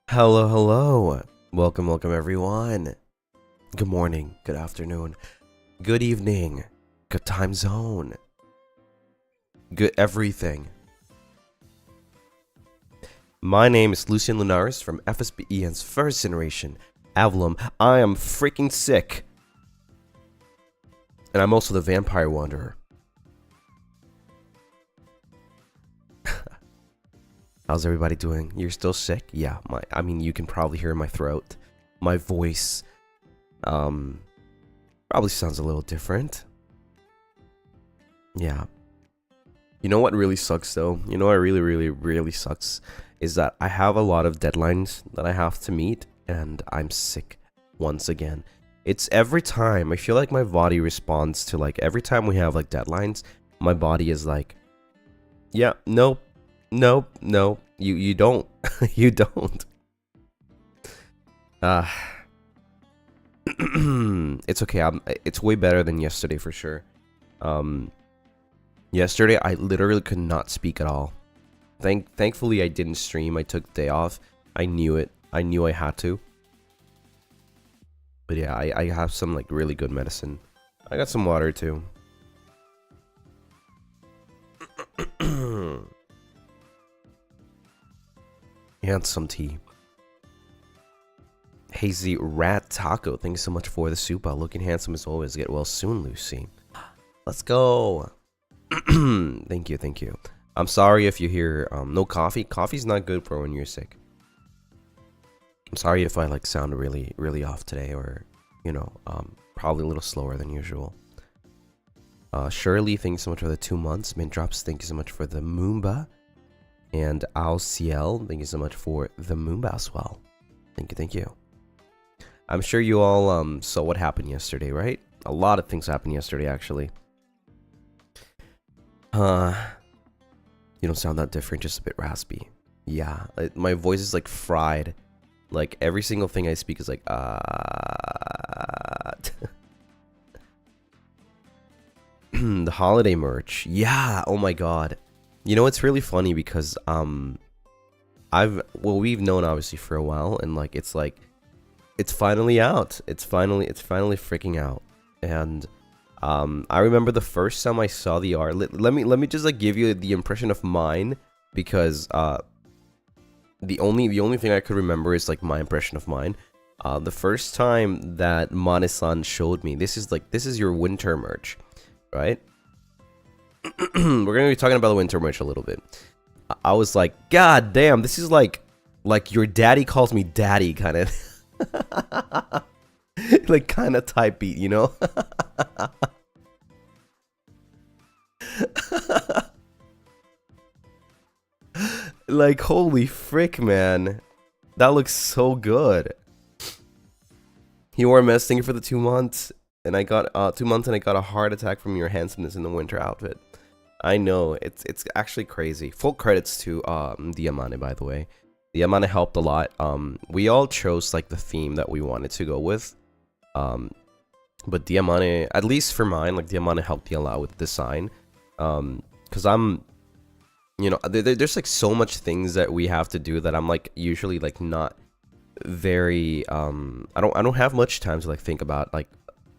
Hello, hello. Welcome everyone. Good morning, good afternoon, good evening, good time zone, good everything. My name is Lucien Lunaris from FSP's first generation, Avallum. I am freaking sick. And I'm also the Vampire Wanderer. How's everybody doing? You're still sick? Yeah, I mean, you can probably hear my throat. My voice, probably sounds a little different. Yeah. You know what really sucks though? You know what really sucks? Is that I have a lot of deadlines that I have to meet, and I'm sick once again. It's every time, I feel like my body responds to, like, every time we have, like, deadlines, my body is like, yeah, nope. Nope, you don't. You don't. It's okay. It's way better than yesterday for sure. Yesterday I literally could not speak at all. Thankfully I didn't stream. I took the day off. I knew it. I knew I had to. But yeah, I have some, like, really good medicine. I got some water too. And some tea. Hazy Rat Taco, thank you so much for the super. Looking handsome as always. Get well soon, Lucy. Let's go. Thank you. I'm sorry if you hear no coffee. Coffee's not good for when you're sick. I'm sorry if I, like, sound really off today, or, you know, probably a little slower than usual. Shirley, thank you so much for the 2 months. Mint Drops, thank you so much for the Moomba. And Alciel, thank you so much for the Moomba as well. Thank you. I'm sure you all saw what happened yesterday, right? A lot of things happened yesterday, actually. You don't sound that different, just a bit raspy. Yeah, my voice is, like, fried. Like, every single thing I speak is like, The holiday merch. Yeah, oh my god. You know, it's really funny because, we've known obviously for a while, and, like, it's like, it's finally out. It's finally freaking out. And I remember the first time I saw the art. Let me just like give you the impression of mine, because the only thing I could remember is like my impression of mine. The first time that Mane-san showed me, this is your winter merch, right? We're gonna be talking about the winter merch a little bit. I was like, God damn, this is like your daddy calls me daddy kind of, like kind of type beat, you know? Like, holy frick, man, that looks so good. He wore a mess thing for the 2 months, and I got 2 months, and I got a heart attack from your handsomeness in the winter outfit. I know, it's actually crazy. Full credits to Diamane, by the way. Diamane helped a lot. We all chose like the theme that we wanted to go with. But Diamane, at least for mine, like Diamane helped me a lot with design. Cause I'm, you know, there's like so much things that we have to do that I'm like usually like not very I don't have much time to like think about like,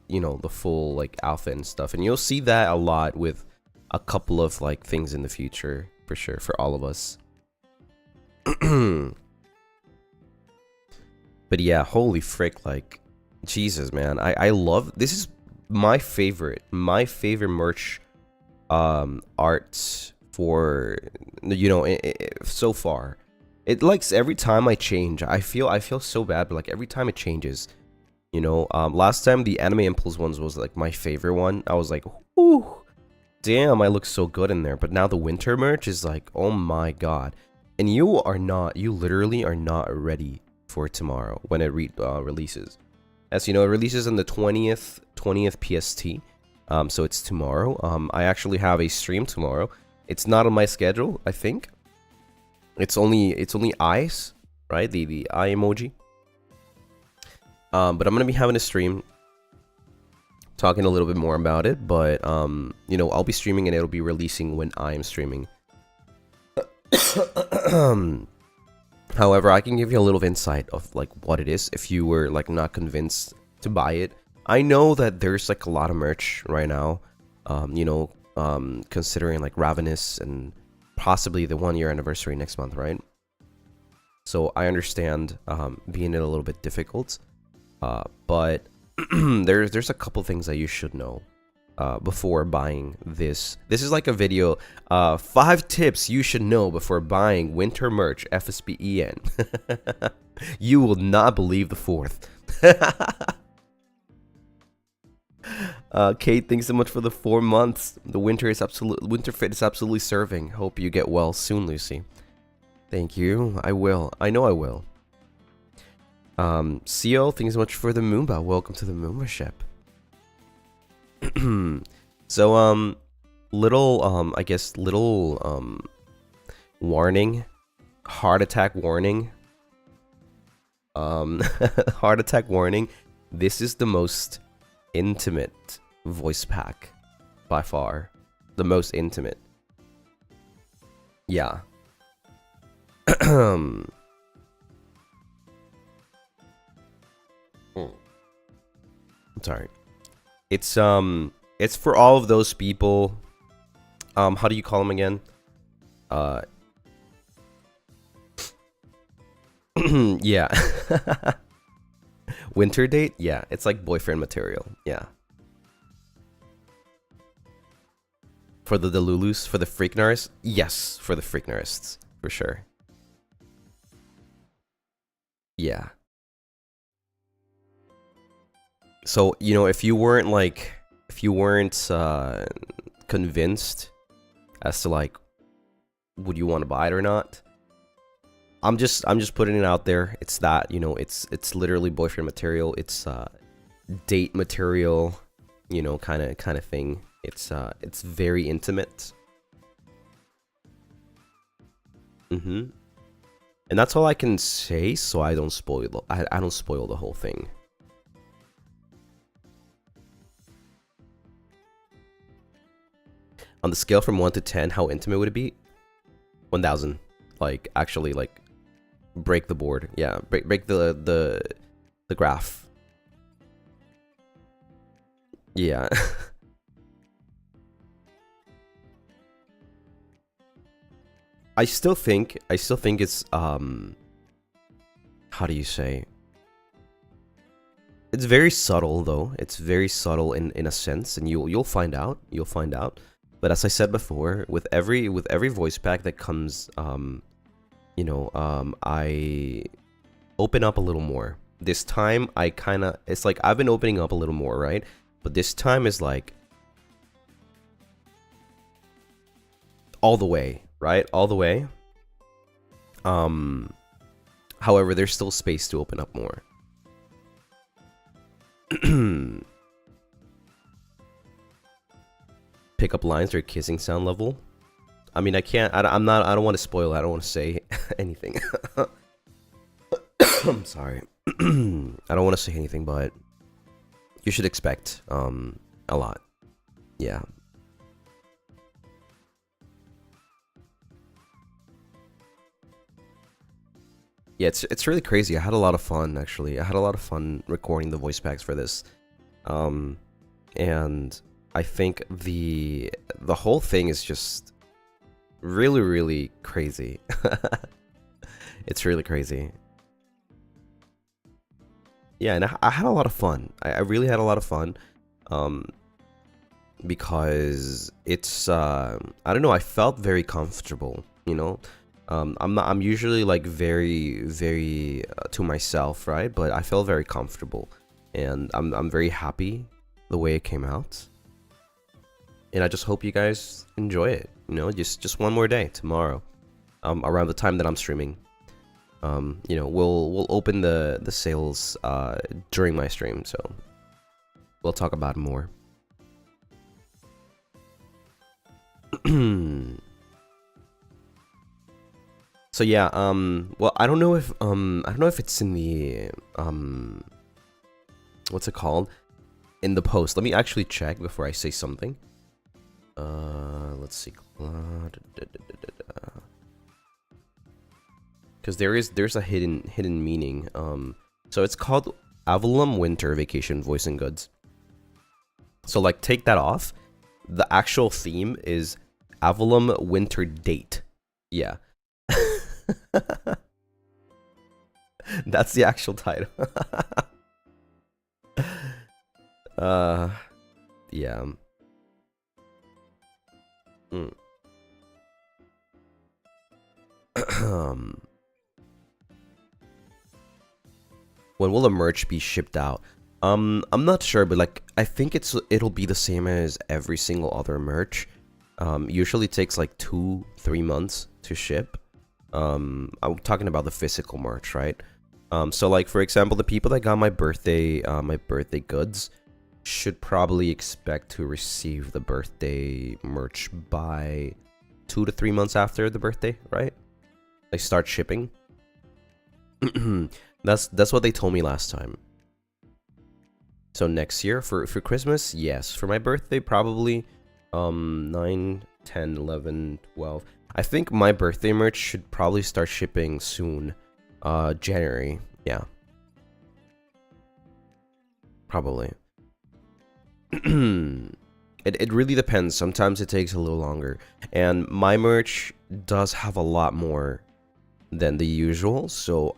you know, the full like outfit and stuff. And you'll see that a lot with a couple of like things in the future for sure for all of us. But yeah, holy frick, like Jesus, man, I love this. Is my favorite merch art for, you know, so far. It likes every time I change, I feel so bad, but like every time it changes, you know. Last time the Anime Impulse ones was like my favorite one. I was like, ooh, damn, I look so good in there. But now the winter merch is like, oh my god. And you literally are not ready for tomorrow when it releases. As you know, it releases on the 20th PST. So it's tomorrow. I actually have a stream tomorrow. It's not on my schedule, I think. It's only eyes, right? The eye emoji. But I'm gonna be having a stream talking a little bit more about it. But you know, I'll be streaming and it'll be releasing when I am streaming. However, I can give you a little insight of like what it is if you were like not convinced to buy it. I know that there's like a lot of merch right now, you know, considering like Ravenous and possibly the 1-year anniversary next month, right? So I understand being a little bit difficult, but there's a couple things that you should know before buying this. This is like a video, 5 tips you should know before buying winter merch FSP EN. You will not believe the 4th. Kate, thanks so much for the 4 months. The winter fit is absolutely serving. Hope you get well soon, Lucy. Thank you. I will. I know I will. CO, thanks so much for the Moomba. Welcome to the Moomba ship. So little I guess little warning, heart attack warning. Heart attack warning. This is the most intimate voice pack by far. The most intimate. Yeah. Sorry. It's for all of those people. How do you call them again? Yeah. Winter date? Yeah, it's like boyfriend material. Yeah. For the Delulus, for the Freaknarists? Yes, for the Freaknarists, for sure. Yeah. So, you know, if you weren't convinced as to like, would you want to buy it or not? I'm just putting it out there. It's that, you know, it's literally boyfriend material. It's date material, you know, kind of thing. It's very intimate. And that's all I can say, so I don't spoil. I don't spoil the whole thing. On the scale from 1 to 10, how intimate would it be? 1,000. Like, actually, like, break the board. Yeah, break the The graph. Yeah. I still think it's how do you say? It's very subtle though. It's very subtle in a sense, and you'll find out. You'll find out. But as I said before, with every voice pack that comes, you know, I open up a little more. This time I it's like I've been opening up a little more, right? But this time is like all the way, right? All the way. However, there's still space to open up more. Pick up lines or kissing sound level. I mean, I can't. I don't want to spoil. I don't want to say anything. I'm sorry. I don't want to say anything, but you should expect a lot. Yeah. Yeah, it's really crazy. I had a lot of fun, actually. I had a lot of fun recording the voice packs for this. And I think the whole thing is just really, really crazy. It's really crazy. Yeah, and I had a lot of fun. I really had a lot of fun. Because it's I don't know, I felt very comfortable, you know? I'm usually like very to myself, right? But I felt very comfortable, and I'm very happy the way it came out. And I just hope you guys enjoy it, you know? Just one more day tomorrow, around the time that I'm streaming. You know, we'll open the sales during my stream, so we'll talk about it more. So yeah, well, I don't know if it's in the what's it called? In the post. Let me actually check before I say something. Let's see. Because there's a hidden meaning. So it's called Avallum Winter Vacation Voice and Goods. So like, take that off. The actual theme is Avallum Winter Date. Yeah. That's the actual title. Yeah. When will the merch be shipped out? I'm not sure, but like, I think it'll be the same as every single other merch. Usually takes like 2-3 months to ship. I'm talking about the physical merch, right? So like, for example, the people that got my birthday goods should probably expect to receive the birthday merch by 2 to 3 months after the birthday, right? They start shipping. That's what they told me last time. So next year for Christmas, yes. For my birthday, probably 9, 10, 11, 12. I think my birthday merch should probably start shipping soon. January, yeah. Probably. It really depends. Sometimes it takes a little longer. And my merch does have a lot more than the usual, so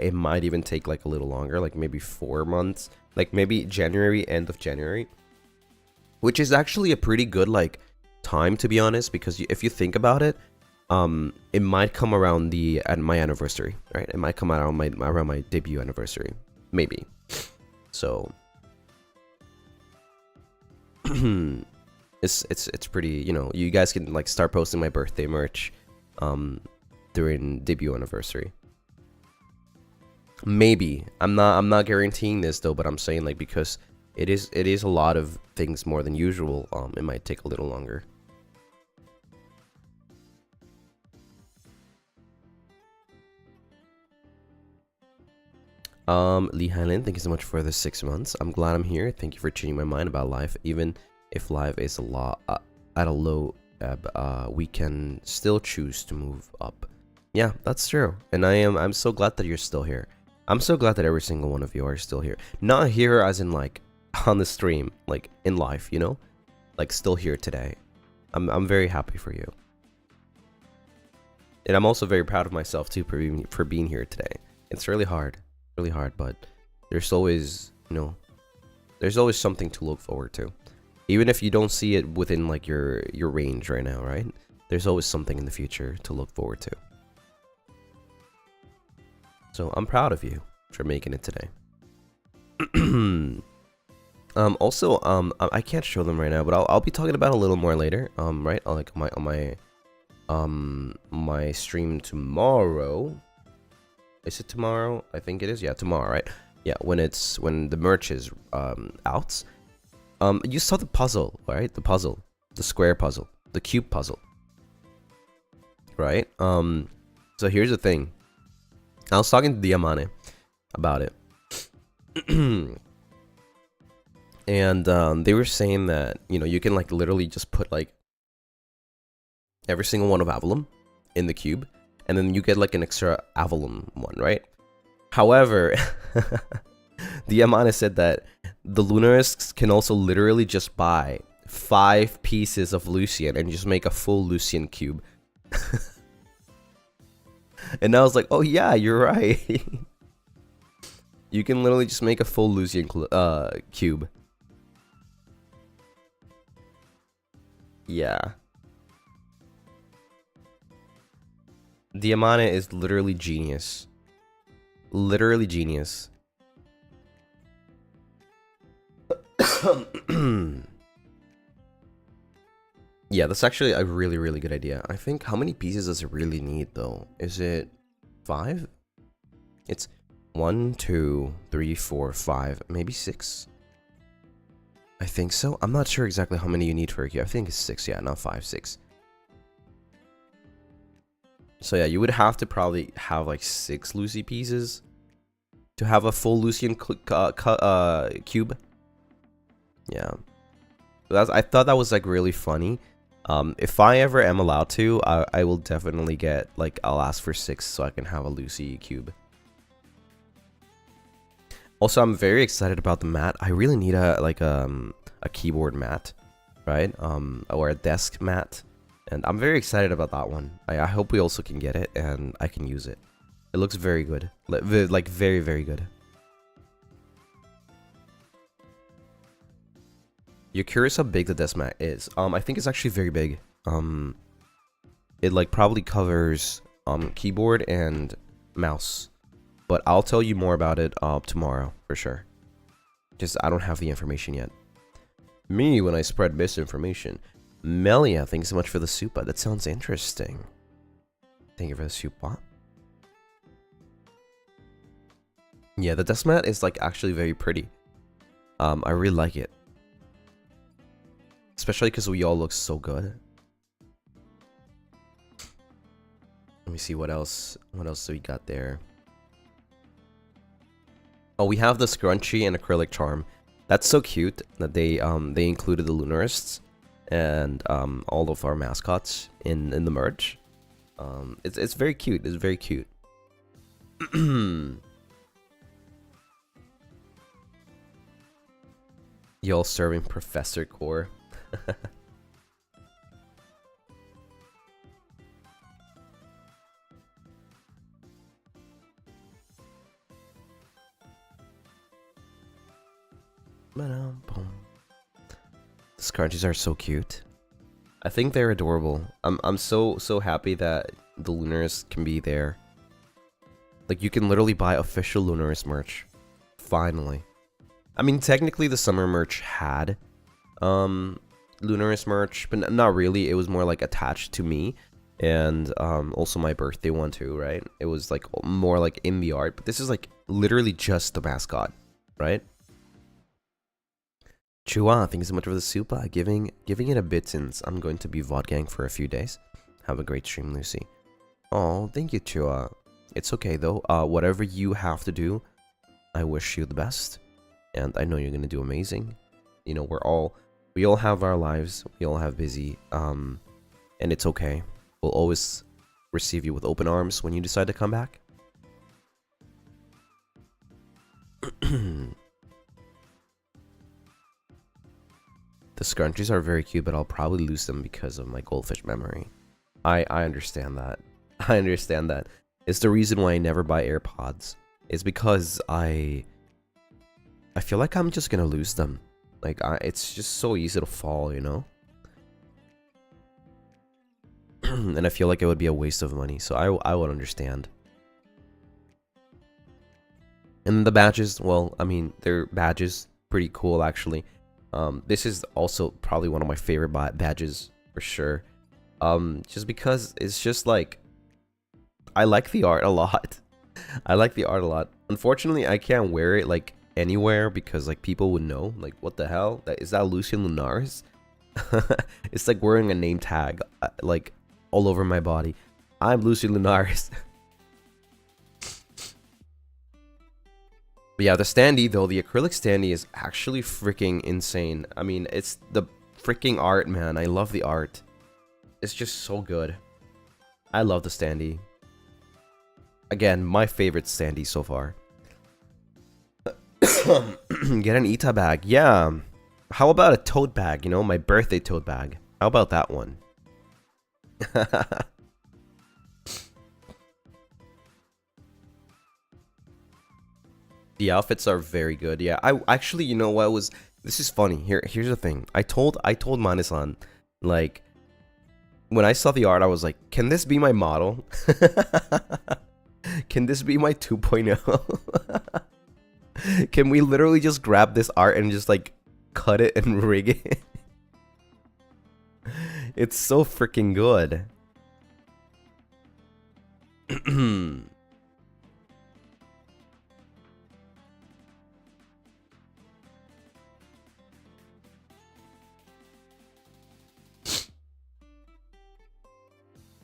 it might even take like a little longer, like maybe 4 months, like maybe January, end of January, which is actually a pretty good like time, to be honest, because if you think about it, it might come around my anniversary, right? It might come around my debut anniversary, maybe. So it's pretty, you know, you guys can like start posting my birthday merch during debut anniversary. Maybe. I'm not guaranteeing this though, but I'm saying like, because it is a lot of things more than usual, it might take a little longer. Lee Hanlon, thank you so much for the 6 months. I'm glad I'm here. Thank you for changing my mind about life. Even if life is a lot at a low ebb, we can still choose to move up. Yeah, that's true. And I'm so glad that you're still here. I'm so glad that every single one of you are still here. Not here as in like on the stream, like in life, you know? Like still here today. I'm very happy for you. And I'm also very proud of myself too for being here today. It's really hard, but there's always, you know, there's always something to look forward to. Even if you don't see it within like your range right now, right? There's always something in the future to look forward to. So I'm proud of you for making it today. Also, I can't show them right now, but I'll be talking about it a little more later. Right? Like on my stream tomorrow. Is it tomorrow? I think it is. Yeah, tomorrow, right? Yeah, when the merch is out. You saw the puzzle, right? The square puzzle, the cube puzzle, right? So here's the thing. I was talking to Diamane about it. And they were saying that, you know, you can like literally just put like every single one of Avallum in the cube, and then you get like an extra Avallum one, right? However, Diamane said that the Lunaris can also literally just buy 5 pieces of Lucien and just make a full Lucien cube. And I was like, oh yeah, you're right. You can literally just make a full Lucien cube. Yeah. Diamane is literally genius. Literally genius. Yeah, that's actually a really, really good idea. I think, how many pieces does it really need, though? Is it 5? It's 1, 2, 3, 4, 5, maybe 6. I think so. I'm not sure exactly how many you need for a cube. I think it's 6, yeah, not 5, 6. So yeah, you would have to probably have like 6 Lucy pieces to have a full Lucien cube. Yeah. I thought that was like really funny. If I ever am allowed to, I will definitely get, like, I'll ask for 6 so I can have a Lucy cube. Also, I'm very excited about the mat. I really need a keyboard mat, right? Or a desk mat. And I'm very excited about that one. I hope we also can get it and I can use it. It looks very good. Like very, very good. You're curious how big the desk mat is. I think it's actually very big. It like probably covers keyboard and mouse. But I'll tell you more about it tomorrow for sure. Just I don't have the information yet. Me when I spread misinformation. Melia, thanks so much for the super. That sounds interesting. Thank you for the super. Yeah, the desk mat is like actually very pretty. I really like it. Especially because we all look so good. Let me see what else. What else do we got there? Oh, we have the scrunchie and acrylic charm. That's so cute that they included the Lunarists and all of our mascots in the merch. It's very cute. It's very cute. Y'all serving Professor Core. The scrunchies are so cute. I think they're adorable. I'm so happy that the Lunaris can be there. Like, you can literally buy official Lunaris merch. Finally. I mean, technically the summer merch had Lunaris merch, but not really. It was more like attached to me, and also my birthday one too, right? It was like more like in the art, but this is like literally just the mascot, right? Chua, thank you so much for the super. Giving it a bit since I'm going to be VODgang for a few days. Have a great stream, Lucy. Oh, thank you, Chua. It's okay though. Whatever you have to do, I wish you the best, and I know you're gonna do amazing. You know, we all have our lives. We all have busy, and it's okay. We'll always receive you with open arms when you decide to come back. The scrunchies are very cute, but I'll probably lose them because of my goldfish memory. I understand that. I understand that. It's the reason why I never buy AirPods. It's because I feel like I'm just gonna lose them. Like, it's just so easy to fall, you know? And I feel like it would be a waste of money, so I would understand. And the badges, well, I mean, they're badges. Pretty cool, actually. This is also probably one of my favorite badges, for sure. Just because it's just like, I like the art a lot. I like the art a lot. Unfortunately, I can't wear it like anywhere because like people would know. Like, what the hell? Is that Lucien Lunaris? It's like wearing a name tag like all over my body. I'm Lucien Lunaris. But yeah, the standee though, the acrylic standee is actually freaking insane. I mean, it's the freaking art, man. I love the art. It's just so good. I love the standee. Again, my favorite standee so far. Get an Ita bag. Yeah. How about a tote bag? You know, my birthday tote bag. How about that one? The outfits are very good. Yeah, I actually, you know what was, this is funny. Here's the thing. I told Mane-san, like, when I saw the art, I was like, can this be my model? Can this be my 2.0? Can we literally just grab this art and just like cut it and rig it? It's so freaking good.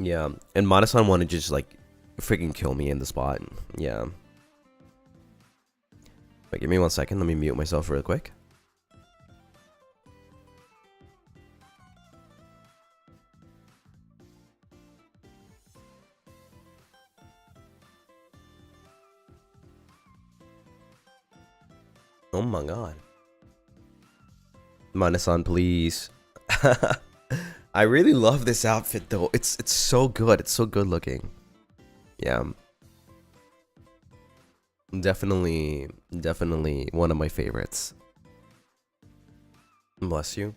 Yeah, and Mane-san wanted to just like freaking kill me in the spot. Yeah. Wait, give me 1 second. Let me mute myself real quick. Oh my god. Mane-san, please. I really love this outfit though. It's so good. It's so good looking. Yeah. Definitely one of my favorites. Bless you.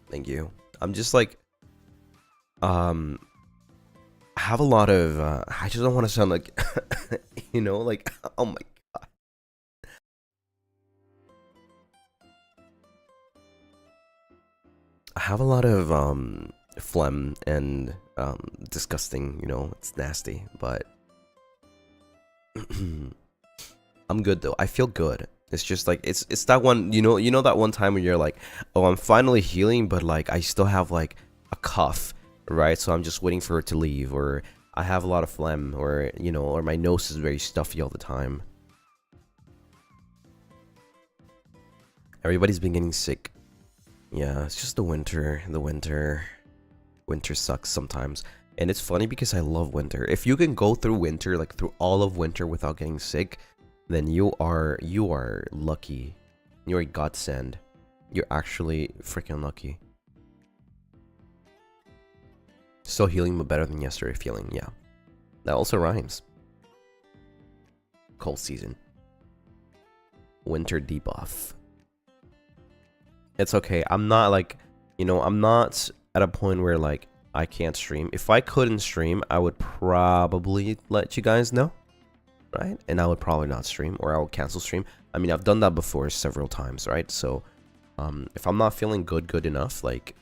Thank you. I'm just like I have a lot of I just don't want to sound like you know, like, oh my god. I have a lot of phlegm and disgusting, you know, it's nasty, but I'm good though. I feel good. It's just like it's that one, you know that one time when you're like, oh, I'm finally healing, but like I still have like a cough, right? So I'm just waiting for it to leave, or I have a lot of phlegm, or you know, or my nose is very stuffy all the time. Everybody's been getting sick. Yeah, it's just the winter. Winter sucks sometimes. And it's funny because I love winter. If you can go through winter, like through all of winter without getting sick, then you are lucky. You're a godsend. You're actually freaking lucky. Still healing, but better than yesterday feeling. Yeah. That also rhymes. Cold season. Winter debuff. It's okay. I'm not like, you know, I'm not at a point where like I can't stream. If I couldn't stream, I would probably let you guys know, right? And I would probably not stream, or I would cancel stream. I mean, I've done that before several times, right? So if I'm not feeling good enough, like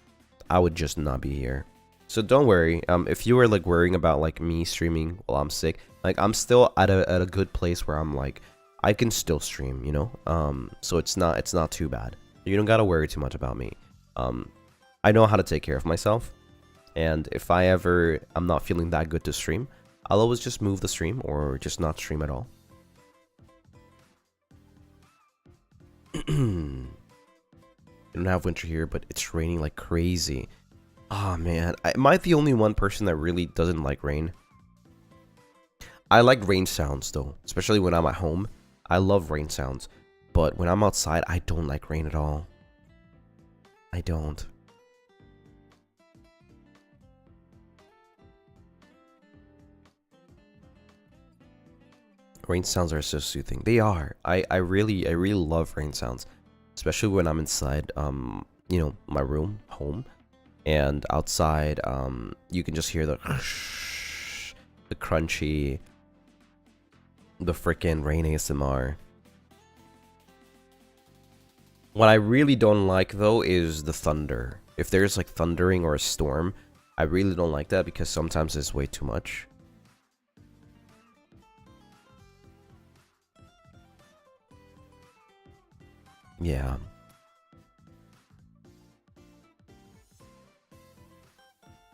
I would just not be here. So don't worry. If you were like worrying about like me streaming while I'm sick, like I'm still at a good place where I'm like I can still stream, you know? So it's not too bad. You don't gotta worry too much about me. I know how to take care of myself, and if I'm not feeling that good to stream, I'll always just move the stream or just not stream at all. We don't have winter here, but it's raining like crazy. Oh man, am I the only one person that really doesn't like rain? I like rain sounds though, especially when I'm at home. I love rain sounds, but when I'm outside, I don't like rain at all. I don't. Rain sounds are so soothing. They are. I really love rain sounds, especially when I'm inside you know, my room, home, and outside you can just hear the crunchy, the freaking rain ASMR. What I really don't like though is the thunder. If there's like thundering or a storm, I really don't like that because sometimes it's way too much. Yeah.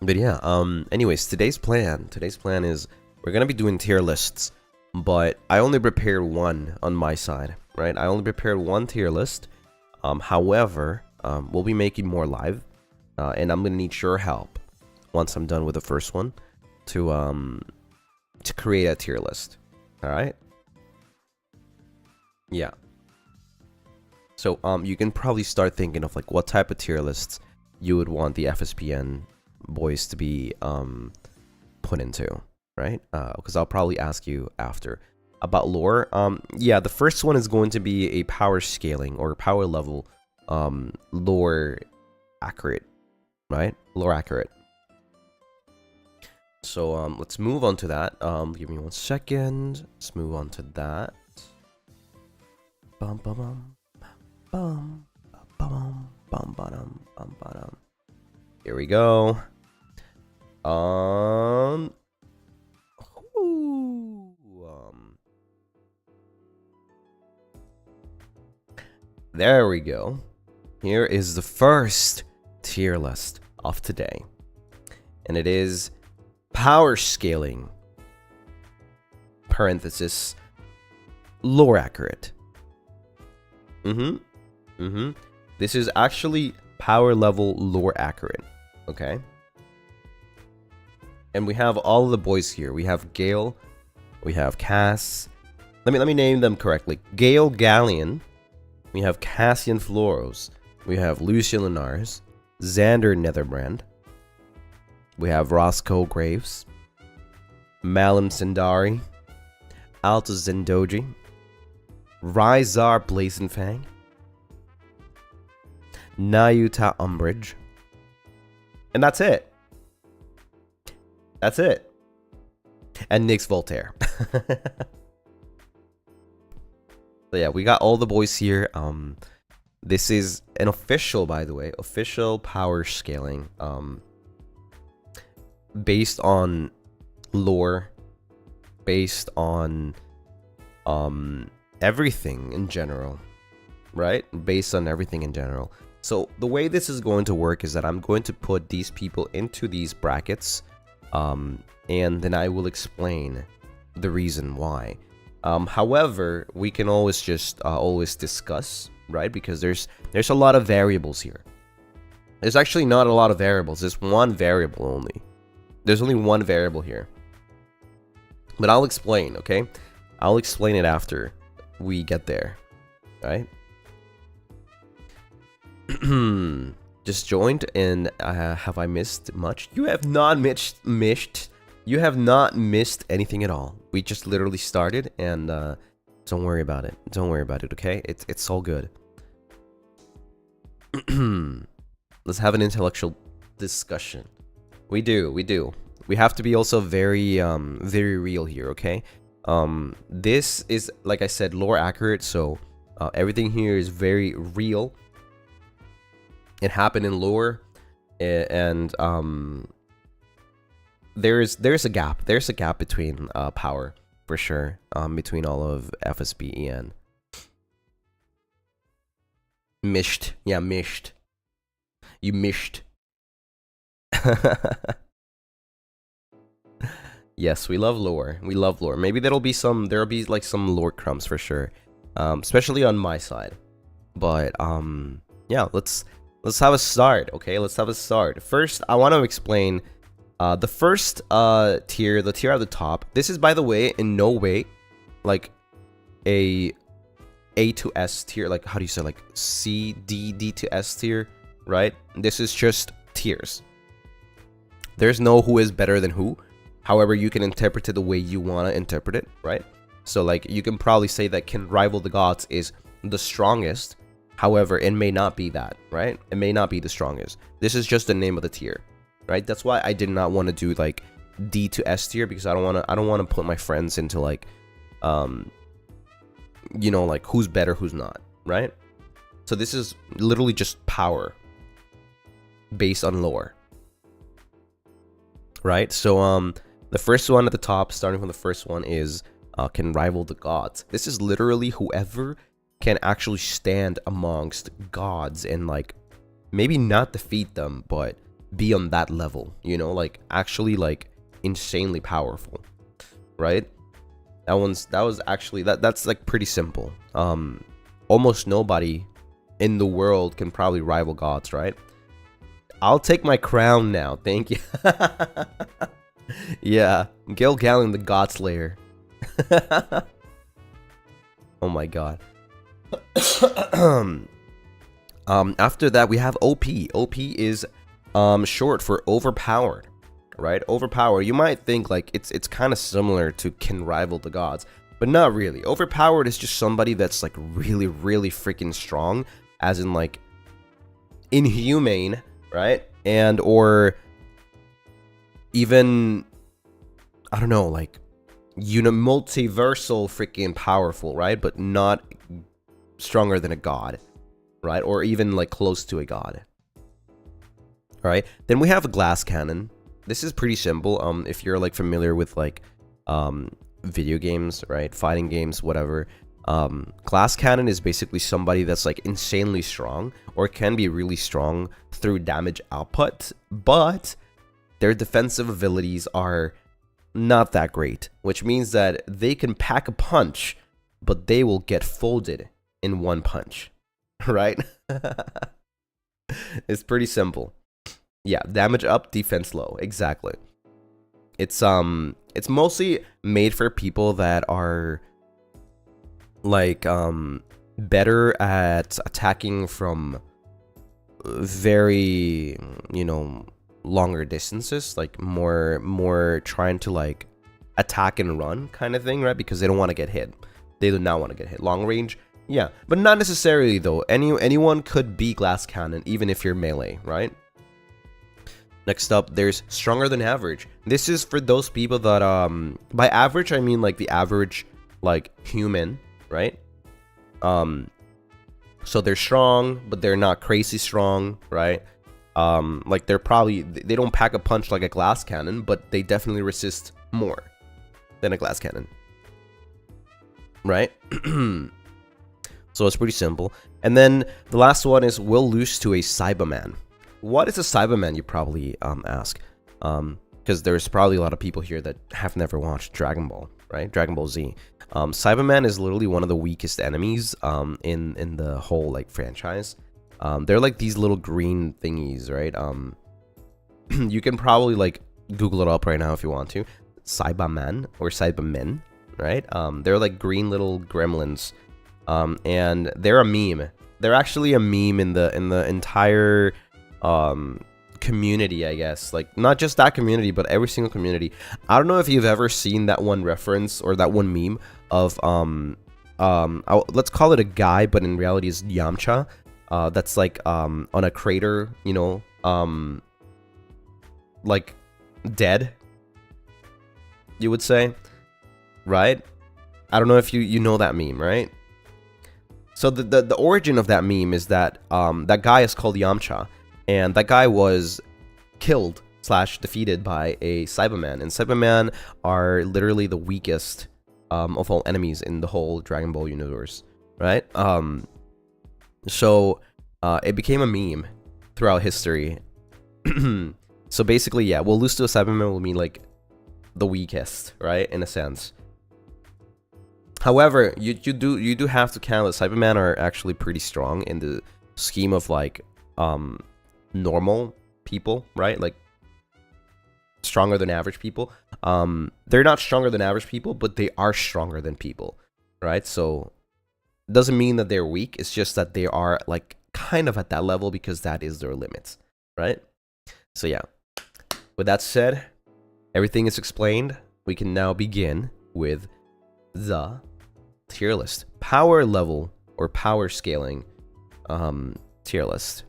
But yeah, anyways, today's plan is we're gonna be doing tier lists, but I only prepared one on my side, right? I only prepared one tier list. However, we'll be making more live, and I'm gonna need your help once I'm done with the first one to create a tier list. All right? Yeah. So you can probably start thinking of like what type of tier lists you would want the FSPN boys to be put into, right? Because I'll probably ask you after about lore. Yeah, the first one is going to be a power scaling or power level lore accurate, right? Lore accurate. So let's move on to that. Give me 1 second. Let's move on to that. Bum bum bum bum bum bum bum bum bum. Here we go. There we go. Here is the first tier list of today, and it is power scaling. Parenthesis lore accurate. This is actually power level lore accurate. Okay. And we have all of the boys here. We have Gale, we have Cass. Let me name them correctly. Gale Galleon. We have Cassian Floros. We have Lucien Lunaris, Xander Netherbrand. We have Roscoe Graves, Malim Sindari, Alta Zendoji, Ryzar Blazonfang, Nayuta Umbridge, and that's it. That's it. And Nyx Voltaire. So yeah, we got all the boys here. This is an official, by the way, official power scaling. Based on lore, based on everything in general, right? Based on everything in general. So the way this is going to work is that I'm going to put these people into these brackets, and then I will explain the reason why. However, we can always just always discuss, right? Because there's a lot of variables here. There's actually not a lot of variables. There's one variable only. There's only one variable here. But I'll explain, okay? I'll explain it after we get there, right? Just joined, and have I missed much? You have not missed. You have not missed anything at all. We just literally started, and don't worry about it. Don't worry about it, okay? It's all good. Let's have an intellectual discussion. We do. We have to be also very real here, okay? This is, like I said, lore accurate, so everything here is very real. It happened in lore, and there's a gap. There's a gap between power, for sure, between all of FSP and mished. Yeah, mished. You mished. Yes, we love lore. We love lore. Maybe there'll be like some lore crumbs for sure, especially on my side. But yeah, let's have a start. Okay, let's have a start. First, I want to explain the first tier, the tier at the top. This is, by the way, in no way like a to S tier, like how do you say, like C, D to S tier, right? This is just tiers. There's no who is better than who. However, you can interpret it the way you want to interpret it, right? So like you can probably say that Can Rival the Gods is the strongest. However, it may not be that, right? It may not be the strongest. This is just the name of the tier, right? That's why I did not want to do like D to S tier, because I don't want to put my friends into like you know, like who's better, who's not, right? So this is literally just power based on lore, right? So the first one at the top, starting from the first one, is Can Rival the Gods. This is literally whoever can actually stand amongst gods and like maybe not defeat them, but be on that level, you know, like actually like insanely powerful, right? That's like pretty simple. Almost nobody in the world can probably rival gods, right? I'll take my crown now, thank you. Yeah, Gil Gallen, the God Slayer. Oh my god. After that we have OP. OP is short for overpowered, right? Overpowered. You might think like it's kind of similar to Can Rival the Gods, but not really. Overpowered is just somebody that's like really freaking strong, as in like inhumane, right? And or even, I don't know, like multiversal freaking powerful, right? But not stronger than a god, right? Or even like close to a god. All right. Then we have a glass cannon. This is pretty simple. If you're like familiar with like video games, right? Fighting games, whatever. Glass cannon is basically somebody that's like insanely strong, or can be really strong through damage output, but their defensive abilities are not that great, which means that they can pack a punch, but they will get folded in one punch, right? It's pretty simple. Yeah, damage up, defense low. Exactly. It's mostly made for people that are like better at attacking from very, you know, longer distances, like more trying to like attack and run kind of thing, right? Because they don't want to get hit. They do not want to get hit. Long range, yeah, but not necessarily though. Anyone could be glass cannon, even if you're melee, right? Next up, there's stronger than average. This is for those people that by average I mean like the average like human, right? So they're strong, but they're not crazy strong, right? Like they don't pack a punch like a glass cannon, but they definitely resist more than a glass cannon, right? So it's pretty simple. And then the last one is will lose to a Cyberman. What is a Cyberman, you probably ask? Because there's probably a lot of people here that have never watched Dragon Ball, right? Dragon Ball Z. Cyberman is literally one of the weakest enemies in the whole like franchise. They're like these little green thingies, right? You can probably like Google it up right now if you want to. Cyberman or Cybermen, right? They're like green little gremlins, and they're a meme. They're actually a meme in the entire community, I guess. Like not just that community, but every single community. I don't know if you've ever seen that one reference or that one meme of let's call it a guy, but in reality is Yamcha. That's like on a crater, you know, like dead, you would say, right? I don't know if you know that meme, right? So the origin of that meme is that that guy is called Yamcha, and that guy was killed / defeated by a Cyberman, and Cyberman are literally the weakest of all enemies in the whole Dragon Ball universe, right? So it became a meme throughout history. So basically, yeah, we'll lose to a Cyberman will mean like the weakest, right? In a sense. However, you do have to count that Cybermen are actually pretty strong in the scheme of like normal people, right? Like stronger than average people. They're not stronger than average people, but they are stronger than people. right? So doesn't mean that they're weak. It's just that they are like kind of at that level because that is their limits, right? So yeah, with that said, everything is explained. We can now begin with the tier list, power level or power scaling tier list.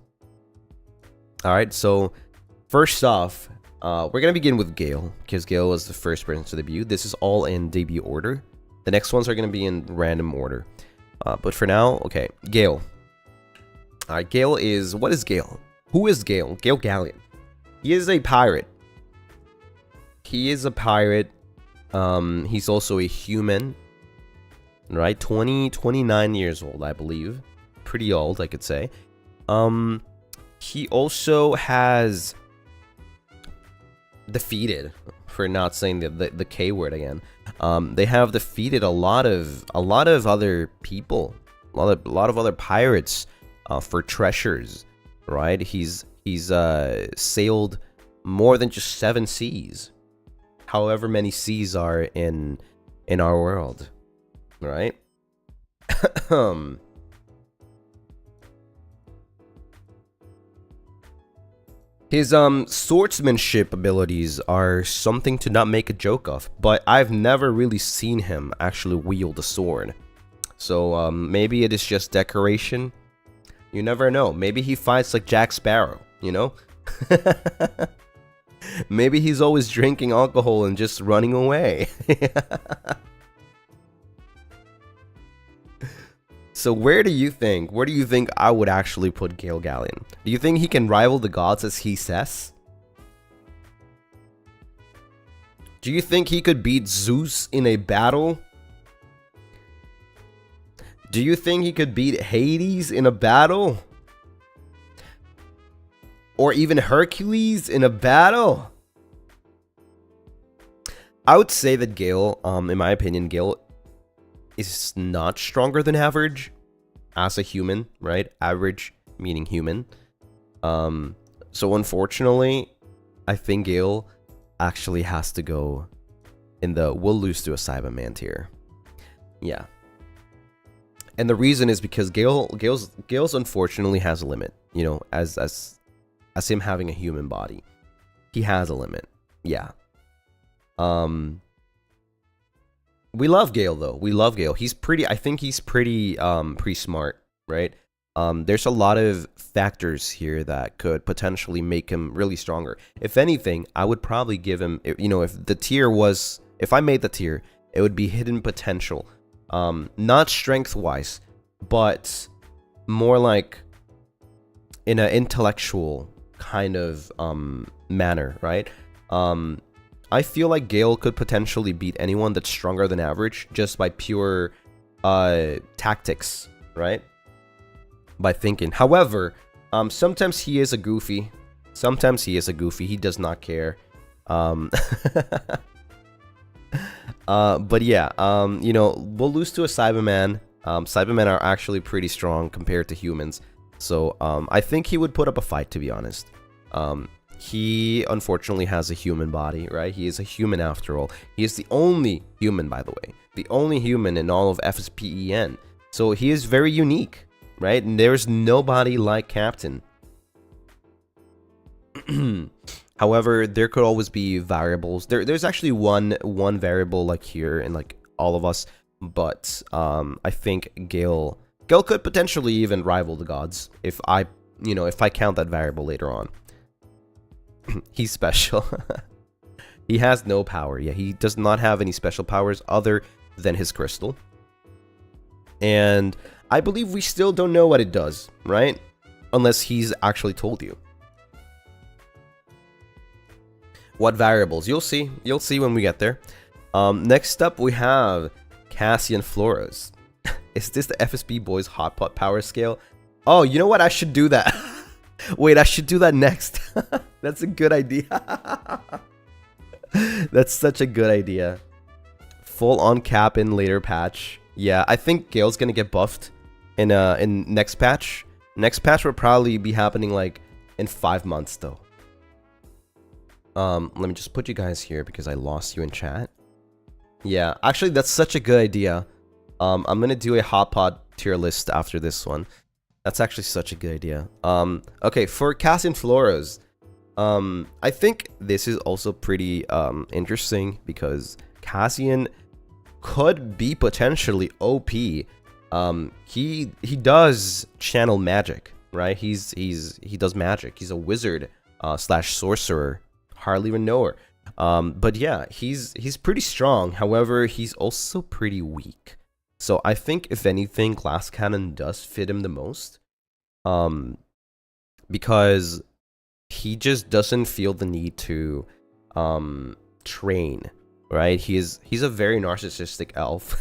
All right, so first off, we're gonna begin with Gale because Gale was the first person to debut. This is all in debut order. The next ones are gonna be in random order. But for now, okay, Gale. All right, Gale is, what is Gale? Who is Gale? Gale Gallion. He is a pirate. He is a pirate. He's also a human, right? 29 years old, I believe. Pretty old, I could say. He also has defeated, for not saying the K word again. They have defeated a lot of other people, a lot of other pirates for treasures, right? He's sailed more than just 7 seas, however many seas are in our world, right? His swordsmanship abilities are something to not make a joke of, but I've never really seen him actually wield a sword. So maybe it is just decoration. You never know. Maybe he fights like Jack Sparrow, you know? Maybe he's always drinking alcohol and just running away. So where do you think I would actually put Gale Gallion? Do you think he can rival the gods as he says? Do you think he could beat Zeus in a battle? Do you think he could beat Hades in a battle? Or even Hercules in a battle? I would say that Gale, in my opinion, Gale is not stronger than average as a human, right? Average meaning human. So unfortunately, I think Gale actually has to go in the we'll lose to a Cyberman tier. Yeah. And the reason is because Gale's unfortunately has a limit, you know, as him having a human body. He has a limit. Yeah. We love Gale though. We love Gale. He's pretty, I think he's pretty smart, right? There's a lot of factors here that could potentially make him really stronger. If anything, I would probably give him, you know, if I made the tier, it would be hidden potential. Not strength-wise, but more like in an intellectual kind of manner, right? I feel like Gale could potentially beat anyone that's stronger than average just by pure tactics, right? By thinking. However, sometimes he is a goofy. He does not care. But yeah, you know, we'll lose to a Cyberman. Cybermen are actually pretty strong compared to humans. So I think he would put up a fight, to be honest. He unfortunately has a human body, right? He is a human after all. He is the only human, by the way. The only human in all of FSPEN. So he is very unique, right? And there's nobody like Captain. However, there could always be variables. There's actually one variable like here in like all of us. But I think Gale could potentially even rival the gods if I count that variable later on. He's special. He has no power. Yeah, he does not have any special powers other than his crystal. And I believe we still don't know what it does, right? Unless he's actually told you. What variables? You'll see. You'll see when we get there. Next up, we have Cassian Floros. Is this the FSP boys hot pot power scale? Oh, you know what? I should do that. Wait, I should do that next. That's a good idea. That's such a good idea. Full on cap in later patch. Yeah, I think Gale's gonna get buffed in next patch. Next patch will probably be happening like in 5 months though. Let me just put you guys here because I lost you in chat. Yeah, actually that's such a good idea. I'm gonna do a hot pot tier list after this one. That's actually such a good idea. Okay, for Cassian Floros, I think this is also pretty interesting because Cassian could be potentially OP. He does channel magic, right? He does magic. He's a wizard slash sorcerer. Hardly even know her. But yeah, he's pretty strong. However, he's also pretty weak. So I think if anything, Glass Cannon does fit him the most. Because he just doesn't feel the need to train, right? He's a very narcissistic elf.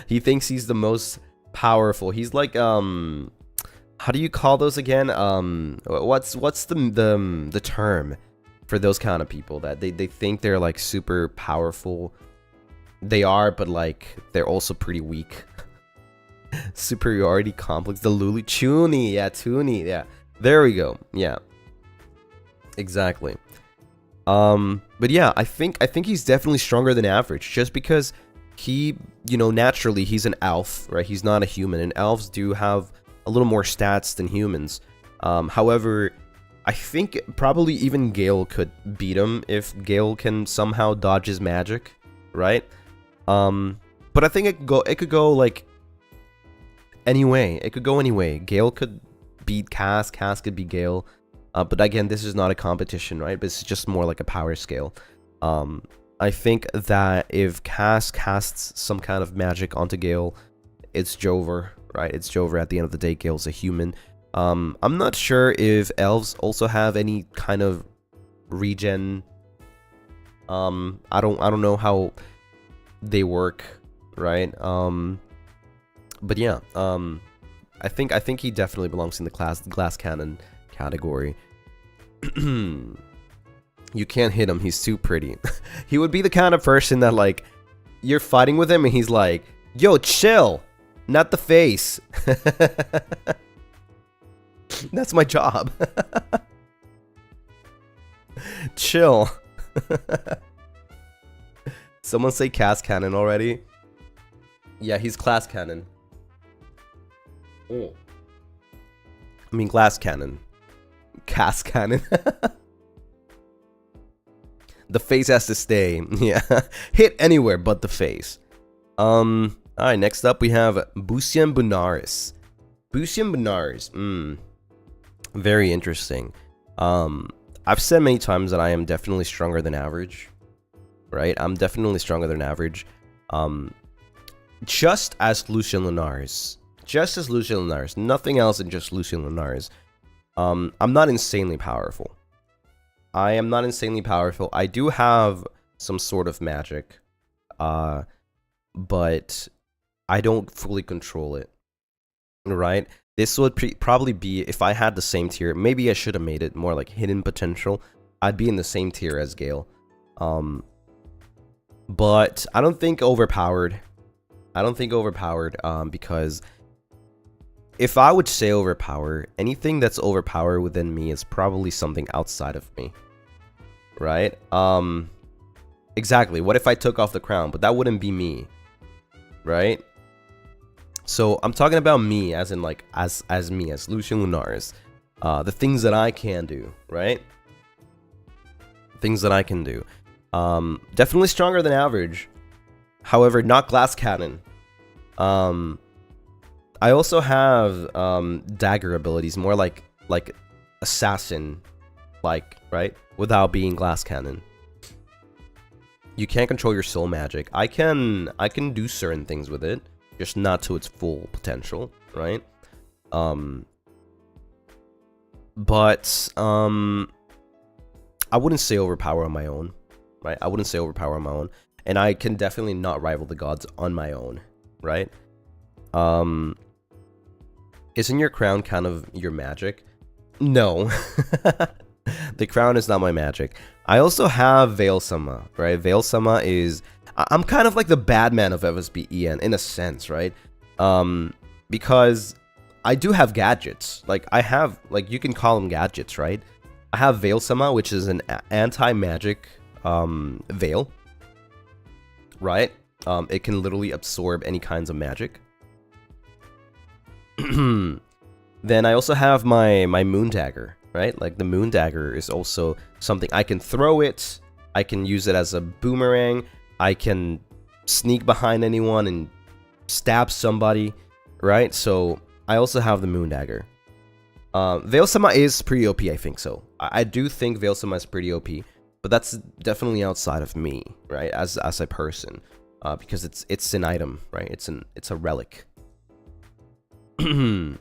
He thinks he's the most powerful. He's like how do you call those again? What's the term for those kind of people that they think they're like super powerful? They are, but like they're also pretty weak. Superiority complex. The Lulu Toonie, yeah, Toonie, yeah. There we go. Yeah. Exactly. But yeah, I think he's definitely stronger than average, just because he, you know, naturally he's an elf, right? He's not a human, and elves do have a little more stats than humans. However, I think probably even Gale could beat him if Gale can somehow dodge his magic, right? But I think it could go like any way. It could go any way. Gale could beat Cass, Cass could beat Gale. But again, this is not a competition, right? This is just more like a power scale. I think that if Cass casts some kind of magic onto Gale, it's Jover, right? It's Jover at the end of the day. Gale's a human. I'm not sure if elves also have any kind of regen. I don't know how they work, right? But yeah, I think he definitely belongs in the glass cannon category. You can't hit him, he's too pretty. He would be the kind of person that, like, you're fighting with him and he's like, yo, chill, not the face. That's my job. Chill. Someone say Cass Cannon already. Yeah, he's class cannon. I mean glass cannon. Cass Cannon. The face has to stay. Yeah. Hit anywhere but the face. Alright, next up we have Lucien Lunaris. Lucien Lunaris. Very interesting. I've said many times that I am definitely stronger than average. Right? I'm definitely stronger than average. Just as Lucien Lunaris. Just as Lucien Lunaris. Nothing else than just Lucien Lunaris. I'm not insanely powerful. I am not insanely powerful. I do have some sort of magic. But I don't fully control it. Right? This would probably be, if I had the same tier, maybe I should have made it more like hidden potential. I'd be in the same tier as Gale. But I don't think overpowered. I don't think overpowered, because if I would say overpower, anything that's overpowered within me is probably something outside of me. Right? Exactly. What if I took off the crown? But that wouldn't be me. Right? So I'm talking about me as in like, as me, as Lucien Lunaris. The things that I can do, right? Things that I can do. Definitely stronger than average. However, not glass cannon. I also have dagger abilities, more like assassin, like, right? Without being glass cannon. You can't control your soul magic. I can do certain things with it, just not to its full potential, right? But I wouldn't say overpower on my own, right? I wouldn't say overpower on my own, and I can definitely not rival the gods on my own, right? Isn't your crown kind of your magic? No. The crown is not my magic. I also have Veil Sama, right? Veil Sama is... I'm kind of like the bad man of FSP EN, in a sense, right? Because I do have gadgets. Like, I have... Like, you can call them gadgets, right? I have Veil Sama, which is an anti-magic veil. Right? It can literally absorb any kinds of magic. Then I also have my moon dagger, right? Like the moon dagger is also something I can throw it. I can use it as a boomerang. I can sneak behind anyone and stab somebody, right? So I also have the moon dagger. Veil Sama is pretty OP, I think so. I do think Veil Sama is pretty OP, but that's definitely outside of me, right? As a person, because it's an item, right? It's a relic. The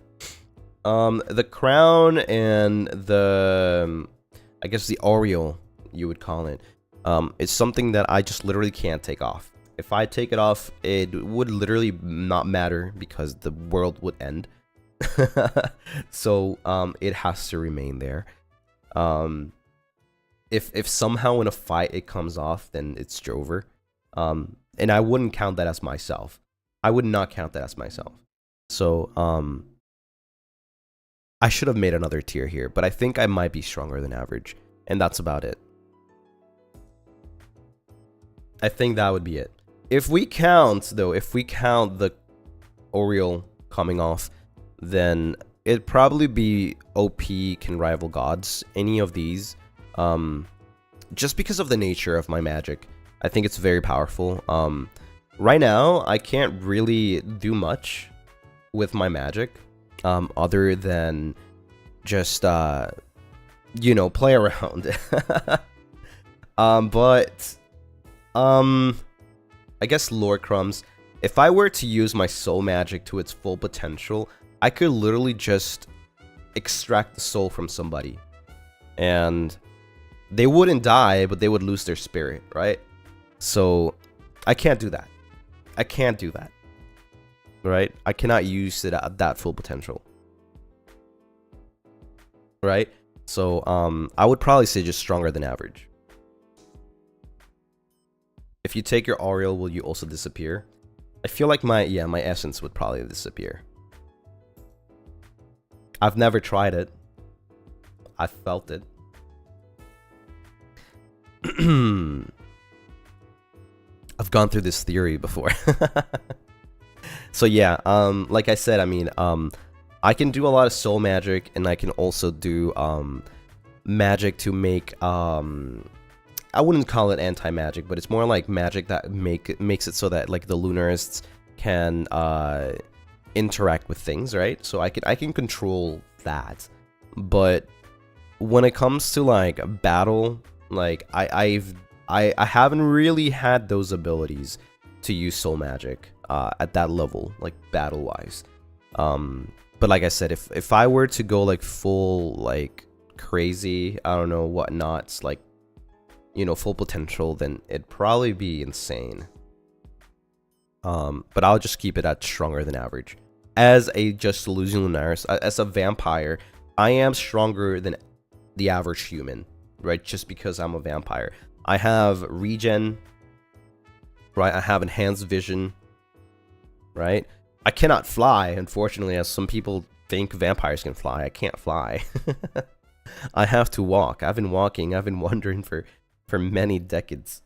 crown and the, I guess the aureole, you would call it, is something that I just literally can't take off. If I take it off, it would literally not matter because the world would end. So it has to remain there. If somehow in a fight it comes off, then it's over. And I wouldn't count that as myself. I would not count that as myself. So I should have made another tier here, but I think I might be stronger than average, and that's about it. I think that would be it. If we count, though, if we count the aureole coming off, then it'd probably be OP can rival gods, any of these. Just because of the nature of my magic, I think it's very powerful. Right now, I can't really do much with my magic, other than just, you know, play around. I guess lore crumbs. If I were to use my soul magic to its full potential, I could literally just extract the soul from somebody. And they wouldn't die, but they would lose their spirit, right? So I can't do that. I can't do that. Right? I cannot use it at that full potential. Right? So I would probably say just stronger than average. If you take your aureole, will you also disappear? I feel like my essence would probably disappear. I've never tried it. I felt it. I've gone through this theory before. So yeah, like I said, I mean, I can do a lot of soul magic, and I can also do magic to make I wouldn't call it anti-magic, but it's more like magic that makes it so that like the Lunarists can interact with things, right? So I can control that. But when it comes to like battle, like I haven't really had those abilities to use soul magic at that level, like battle wise. But like I said, if I were to go like full like crazy, I don't know, whatnots, like, you know, full potential, then it'd probably be insane. But I'll just keep it at stronger than average. As a just Lucien Lunaris, as a vampire, I am stronger than the average human, right? Just because I'm a vampire. I have regen, right? I have enhanced vision, right? I cannot fly, unfortunately, as some people think vampires can fly. I can't fly. I have to walk. I've been walking. I've been wandering for many decades.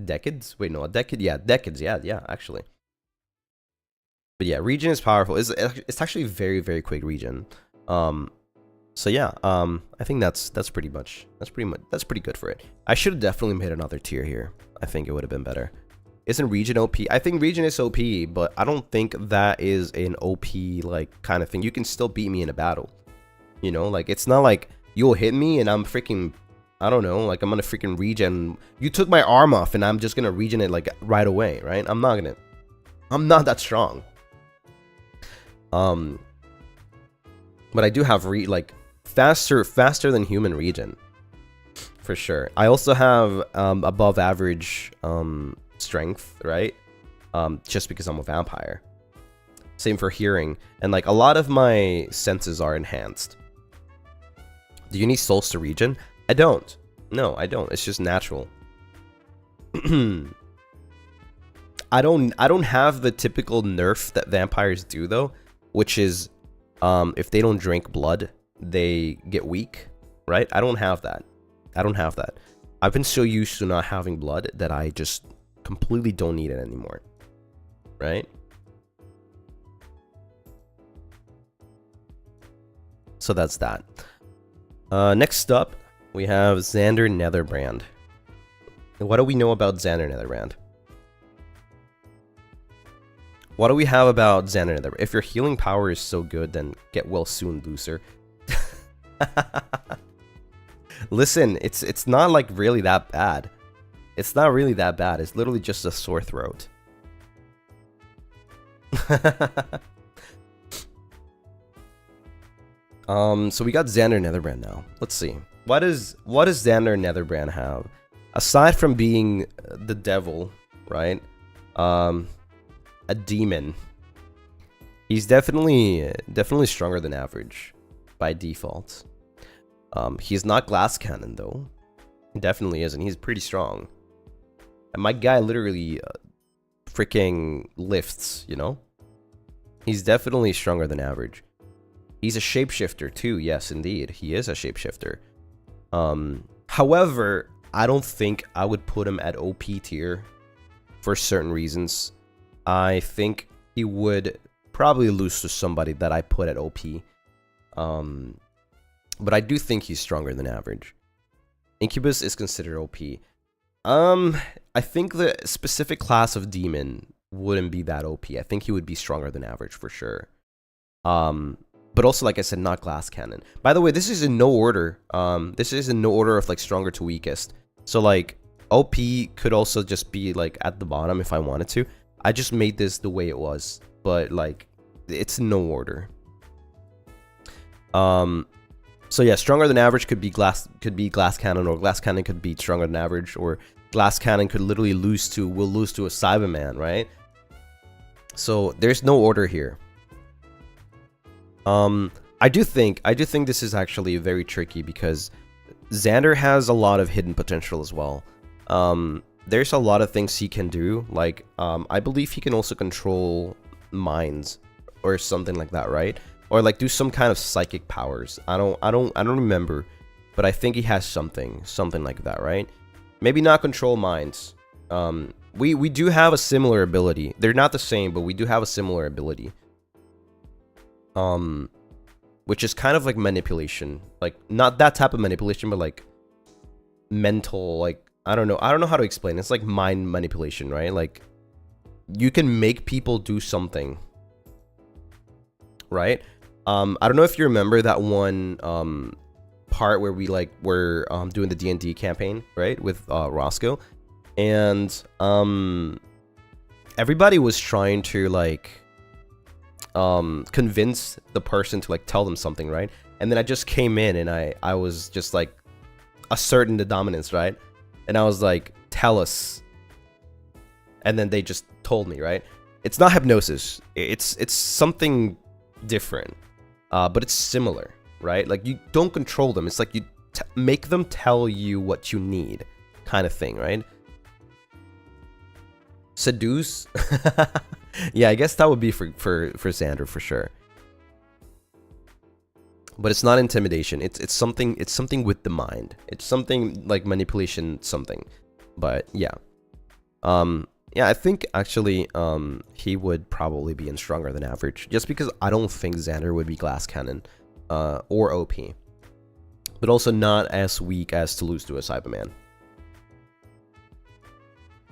Decades? Wait, no, a decade? Yeah, decades. Yeah, actually. But yeah, regen is powerful. It's actually very, very quick regen. So yeah, I think that's pretty good for it. I should have definitely made another tier here. I think it would have been better. Isn't regen OP? I think regen is OP, but I don't think that is an OP like kind of thing. You can still beat me in a battle. You know, like it's not like you'll hit me and I'm freaking, I don't know, like I'm gonna freaking regen. You took my arm off and I'm just gonna regen it like right away, right? I'm not that strong. But I do have like faster than human regen, for sure. I also have above average strength, right? Just because I'm a vampire. Same for hearing, and like a lot of my senses are enhanced. Do you need souls to regen? I don't. No, I don't. It's just natural. I don't have the typical nerf that vampires do though, which is if they don't drink blood, they get weak, right? I don't have that. I've been so used to not having blood that I just completely don't need it anymore, right? So that's that. Next up, we have Xander Netherbrand. What do we know about Xander Netherbrand? What do we have about Xander Netherbrand? If your healing power is so good, then get well soon, loser. Listen, it's not like really that bad. It's not really that bad. It's literally just a sore throat. So we got Xander Netherbrand now. Let's see. What does Xander Netherbrand have? Aside from being the devil, right? A demon. He's definitely stronger than average by default. He's not glass cannon though. He definitely isn't. He's pretty strong. And my guy literally freaking lifts, you know? He's definitely stronger than average. He's a shapeshifter too. Yes, indeed. He is a shapeshifter. However, I don't think I would put him at OP tier for certain reasons. I think he would probably lose to somebody that I put at OP. But I do think he's stronger than average. Incubus is considered OP. I think the specific class of demon wouldn't be that OP. I think he would be stronger than average for sure. But also, like I said, not glass cannon. By the way, this is in no order. This is in no order of like stronger to weakest. So like OP could also just be like at the bottom if I wanted to. I just made this the way it was, but like it's in no order. So yeah, stronger than average could be glass cannon, or glass cannon could be stronger than average, or glass cannon could literally will lose to a Cyberman, right? So there's no order here. I do think this is actually very tricky because Xander has a lot of hidden potential as well. There's a lot of things he can do. Like, I believe he can also control minds or something like that, right? Or like do some kind of psychic powers. I don't remember, but I think he has something like that, right? Maybe not control minds. We do have a similar ability. They're not the same, but we do have a similar ability. Which is kind of like manipulation, like not that type of manipulation, but like mental, like I don't know how to explain. It's like mind manipulation, right? Like you can make people do something, right? I don't know if you remember that one part where we like were doing the D&D campaign, right, with Roscoe, and everybody was trying to like convince the person to like tell them something, right? And then I just came in and I was just like asserting the dominance, right? And I was like, tell us. And then they just told me, right? It's not hypnosis. It's something different, but it's similar, right? Like you don't control them. It's like you make them tell you what you need, kind of thing, right? Seduce. Yeah, I guess that would be for Xander for sure. But it's not intimidation. It's something with the mind. It's something like manipulation something. But yeah. Yeah, I think actually he would probably be in stronger than average, just because I don't think Xander would be glass cannon or OP. But also not as weak as to lose to a Cyberman.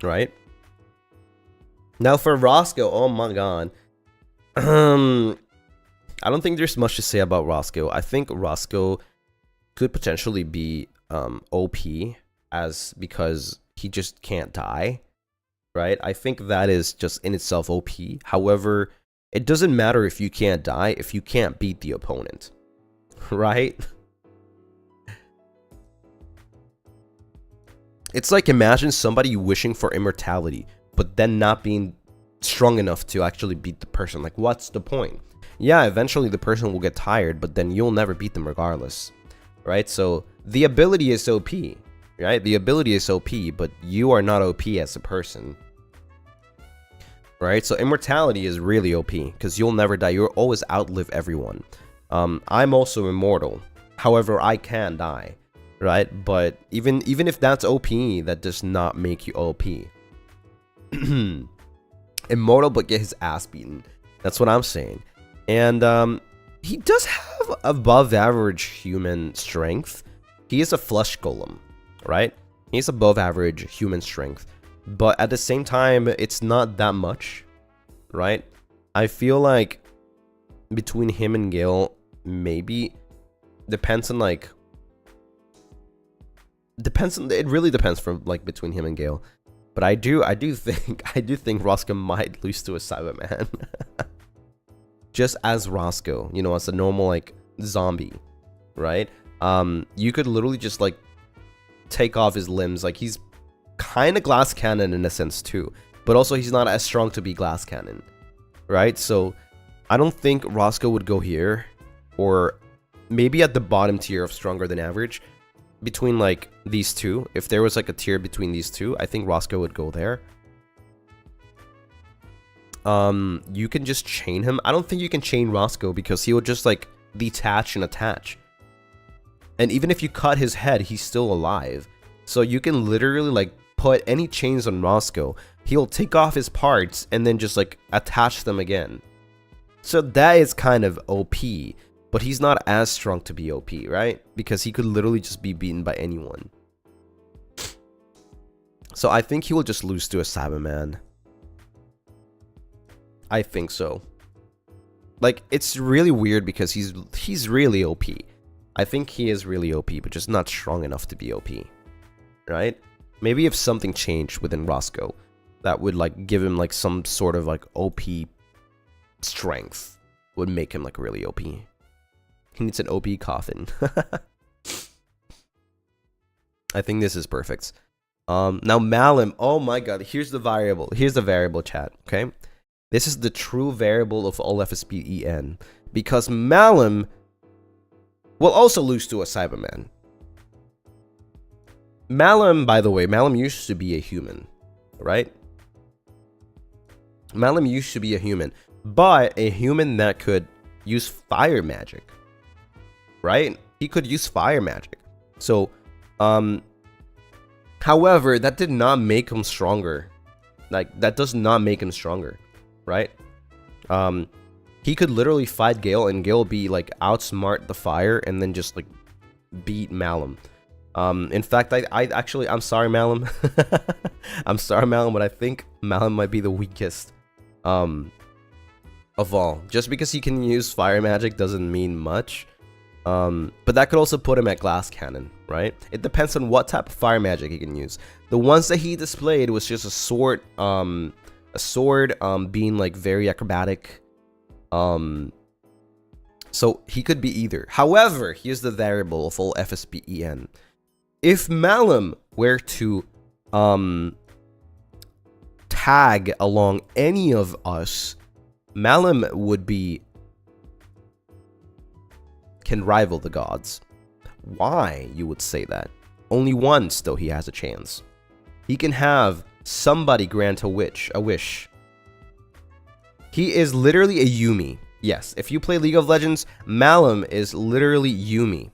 Right? Now for Roscoe, oh my god. I don't think there's much to say about Roscoe. I think Roscoe could potentially be OP because he just can't die, right? I think that is just in itself OP. However, it doesn't matter if you can't die if you can't beat the opponent, right? It's like imagine somebody wishing for immortality, but then not being strong enough to actually beat the person. Like, what's the point? Yeah, eventually the person will get tired, but then you'll never beat them regardless, right? So the ability is OP, right? The ability is OP, but you are not OP as a person, right? So immortality is really OP because you'll never die. You'll always outlive everyone. I'm also immortal. However, I can die, right? But even if that's OP, that does not make you OP. immortal but get his ass beaten. That's what I'm saying. And he does have above average human strength. He is a flesh golem, right? He's above average human strength, but at the same time, it's not that much, right? I feel like between him and Gale, maybe depends on like it really depends from like between him and Gale. But I do think Roscoe might lose to a Cyberman. Just as Roscoe, you know, as a normal like zombie, right? You could literally just like take off his limbs. Like he's kind of glass cannon in a sense too, but also he's not as strong to be glass cannon, right? So I don't think Roscoe would go here, or maybe at the bottom tier of stronger than average between like these two. If there was like a tier between these two, I think Roscoe would go there. You can just chain him. I don't think you can chain Roscoe because he will just like detach and attach. And even if you cut his head, he's still alive. So you can literally like put any chains on Roscoe. He'll take off his parts and then just like attach them again. So that is kind of OP, but he's not as strong to be OP, right? Because he could literally just be beaten by anyone. So I think he will just lose to a Cyberman. I think so. Like, it's really weird because he's really OP. I think he is really OP, but just not strong enough to be OP, right? Maybe if something changed within Roscoe, that would like give him like some sort of like OP strength, would make him like really OP. He needs an OP coffin. I think this is perfect. Now Malum, oh my god, here's the variable. Here's the variable, chat, okay? This is the true variable of all FSP EN, because Malum will also lose to a Cyberman. Malum, by the way, Malum used to be a human, right? Malum used to be a human, but a human that could use fire magic, right? He could use fire magic. So, however, that did not make him stronger. Like, that does not make him stronger, right? He could literally fight Gale, and Gale be like outsmart the fire, and then just like beat Malum. In fact, I'm sorry, Malum. I'm sorry, Malum, but I think Malum might be the weakest of all. Just because he can use fire magic doesn't mean much. But that could also put him at glass cannon, right? It depends on what type of fire magic he can use. The ones that he displayed was just a sword being like very acrobatic. So he could be either. However, here's the variable of all FSP EN. If Malum were to tag along any of us, Malum would be can rival the gods. Why, you would say that? Only once, though, he has a chance. He can have somebody grant a wish. He is literally a Yumi. Yes, if you play League of Legends, Malum is literally Yumi,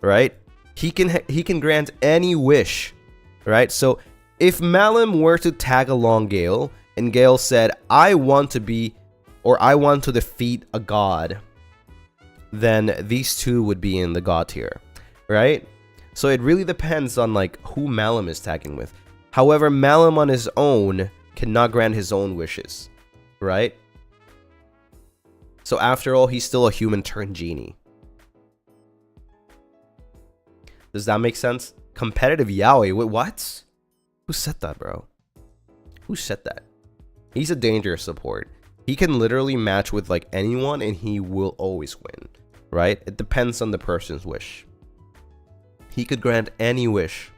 right? He can grant any wish, right? So if Malum were to tag along Gale, and Gale said, I want to be, or I want to defeat a god, then these two would be in the god tier, right? So it really depends on like who Malum is tagging with. However, Malum on his own cannot grant his own wishes, right? So after all, he's still a human turned genie. Does that make sense? Competitive yaoi. Wait, what? Who said that, bro? Who said that? He's a dangerous support. He can literally match with like anyone and he will always win, right? It depends on the person's wish. He could grant any wish.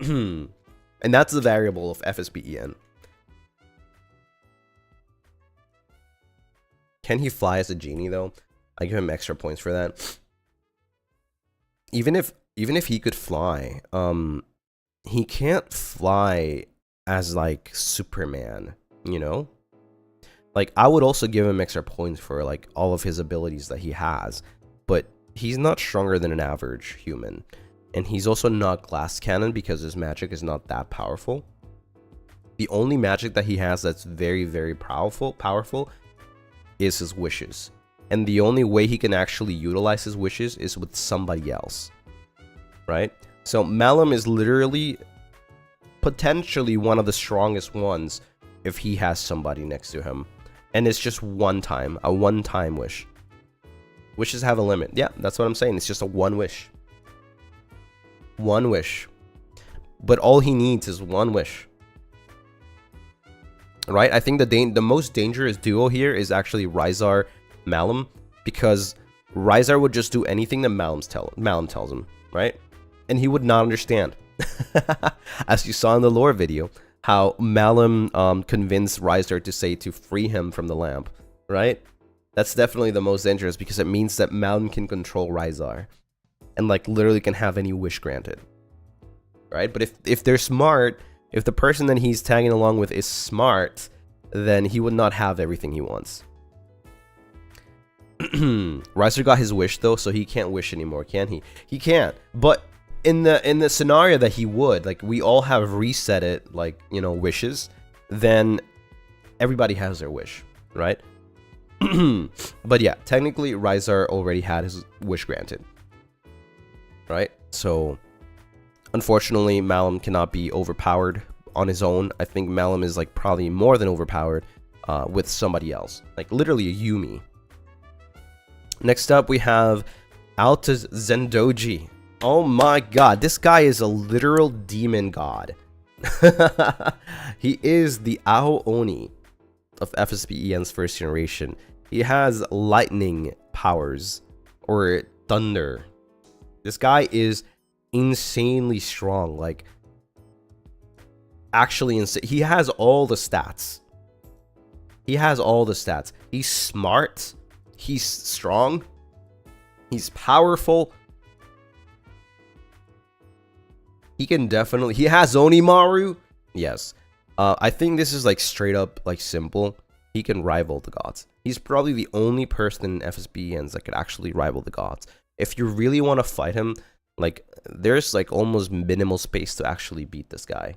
And that's the variable of FSP EN. Can he fly as a genie though? I give him extra points for that. Even if he could fly, he can't fly as like Superman, you know? Like, I would also give him extra points for like all of his abilities that he has, but he's not stronger than an average human. And he's also not glass cannon because his magic is not that powerful. The only magic that he has that's very, very powerful is his wishes. And the only way he can actually utilize his wishes is with somebody else. Right? So MaleVTuber is literally potentially one of the strongest ones if he has somebody next to him. And it's just a one-time wish. Wishes have a limit. Yeah, that's what I'm saying. It's just a one wish. One wish. But all he needs is one wish. Right? I think the most dangerous duo here is actually Rhysar MaleVTuber, because Rhysar would just do anything that MaleVTuber tells him, right? And he would not understand. As you saw in the lore video, how MaleVTuber convinced Rhysar to free him from the lamp, right? That's definitely the most dangerous, because it means that MaleVTuber can control Rhysar and like literally can have any wish granted, right? But if they're smart, if the person that he's tagging along with is smart, then he would not have everything he wants. Rhysar got his wish though, so he can't wish anymore, can he? He can't. But in the scenario that he would, like, we all have reset it, like, you know, wishes, then everybody has their wish, right? But yeah, technically Rhysar already had his wish granted, right? So unfortunately, MaleVTuber cannot be overpowered on his own. I think MaleVTuber is like probably more than overpowered with somebody else, like literally a Yumi. Next up, we have Altus Zendoji. Oh my god, this guy is a literal demon god. He is the Aho Oni of FSPEN's first generation. He has lightning powers, or thunder. This guy is insanely strong, like actually insane. He has all the stats. He's smart, he's strong, he's powerful. He has Onimaru. Yes. I think this is like straight up like simple. He can rival the gods. He's probably the only person in FSPENs that could actually rival the gods. If you really want to fight him, like, there's like almost minimal space to actually beat this guy.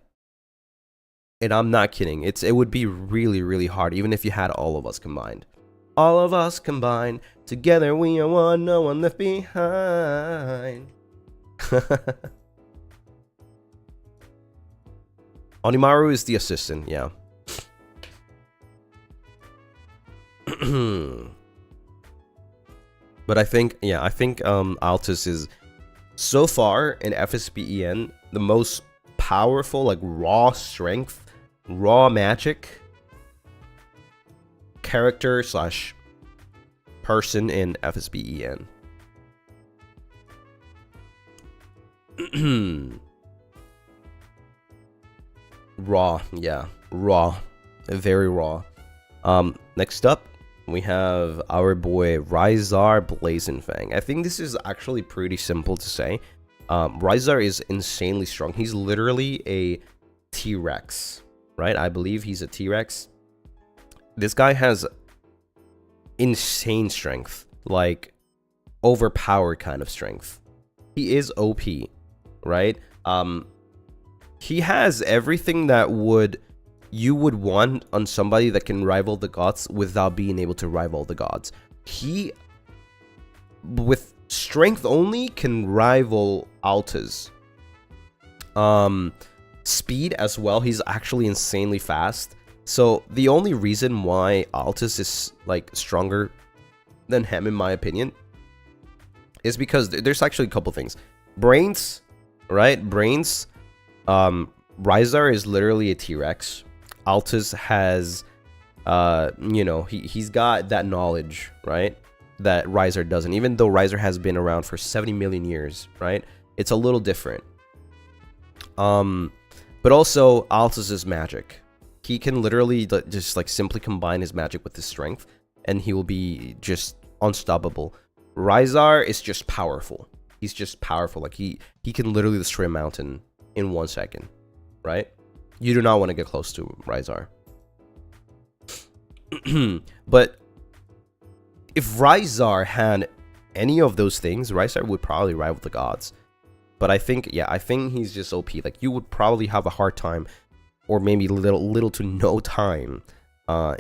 And I'm not kidding. It would be really, really hard, even if you had all of us combined. All of us combined, together we are one, no one left behind. Onimaru is the assistant, yeah. But I think Altus is, so far in FSPEN, the most powerful, like, raw strength, raw magic character slash person in FSPEN. Raw, yeah, raw, very raw. Next up, we have our boy Rhysar Blazingfang. I think this is actually pretty simple to say. Rhysar is insanely strong. He's literally a T-Rex, right? I believe he's a T-Rex. This guy has insane strength, like overpowered kind of strength. He is OP, right? He has everything that you would want on somebody that can rival the gods without being able to rival the gods. He, with strength only, can rival Altus. Speed as well. He's actually insanely fast. So the only reason why Altus is like stronger than him, in my opinion, is because there's actually a couple things. Brains, right? Brains. Rhysar is literally a T-Rex. Altus has, you know, he's got that knowledge, right? That Rhysar doesn't. Even though Rhysar has been around for 70 million years, right? It's a little different. But also Altus's magic. He can literally just like simply combine his magic with his strength, and he will be just unstoppable. Rhysar is just powerful. He's just powerful. Like he can literally destroy a mountain in 1 second, right? You do not want to get close to Rhysar. But if Rhysar had any of those things, Rhysar would probably rival the gods. But I think, yeah, I think he's just OP. Like, you would probably have a hard time, or maybe little to no time,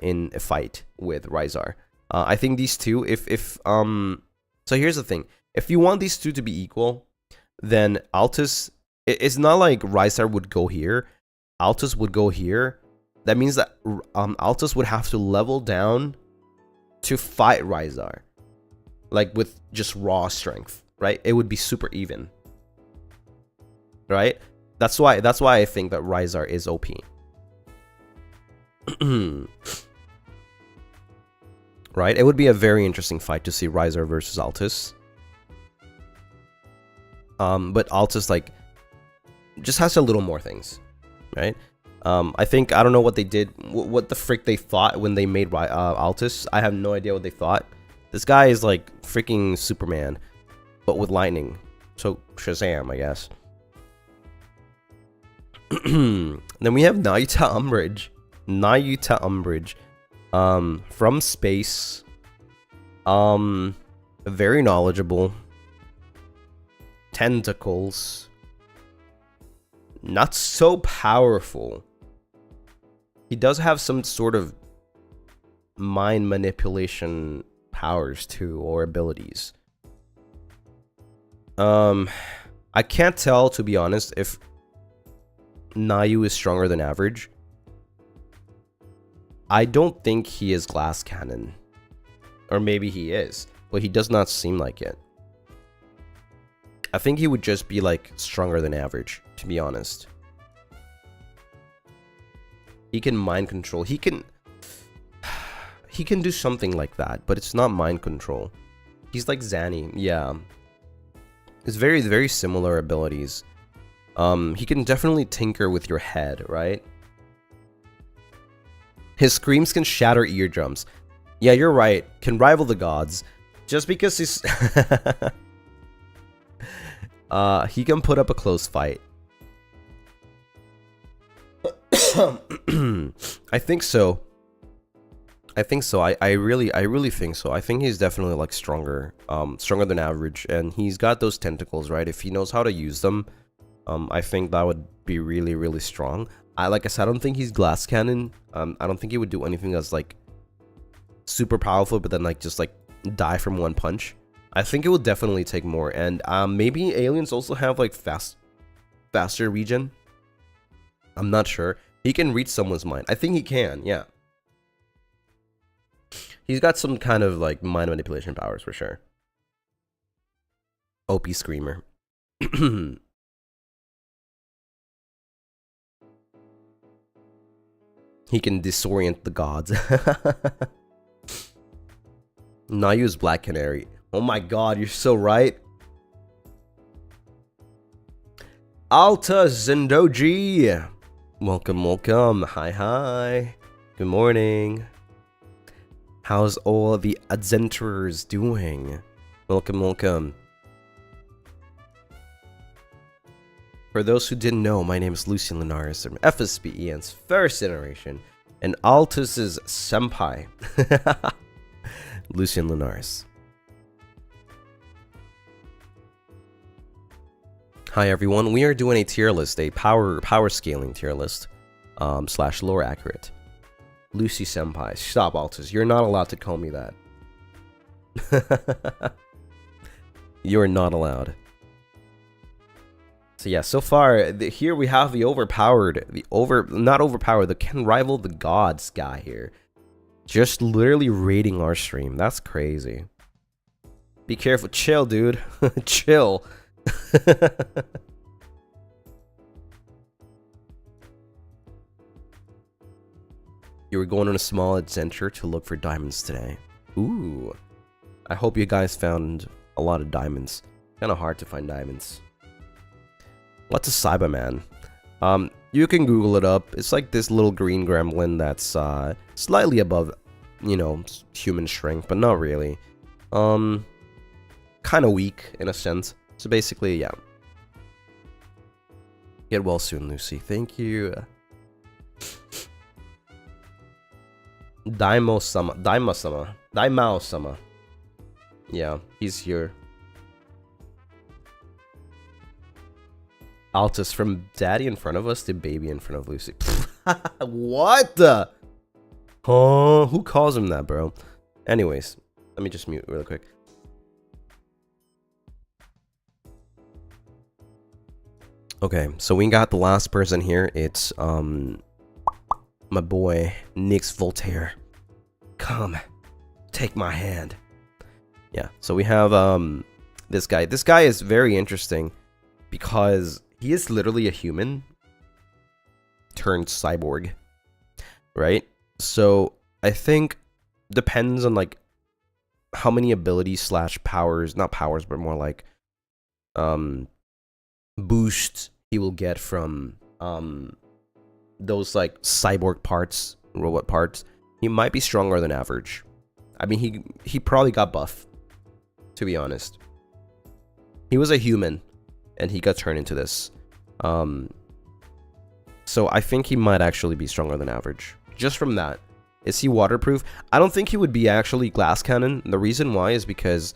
in a fight with Rysar. I think these two, so here's the thing. If you want these two to be equal, then Altus, it's not like Rysar would go here. Altus would go here. That means that Altus would have to level down to fight Rysar. Like, with just raw strength, right? It would be super even. Right? That's why I think that Rysar is OP. Right? It would be a very interesting fight to see Rysar versus Altus. But Altus, like, just has a little more things, right? I think, I don't know what they did, what the frick they thought when they made Altus. I have no idea what they thought. This guy is like freaking Superman, but with lightning. So, Shazam, I guess. Then we have Nayuta Umbrage. Nayuta Umbrage. From space. Very knowledgeable. Tentacles. Not so powerful. He does have some sort of mind manipulation powers too, or abilities. I can't tell, to be honest, if Nayu is stronger than average. I don't think he is glass cannon. Or maybe he is, but he does not seem like it. I think he would just be like stronger than average, to be honest. He can mind control. He can do something like that, but it's not mind control. He's like Zanny, yeah. It's very, very similar abilities. He can definitely tinker with your head, right? His screams can shatter eardrums. Yeah, you're right. Can rival the gods. Just because he's... he can put up a close fight. I think so. I really think so. I think he's definitely like stronger than average, and he's got those tentacles, right? If he knows how to use them, I think that would be really, really strong. Like I said, I don't think he's glass cannon. I don't think he would do anything that's like super powerful, but then like just like die from one punch. I think it would definitely take more, and maybe aliens also have like faster regen. I'm not sure. He can reach someone's mind. I think he can, yeah. He's got some kind of like mind manipulation powers for sure. OP Screamer. He can disorient the gods. Nayu's Black Canary. Oh my god, you're so right. Alta Zendoji. Welcome, welcome. Hi, hi. Good morning. How's all the adventurers doing? Welcome, welcome. For those who didn't know, my name is Lucien Lunaris from FSP EN's first generation and Altus's senpai. Lucien Lunaris. Hi everyone, we are doing a tier list, a power scaling tier list, / lore accurate. Lucy senpai, stop Altus, you're not allowed to call me that. You're not allowed. So yeah, so far, here we have the the can rival the gods guy here. Just literally raiding our stream, that's crazy. Be careful, chill dude, chill. You were going on a small adventure to look for diamonds today. Ooh. I hope you guys found a lot of diamonds. Kinda hard to find diamonds. What's a Cyberman? You can Google it up. It's like this little green gremlin that's slightly above, you know, human strength, but not really. Kinda weak in a sense. So basically, yeah. Get well soon, Lucy. Thank you. Daimao-sama. Yeah, he's here. Altus from daddy in front of us to baby in front of Lucy. What the? Huh? Who calls him that, bro? Anyways, let me just mute really quick. Okay, so we got the last person here. It's my boy Nix Voltaire. Come, take my hand. Yeah, so we have this guy. This guy is very interesting because he is literally a human turned cyborg, right? So I think depends on like how many abilities slash powers, not powers, but more like boosts he will get from those like cyborg parts, robot parts. He might be stronger than average. I mean, he probably got buff, to be honest. He was a human and he got turned into this. So I think he might actually be stronger than average. Just from that. Is he waterproof? I don't think he would be actually glass cannon. The reason why is because,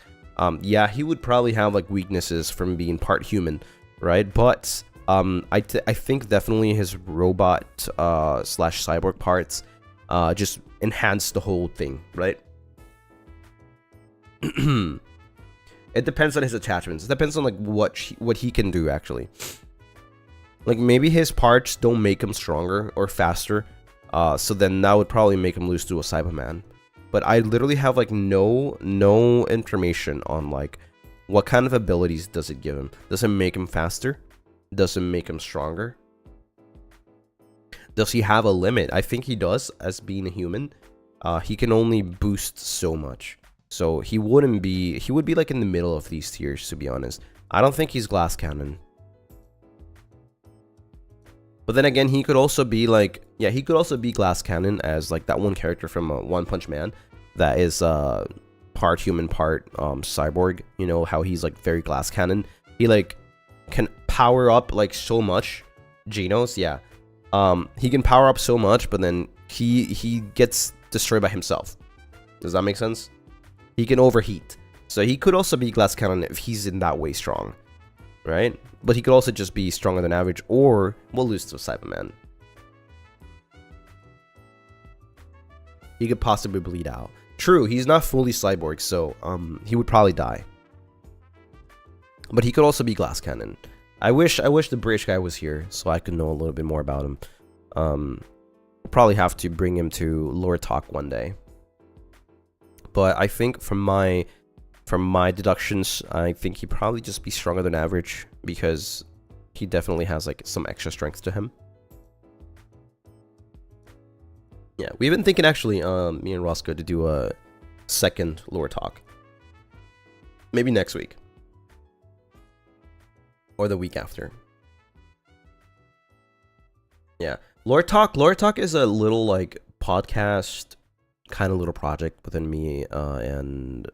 yeah, he would probably have like weaknesses from being part human, right? But I think definitely his robot slash cyborg parts just enhance the whole thing, right? It depends on his attachments. It depends on like what he can do actually. Like maybe his parts don't make him stronger or faster, so then that would probably make him lose to a Cyberman. But I literally have like no information on like what kind of abilities does it give him. Does it make him faster? Does it make him stronger? Does he have a limit? I think he does, as being a human. He can only boost so much. So he would be like in the middle of these tiers, to be honest. I don't think he's glass cannon. But then again, he could also be like, yeah, he could also be glass cannon as like that one character from One Punch Man that is part human, part cyborg. You know how he's like very glass cannon. He like can power up like so much. Genos, yeah. He can power up so much, but then he gets destroyed by himself. Does that make sense? He can overheat. So he could also be glass cannon if he's in that way strong, right? But he could also just be stronger than average, or we'll lose to a Cyberman. He could possibly bleed out. True, he's not fully cyborg, so he would probably die. But he could also be glass cannon. I wish the British guy was here so I could know a little bit more about him. We'll probably have to bring him to lore talk one day. But I think from my deductions, I think he'd probably just be stronger than average because he definitely has like some extra strength to him. Yeah, we've been thinking actually, me and Roscoe, to do a second lore talk. Maybe next week. Or the week after. Yeah. Lore Talk is a little like podcast kind of little project within me and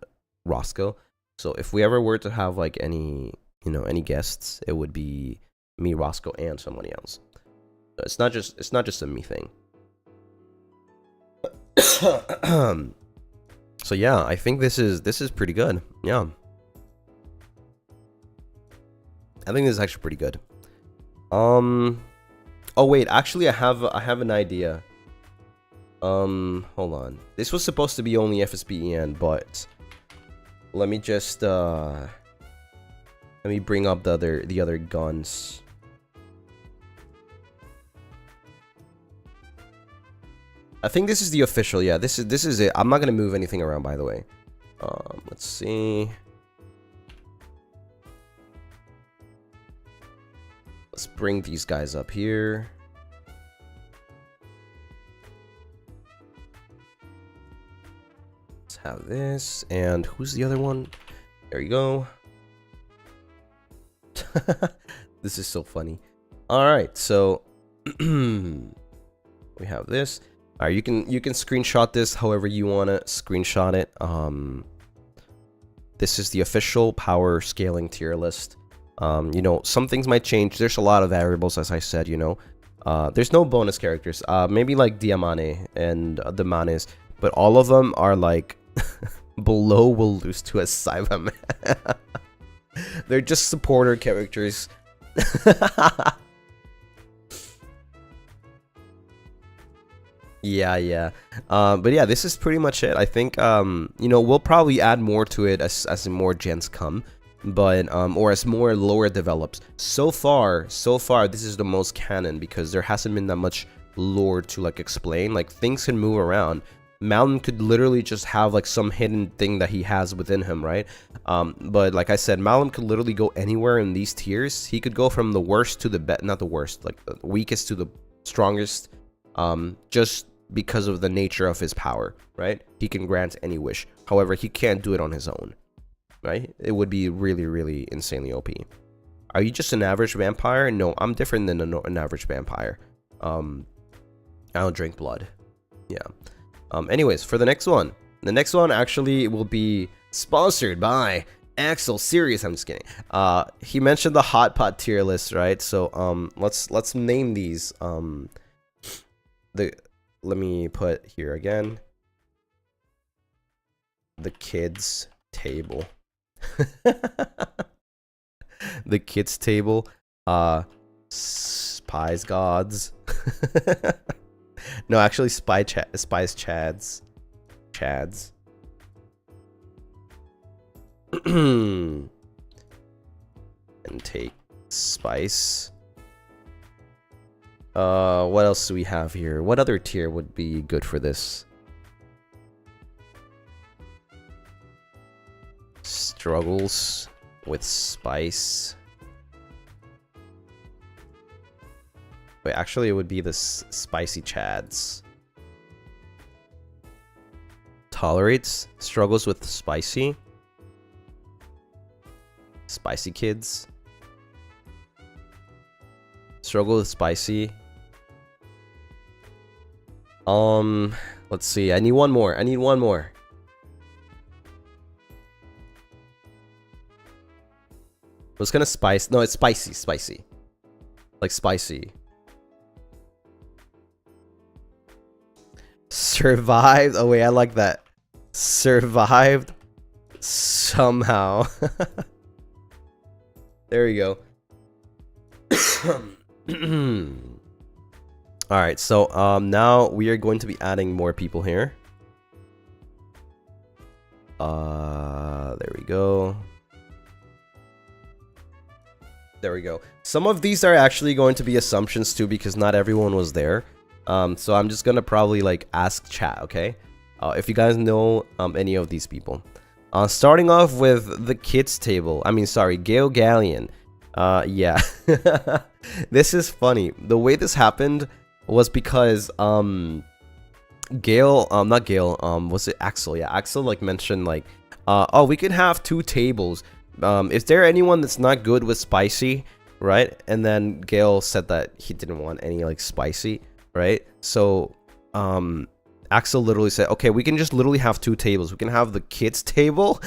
Roscoe. So if we ever were to have like any guests, it would be me, Roscoe, and somebody else. So it's not just a me thing. So yeah, I think this is pretty good. Yeah. I think this is actually pretty good. Oh wait, actually I have an idea. Hold on. This was supposed to be only FSP, but let me just let me bring up the other guns. I think this is the official. Yeah, this is it. I'm not gonna move anything around, by the way. Let's see. Let's bring these guys up here. Let's have this. And who's the other one? There you go. This is so funny. Alright, so we have this. Alright, you can screenshot this however you want to screenshot it. This is the official power scaling tier list. You know, some things might change. There's a lot of variables, as I said, you know. There's no bonus characters. Maybe like Diamane and the Manes, but all of them are like below will lose to a Cyberman. They're just supporter characters. Yeah. But yeah, this is pretty much it. I think you know, we'll probably add more to it as more gens come, but or as more lore develops. So far, this is the most canon because there hasn't been that much lore to like explain. Like things can move around. Mountain could literally just have like some hidden thing that he has within him, right? But like I said, Malum could literally go anywhere in these tiers. He could go from the worst to the best, not the worst, like the weakest to the strongest, just because of the nature of his power, right? He can grant any wish. However, he can't do it on his own, right? It would be really, really insanely OP. Are you just an average vampire? No, I'm different than an average vampire. I don't drink blood. Yeah. Anyways, for the next one. The next one actually will be sponsored by Axel. Serious, I'm just kidding. He mentioned the hot pot tier list, right? So let's name these. Let me put here again. The kids table. The kids table. Spies gods. No, actually, spies chads. And take spice. What else do we have here? What other tier would be good for this? Struggles with spice. Wait, actually, it would be the spicy chads. Tolerates, struggles with spicy. Spicy kids. Struggle with spicy. Let's see. I need one more. What's gonna spice? No, it's spicy. Like spicy. Survived. Oh wait, I like that. Survived somehow. There we go. All right, so now we are going to be adding more people here. There we go. Some of these are actually going to be assumptions too, because not everyone was there. So I'm just gonna probably like ask chat, okay? If you guys know any of these people. Starting off with the kids table. I mean, sorry, Gale Galleon. Yeah. This is funny. The way this happened was because Gale, not Gale, was it Axel? Yeah, Axel like mentioned like, oh, we can have 2 tables. Is there anyone that's not good with spicy, right? And then Gale said that he didn't want any like spicy, right? So Axel literally said, okay, we can just literally have 2 tables. We can have the kids table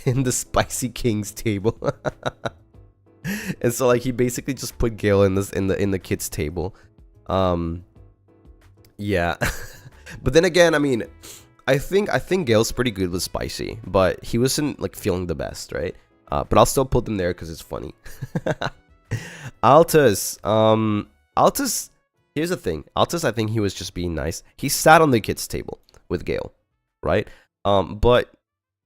and the spicy kings table. And so like he basically just put Gale in the kids table. Yeah. But then again, I mean, I think Gale's pretty good with spicy, but he wasn't like feeling the best, right? But I'll still put them there because it's funny. Altus, Altus. Here's the thing. Altus, I think he was just being nice. He sat on the kids table with Gale, right? But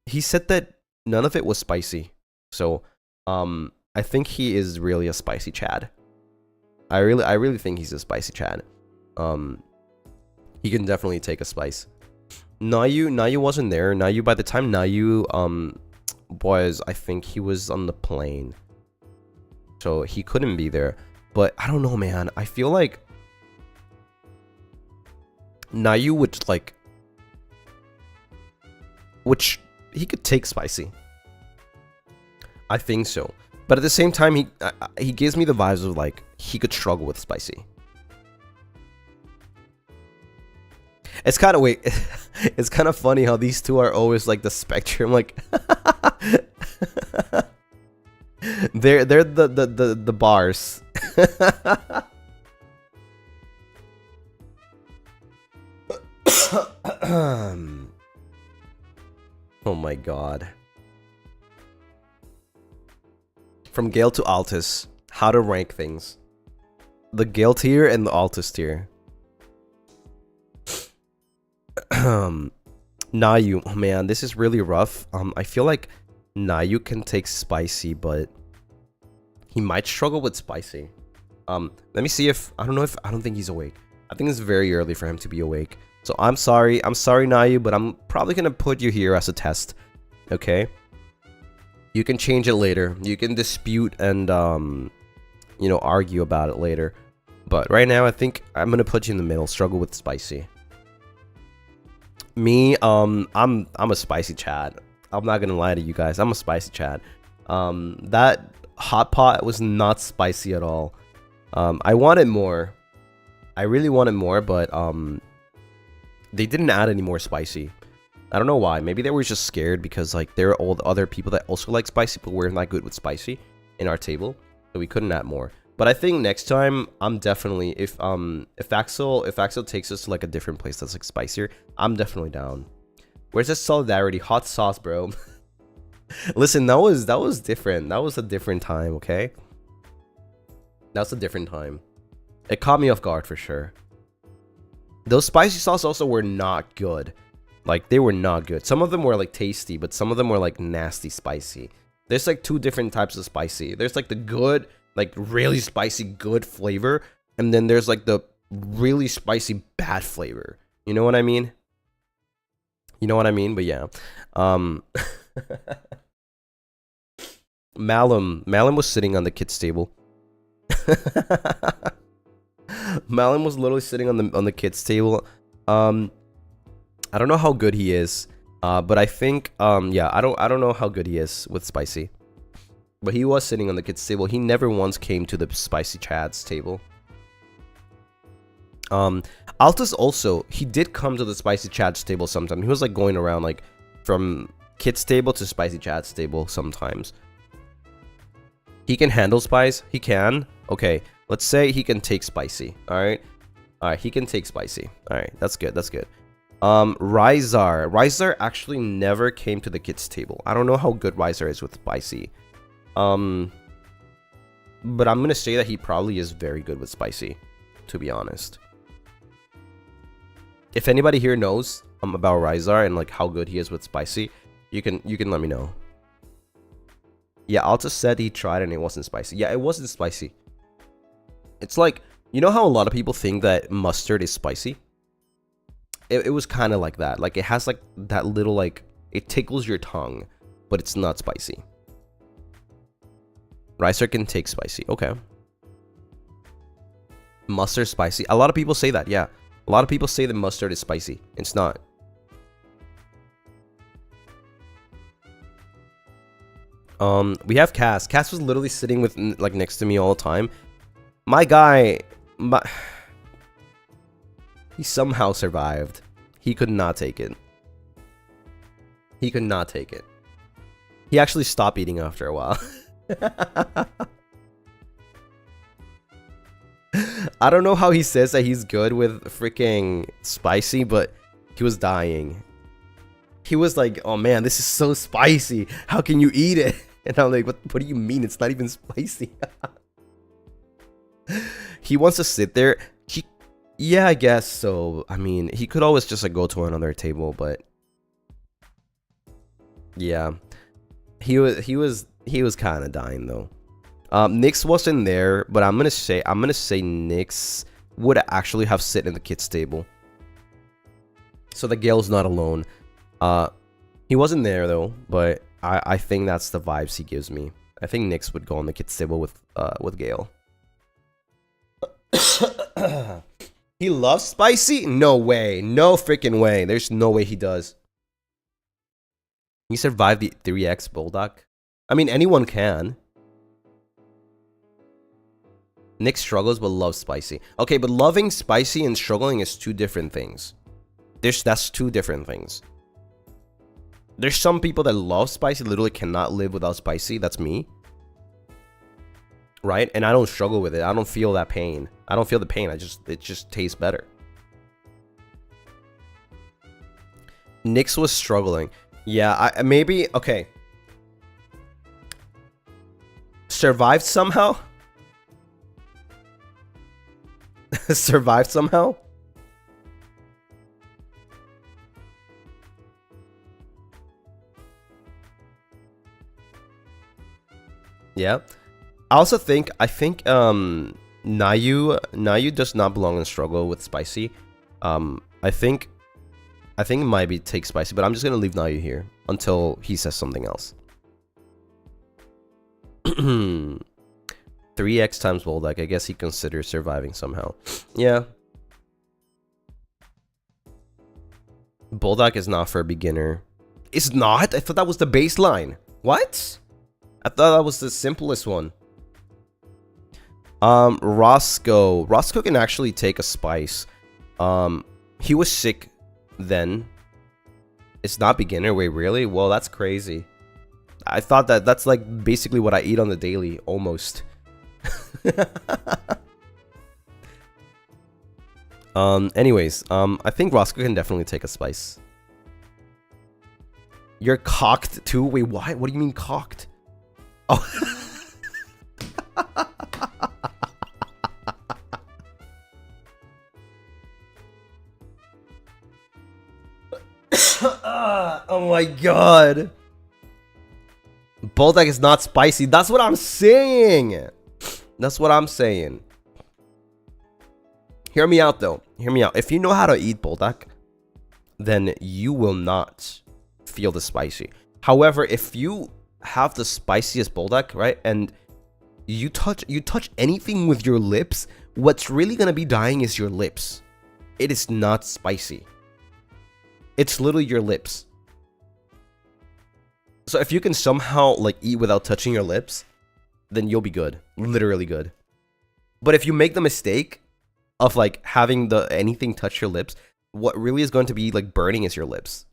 he said that none of it was spicy. So, I think he is really a spicy Chad. I really think he's a spicy Chad. He can definitely take a spice. Nayu wasn't there. Nayu, by the time Nayu was, I think he was on the plane, so he couldn't be there. But I don't know, man. I feel like Nayu would like, which he could take spicy. I think so. But at the same time, he gives me the vibes of like he could struggle with spicy. It's kind of it's kind of funny how these two are always like the spectrum. Like they're the bars. Oh my god. From Gale to Altus. how to rank things. The Gale tier and the Altus tier. Nayu, oh man, this is really rough. I feel like Nayu can take spicy, but he might struggle with spicy. Let me see if I don't think he's awake. I think it's very early for him to be awake. So I'm sorry, Nayu, but I'm probably gonna put you here as a test. Okay? You can change it later. You can dispute and you know, argue about it later. But right now, I think I'm gonna put you in the middle. Struggle with spicy. Me, I'm a spicy Chad. I'm not gonna lie to you guys. I'm a spicy Chad. That hot pot was not spicy at all. I wanted more. I really wanted more, but they didn't add any more spicy. I don't know why. Maybe they were just scared because like there are all the other people that also like spicy, but we're not good with spicy in our table, so we couldn't add more. But I think next time I'm definitely if Axel takes us to like a different place that's like spicier, I'm definitely down. Where's the solidarity? Hot sauce, bro. Listen, that was different. That was a different time, okay? That's a different time. It caught me off guard for sure. Those spicy sauce also were not good. Like, they were not good. Some of them were like tasty, but some of them were like nasty spicy. There's like two different types of spicy. There's like the good, like really spicy good flavor, and then there's like the really spicy bad flavor. You know what I mean? You know what I mean? But yeah. Malum was sitting on the kids' table. Malum was literally sitting on the kids' table. I don't know how good he is, but I think yeah, I don't know how good he is with spicy. But he was sitting on the kids' table. He never once came to the spicy Chad's table. Altus also, he did come to the spicy Chad's table sometime. He was like going around like from kids' table to spicy Chad's table sometimes. He can handle spice. He can. Okay, let's say he can take spicy. All right, he can take spicy. All right, that's good. That's good. Rizar actually never came to the kids' table. I don't know how good Rizar is with spicy. But I'm gonna say that he probably is very good with spicy, to be honest. If anybody here knows about Rizar and like how good he is with spicy, you can let me know. Yeah, Altus said he tried and it wasn't spicy. Yeah, it wasn't spicy. It's like, you know how a lot of people think that mustard is spicy? It was kind of like that. Like, it has like that little, like, it tickles your tongue, but it's not spicy. Ricer can take spicy. Okay. Mustard spicy. A lot of people say that, yeah. A lot of people say that mustard is spicy. It's not. We have Cass. Cass was literally sitting with like next to me all the time. My guy, he somehow survived. He could not take it. He could not take it. He actually stopped eating after a while. I don't know how he says that he's good with freaking spicy, but he was dying. He was like, oh man, this is so spicy. How can you eat it? And I'm like, what do you mean? It's not even spicy. He wants to sit there. Yeah, I guess so. I mean, he could always just like go to another table, but yeah, he was kind of dying though. Nyx wasn't there, but I'm gonna say Nyx would actually have sit in the kids' table, so the Gale's not alone. He wasn't there though, but I think that's the vibes he gives me. I think Nyx would go on the kids' table with Gale. He loves spicy? No way. No freaking way. There's no way he does. He survived the 3x Bulldog? I mean, anyone can. Nick struggles but loves spicy. Okay, but loving spicy and struggling is two different things. That's two different things. There's some people that love spicy, literally cannot live without spicy. That's me. Right? And I don't struggle with it. I don't feel that pain. I don't feel the pain. It just tastes better. Nyx was struggling. Yeah, maybe okay. Survived somehow? Survive somehow? Yeah. I think Nayu does not belong in struggle with spicy. I think it might be take spicy, but I'm just gonna leave Nayu here until he says something else. 3x times Boldak. I guess he considers surviving somehow. Yeah. Boldak is not for a beginner. It's not? I thought that was the baseline. What? I thought that was the simplest one. Roscoe. Roscoe can actually take a spice. He was sick then. It's not beginner. Wait, really? Well, that's crazy. I thought that's like basically what I eat on the daily, almost. Anyways, I think Roscoe can definitely take a spice. You're cocked too? Wait, why? What do you mean cocked? Oh. Oh my god. Boldak is not spicy. That's what I'm saying. That's what I'm saying. Hear me out though. Hear me out. If you know how to eat Boldak, then you will not feel the spicy. However, if you have the spiciest Boldak, right, and you touch anything with your lips, what's really gonna be dying is your lips. It is not spicy. It's literally your lips. So if you can somehow like eat without touching your lips, then you'll be good. Literally good. But if you make the mistake of like having anything touch your lips, what really is going to be like burning is your lips.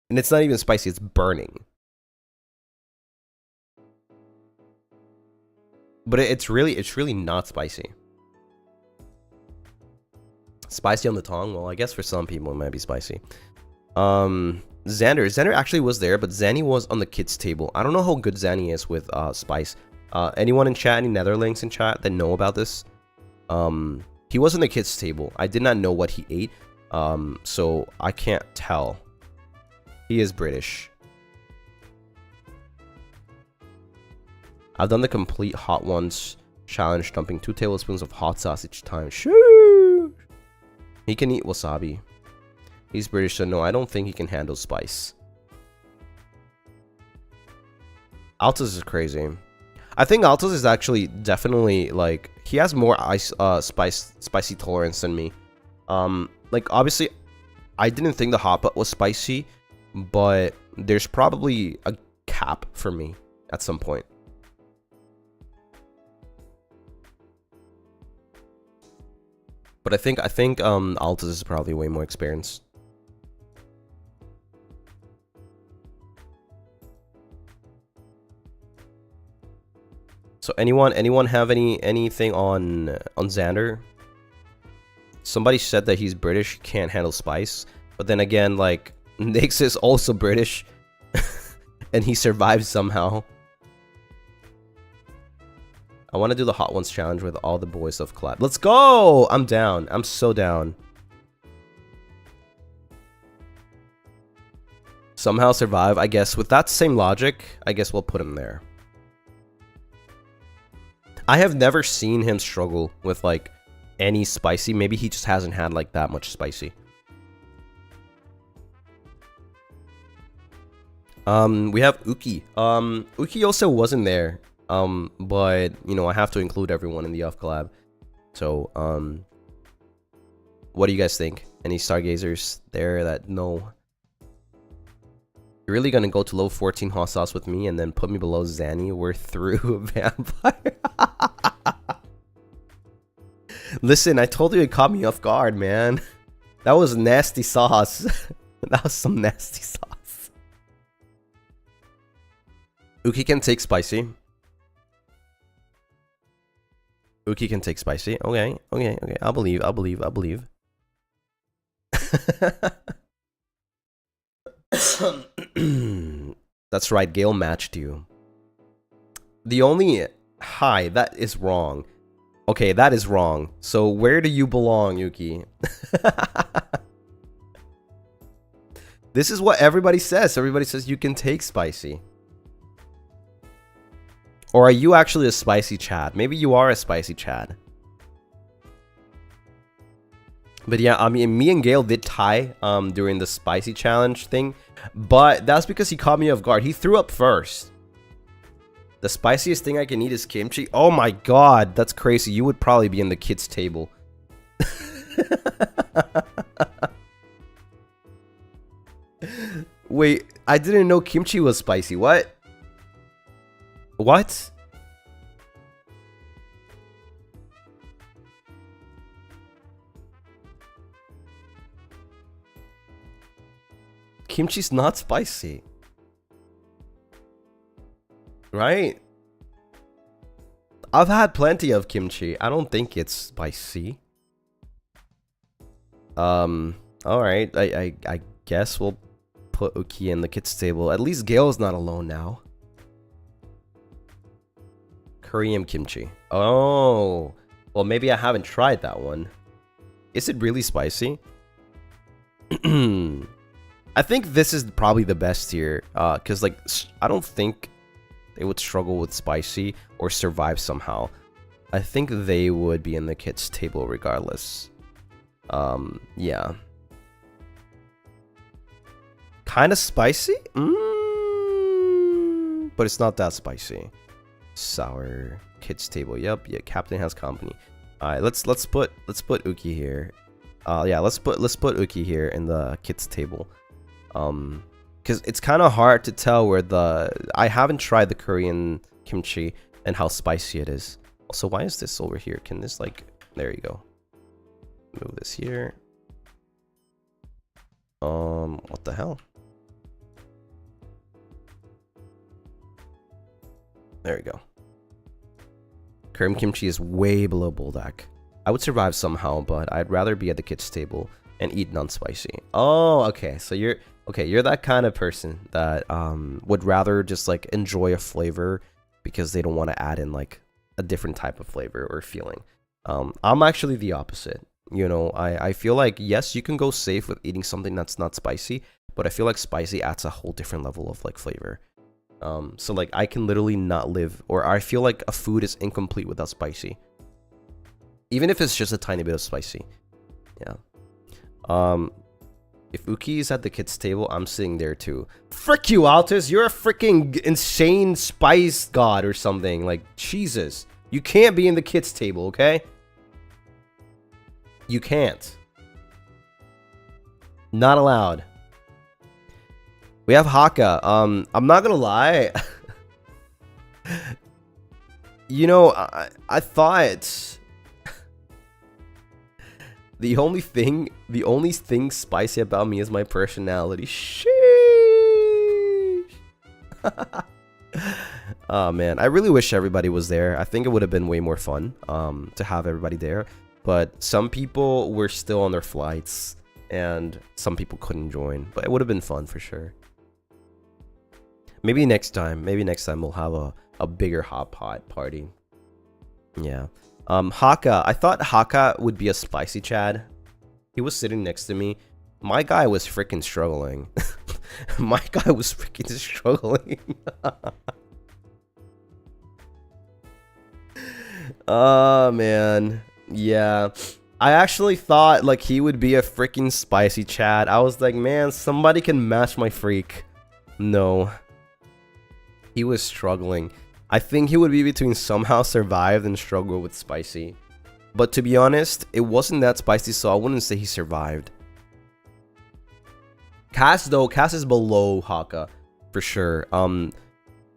And it's not even spicy, it's burning. But it's really not spicy. Spicy on the tongue? Well, I guess for some people it might be spicy. Xander actually was there, but Zanny was on the kids table. I don't know how good Zanny is with spice. Anyone in chat, any Netherlinks in chat that know about this? He was on the kids table. I did not know what he ate, so I can't tell. He is British. I've done the complete hot ones challenge, dumping 2 tablespoons of hot sauce each time. Shoo! He can eat wasabi. He's British, so no, I don't think he can handle spice. Altus is crazy. I think Altus is actually definitely like he has more spicy tolerance than me. Like obviously, I didn't think the hot pot was spicy, but there's probably a cap for me at some point. But I think Altus is probably way more experienced. So anyone have anything on Xander? Somebody said that he's British, can't handle spice. But then again, like Nyx is also British, and he survived somehow. I want to do the hot ones challenge with all the boys of collab. Let's go! I'm down. I'm so down. Somehow survive, I guess. With that same logic, I guess we'll put him there. I have never seen him struggle with like any spicy. Maybe he just hasn't had like that much spicy. We have Uki. Uki also wasn't there. But you know, I have to include everyone in the off collab. So, what do you guys think? Any stargazers there that know? You're really gonna go to low 14 hot sauce with me and then put me below Zanny? We're through vampire. Listen, I told you it caught me off guard, man. That was nasty sauce. That was some nasty sauce. Uki can take spicy. Uki can take spicy. Okay. I'll believe. That's right, Gale matched you. The only... Hi, that is wrong. Okay, that is wrong. So where do you belong, Yuki? This is what everybody says. Everybody says you can take spicy. Or are you actually a spicy Chad? Maybe you are a spicy Chad. But yeah, I mean, me and Gale did tie during the spicy challenge thing. But that's because he caught me off guard. He threw up first. The spiciest thing I can eat is kimchi. Oh my god, that's crazy. You would probably be in the kids' table. Wait, I didn't know kimchi was spicy. What? What? Kimchi's not spicy. Right? I've had plenty of kimchi. I don't think it's spicy. Alright. I guess we'll put Uki in the kids' table. At least Gale's not alone now. Korean kimchi. Oh. Well, maybe I haven't tried that one. Is it really spicy? I think this is probably the best here. Because, like, I don't think they would struggle with spicy or survive somehow. I think they would be in the kids' table regardless. Yeah. Kind of spicy? But it's not that spicy. Sour kids' table. Yep, yeah, Captain has company. Alright, let's put Uki here. Yeah, let's put Uki here in the kids' table. Because it's kind of hard to tell where I haven't tried the Korean kimchi and how spicy it is. Also, why is this over here? Can this, like, there you go. Move this here. What the hell? There you go. Korean kimchi is way below Buldak. I would survive somehow, but I'd rather be at the kids' table and eat non-spicy. Oh, okay. So you're that kind of person that would rather just like enjoy a flavor because they don't want to add in like a different type of flavor or feeling. I'm actually the opposite. You know, I feel like, yes, you can go safe with eating something that's not spicy, but I feel like spicy adds a whole different level of like flavor. So like I can literally not live, or I feel like a food is incomplete without spicy. Even if it's just a tiny bit of spicy. Yeah. If Uki is at the kids' table, I'm sitting there too. Frick you, Altus! You're a freaking insane spice god or something. Like, Jesus. You can't be in the kids' table, okay? You can't. Not allowed. We have Haka. I'm not gonna lie. You know, I thought the only thing spicy about me is my personality. Sheesh. Oh man, I really wish everybody was there. I think it would have been way more fun to have everybody there. But some people were still on their flights and some people couldn't join. But it would have been fun for sure. Maybe next time we'll have a bigger hot pot party. Yeah. Haka. I thought Haka would be a spicy Chad. He was sitting next to me. My guy was freaking struggling. My guy was freaking struggling. Oh, man. Yeah. I actually thought like he would be a freaking spicy Chad. I was like, man, somebody can match my freak. No. He was struggling. I think he would be between somehow survived and struggle with spicy. But to be honest, it wasn't that spicy, so I wouldn't say he survived. Cass though, Cass is below Haka for sure.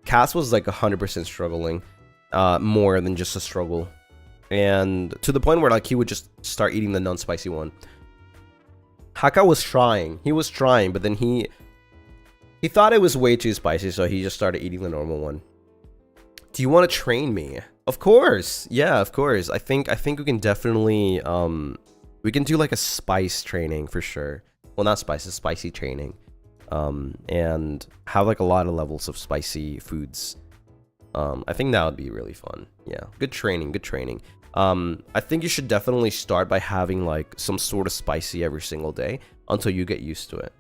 Cass was like 100% struggling, more than just a struggle, and to the point where like he would just start eating the non-spicy one. Haka was trying. He was trying, but then he thought it was way too spicy, so he just started eating the normal one. Do you want to train me? Of course. Yeah, of course. I think we can definitely we can do like a spice training for sure. Well, not spice, spicy training. And have like a lot of levels of spicy foods. I think that would be really fun. Yeah, good training, good training. I think you should definitely start by having like some sort of spicy every single day until you get used to it.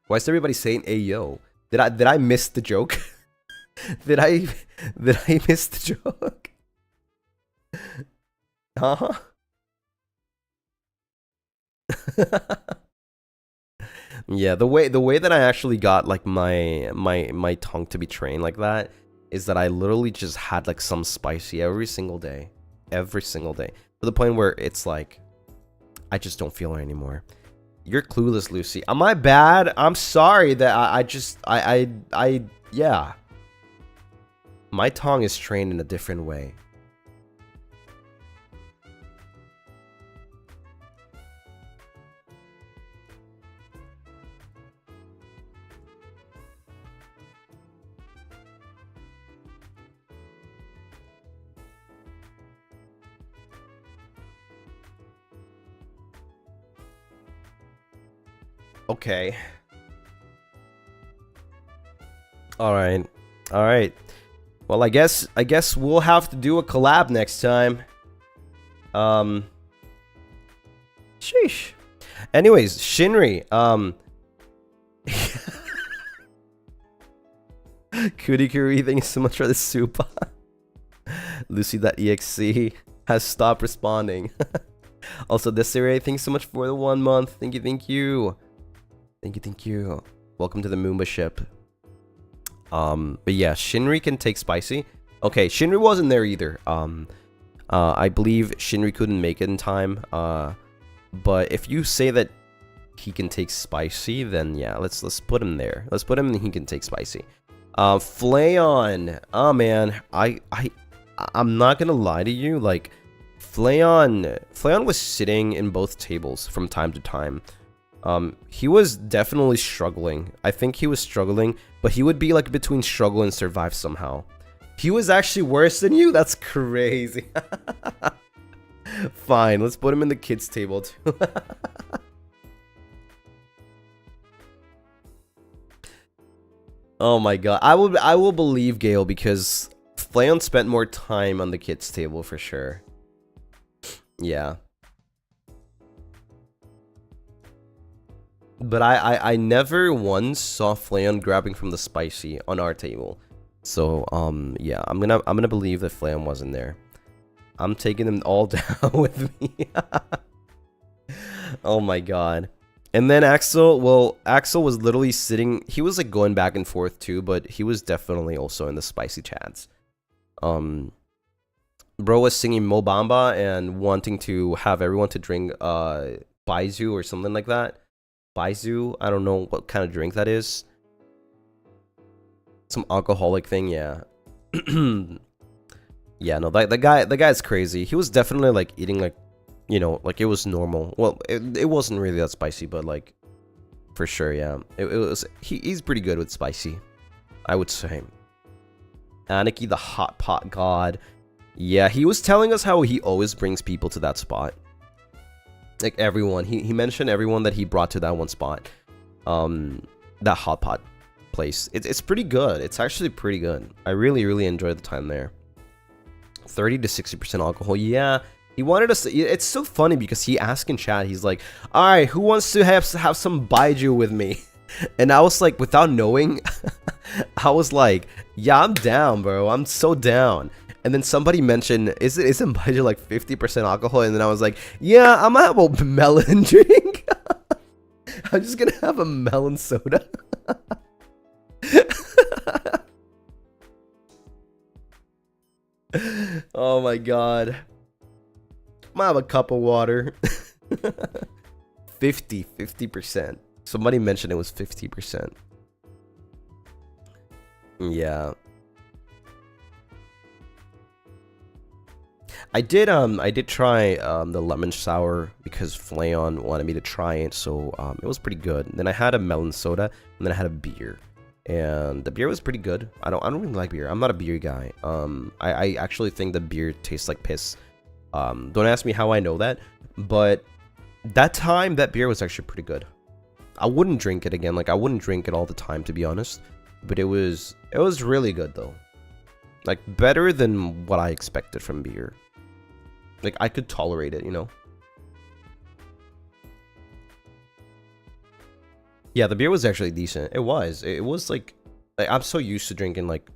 Why is everybody saying "Ayo"? Did I miss the joke? did I miss the joke? Huh? Yeah, the way that I actually got like my tongue to be trained like that is that I literally just had like some spicy every single day, to the point where it's like I just don't feel it anymore. You're clueless, Lucy. Am I bad? I'm sorry that I yeah. My tongue is trained in a different way. Okay. All right. Well, I guess we'll have to do a collab next time. Sheesh. Anyways, Shinri, Kurikuri, thank you so much for the soup. Lucy.exe has stopped responding. Also, Desiree, thanks so much for the 1 month. Thank you. Thank you. Welcome to the Moomba ship. But yeah, Shinri can take spicy. Okay, Shinri wasn't there either. I believe Shinri couldn't make it in time. But if you say that he can take spicy, then yeah, let's put him there. Let's put him and he can take spicy. Flayon. Oh man, I'm not gonna lie to you, like Flayon was sitting in both tables from time to time. He was definitely struggling. I think he was struggling, but he would be like between struggle and survive somehow. He was actually worse than you? That's crazy. Fine, let's put him in the kids table too. Oh my god. I will believe Gale because Flayon spent more time on the kids table for sure. Yeah. But I never once saw Flayon grabbing from the spicy on our table. So yeah, I'm gonna believe that Flayon wasn't there. I'm taking them all down with me. Oh my god. And then Axel, well, Axel was literally sitting, he was like going back and forth too, but he was definitely also in the spicy chats. Bro was singing Mo Bamba and wanting to have everyone to drink Baizu or something like that. Baizu, I don't know what kind of drink that is. Some alcoholic thing, yeah. Yeah, no, the guy's crazy. He was definitely like eating like, you know, like it was normal. Well, it wasn't really that spicy, but like for sure, yeah. It was he's pretty good with spicy, I would say. Aniki the hot pot god. Yeah, he was telling us how he always brings people to that spot. Like everyone, he mentioned everyone that he brought to that one spot. That hot pot place. It's pretty good. It's actually pretty good. I really enjoyed the time there. 30 to 60% alcohol. Yeah, he wanted us to, it's so funny because he asked in chat, he's like, all right, who wants to have some Baiju with me? And I was like, without knowing, I was like, yeah, I'm down, bro. I'm so down. And then somebody mentioned, isn't Baiju like 50% alcohol? And then I was like, yeah, I'm gonna have a melon drink. I'm just gonna have a melon soda. Oh my god. I'm gonna have a cup of water. 50%. Somebody mentioned it was 50%. Yeah. I did try the lemon sour because Flayon wanted me to try it, so it was pretty good. And then I had a melon soda, and then I had a beer. And the beer was pretty good. I don't really like beer. I'm not a beer guy. I actually think the beer tastes like piss. Don't ask me how I know that, but that time that beer was actually pretty good. I wouldn't drink it again. Like I wouldn't drink it all the time, to be honest. But it was really good though. Like, better than what I expected from beer. Like, I could tolerate it, you know? Yeah, the beer was actually decent. It was. It was like I'm so used to drinking, like,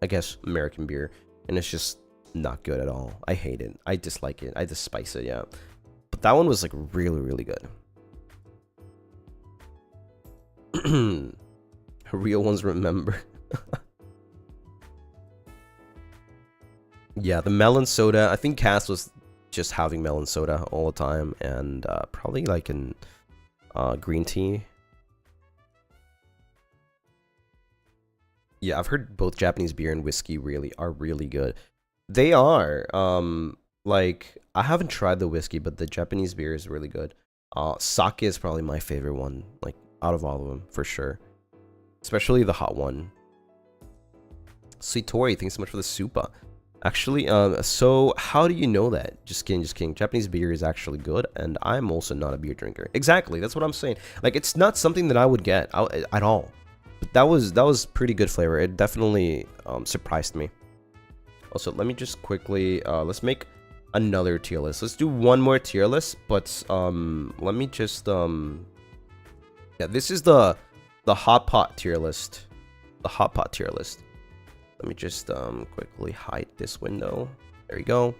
I guess, American beer. And it's just not good at all. I hate it. I dislike it. I despise it, yeah. But that one was, like, really, really good. Real ones remember. Yeah, the melon soda. I think Cass was just having melon soda all the time, and probably like in green tea. Yeah, I've heard both Japanese beer and whiskey are really good. They are. Like, I haven't tried the whiskey, but the Japanese beer is really good. Sake is probably my favorite one, like out of all of them for sure. Especially the hot one. Sweet Tori, thanks so much for the supa. Actually, so how do you know that? Just kidding, just kidding. Japanese beer is actually good, and I'm also not a beer drinker. Exactly, that's what I'm saying. Like, it's not something that I would get at all. But that was pretty good flavor. It definitely surprised me. Also, let me just quickly let's make another tier list. Let's do one more tier list, but let me just yeah, this is the hot pot tier list. The hot pot tier list. Let me just quickly hide this window. There we go.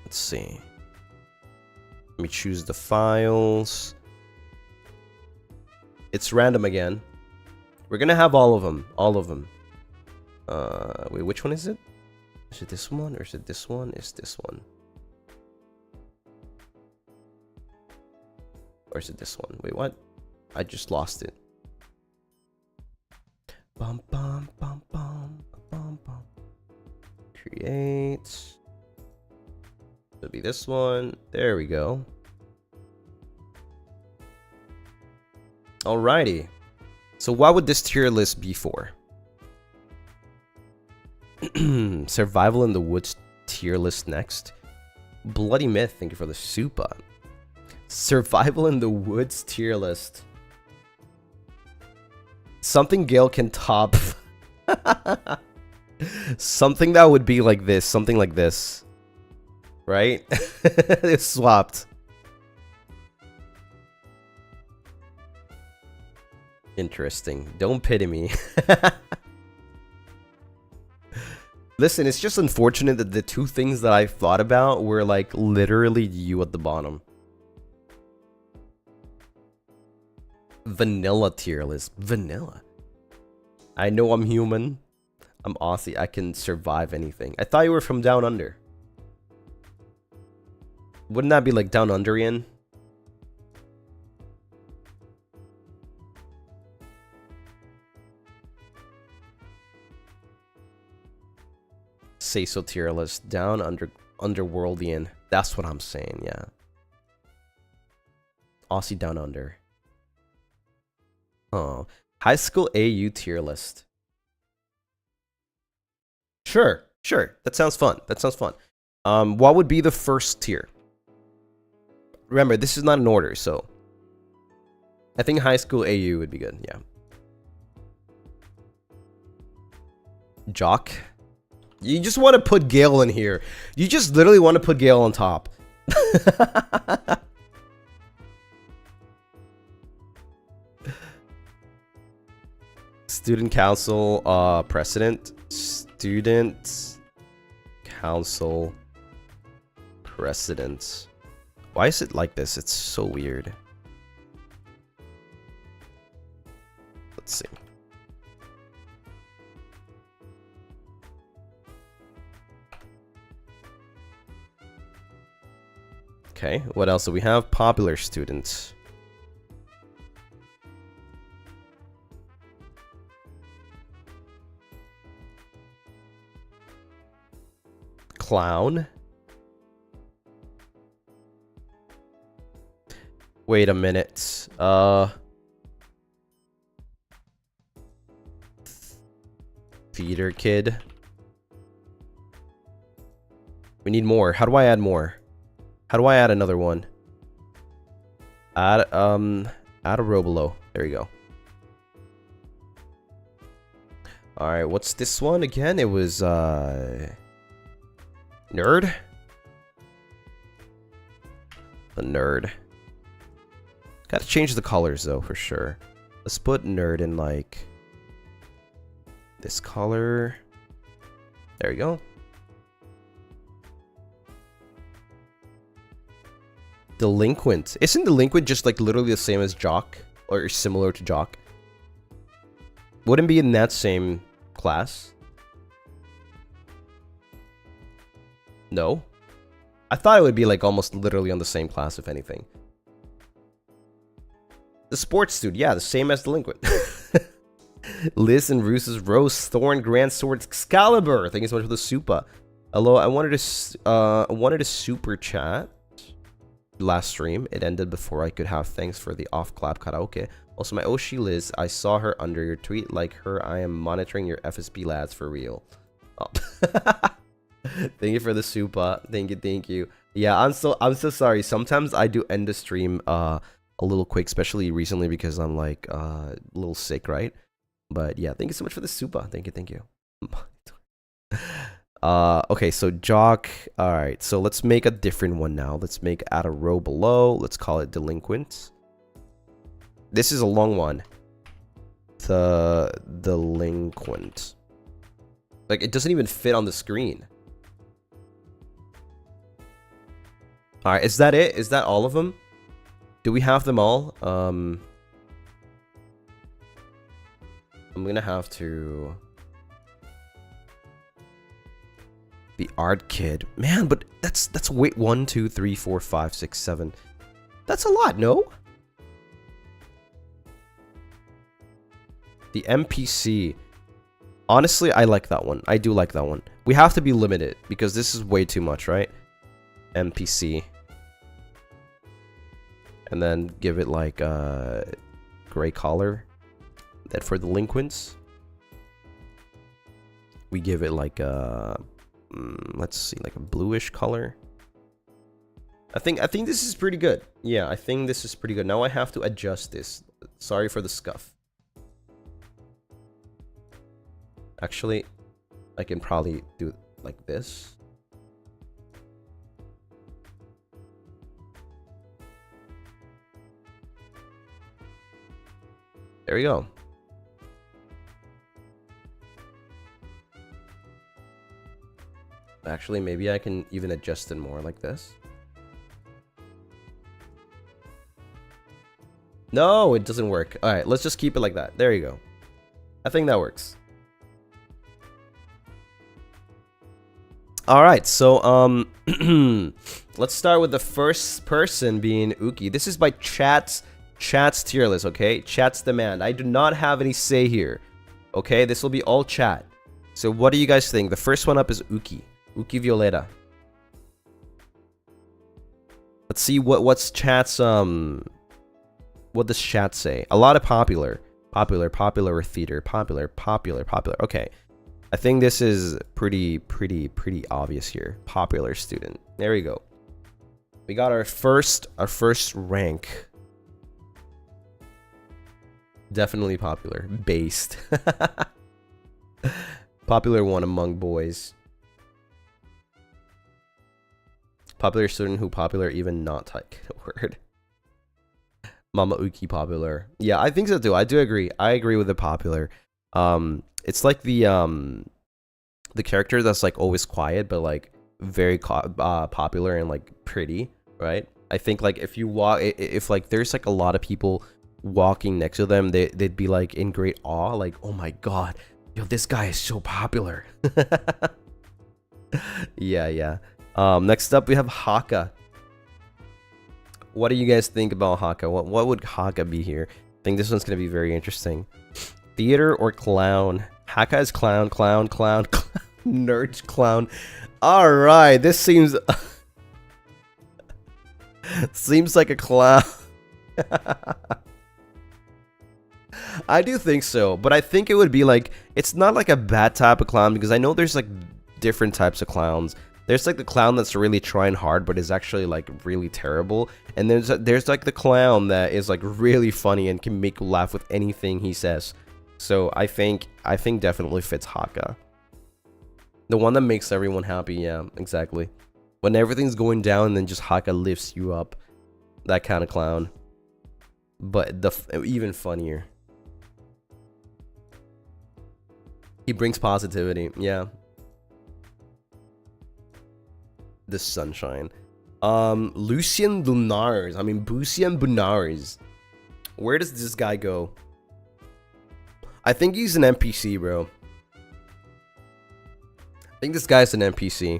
Let's see. Let me choose the files. It's random again. We're gonna have all of them. All of them. Wait, which one is it? Is it this one or is it this one? It's this one. Or is it this one? Wait, what? I just lost it. Bum bum bum bum bum bum. Create. It'll be this one. There we go. Alrighty. So what would this tier list be for? Survival in the Woods tier list next. Bloody Myth, thank you for the supa. Survival in the Woods tier list. Something Gale can top. Something that would be like this. Something like this. Right? It's swapped. Interesting. Don't pity me. Listen, it's just unfortunate that the two things that I thought about were like literally you at the bottom. Vanilla tier list. Vanilla. I know I'm human. I'm Aussie. I can survive anything. I thought you were from Down Under. Wouldn't that be like Down Underian? Say so tier list. Down Underworldian. That's what I'm saying, yeah. Aussie Down Under. Oh. High school AU tier list. Sure. That sounds fun. What would be the first tier? Remember, this is not an order, so I think high school AU would be good, yeah. Jock. You just want to put Gale in here. You just literally want to put Gale on top. Student council president. Student council president. Why is it like this? It's so weird. Let's see. Okay, what else do we have? Popular students. Clown. Wait a minute. Theater kid. We need more. How do I add more? How do I add another one? Add a Robolo. There you go. Alright, what's this one again? It was, Nerd? The Nerd. Gotta change the colors, though, for sure. Let's put Nerd in, like, this color. There you go. Delinquent. Isn't Delinquent just, like, literally the same as Jock? Or similar to Jock? Wouldn't be in that same class? No? I thought it would be like almost literally on the same class, if anything. The sports dude, yeah, the same as Delinquent. Liz and Roos's Rose, Thorn, Grand Sword, Excalibur. Thank you so much for the super. Hello, I wanted to super chat last stream. It ended before I could have thanks for the off clap karaoke. Also, my Oshi Liz, I saw her under your tweet. Like her, I am monitoring your FSP lads for real. Oh. Thank you for the super. Thank you. Yeah, I'm so sorry. Sometimes I do end the stream a little quick, especially recently because I'm like a little sick, right? But yeah, thank you so much for the super. Thank you. Okay, so Jock. All right, so let's make a different one now. Let's add a row below. Let's call it Delinquent. This is a long one. The Delinquent. Like, it doesn't even fit on the screen. Alright, is that it? Is that all of them? Do we have them all? I'm gonna have to... The art kid. Man, but that's wait, 1, 2, 3, 4, 5, 6, 7. That's a lot, no? The NPC. Honestly, I like that one. I do like that one. We have to be limited because this is way too much, right? NPC. And then give it like a gray collar. Then for delinquents, we give it like a let's see, like a bluish color. I think this is pretty good. Yeah, I think this is pretty good. Now I have to adjust this. Sorry for the scuff. Actually, I can probably do it like this. There we go. Actually, maybe I can even adjust it more like this. No, it doesn't work. All right, let's just keep it like that. There you go. I think that works. All right, so let's start with the first person being Uki. This is by chat's tier list, okay? Chat's demand. I do not have any say here, okay? This will be all chat. So what do you guys think? The first one up is Uki Violeta. Let's see what's chat's what does chat say? A lot of popular or theater, popular. Okay. I think this is pretty obvious here. Popular student. There we go. We got our first rank. Definitely popular. Based. Popular one among boys. Popular student who popular even not type word. Mama Uki popular. Yeah, I think so too. I do agree. I agree with the popular. It's like the character that's like always quiet but like very popular and like pretty, right? I think like if you walk, if like there's like a lot of people walking next to them, they'd be like in great awe, like, oh my god, yo, this guy is so popular. Yeah. Next up we have Haka. What do you guys think about Haka? What would Haka be here? I think this one's gonna be very interesting. Theater or clown? Haka is clown. Nerd clown. All right, this seems seems like a clown. I do think so, but I think it would be like, it's not like a bad type of clown, because I know there's like different types of clowns. There's like the clown that's really trying hard but is actually like really terrible, and there's like the clown that is like really funny and can make you laugh with anything he says. So I think definitely fits Haka. The one that makes everyone happy, yeah, exactly. When everything's going down, then just Haka lifts you up. That kind of clown. But even funnier. He brings positivity, yeah. The sunshine. Lucien Lunaris. I mean, Lucien Lunaris. Where does this guy go? I think he's an NPC, bro. I think this guy's an NPC.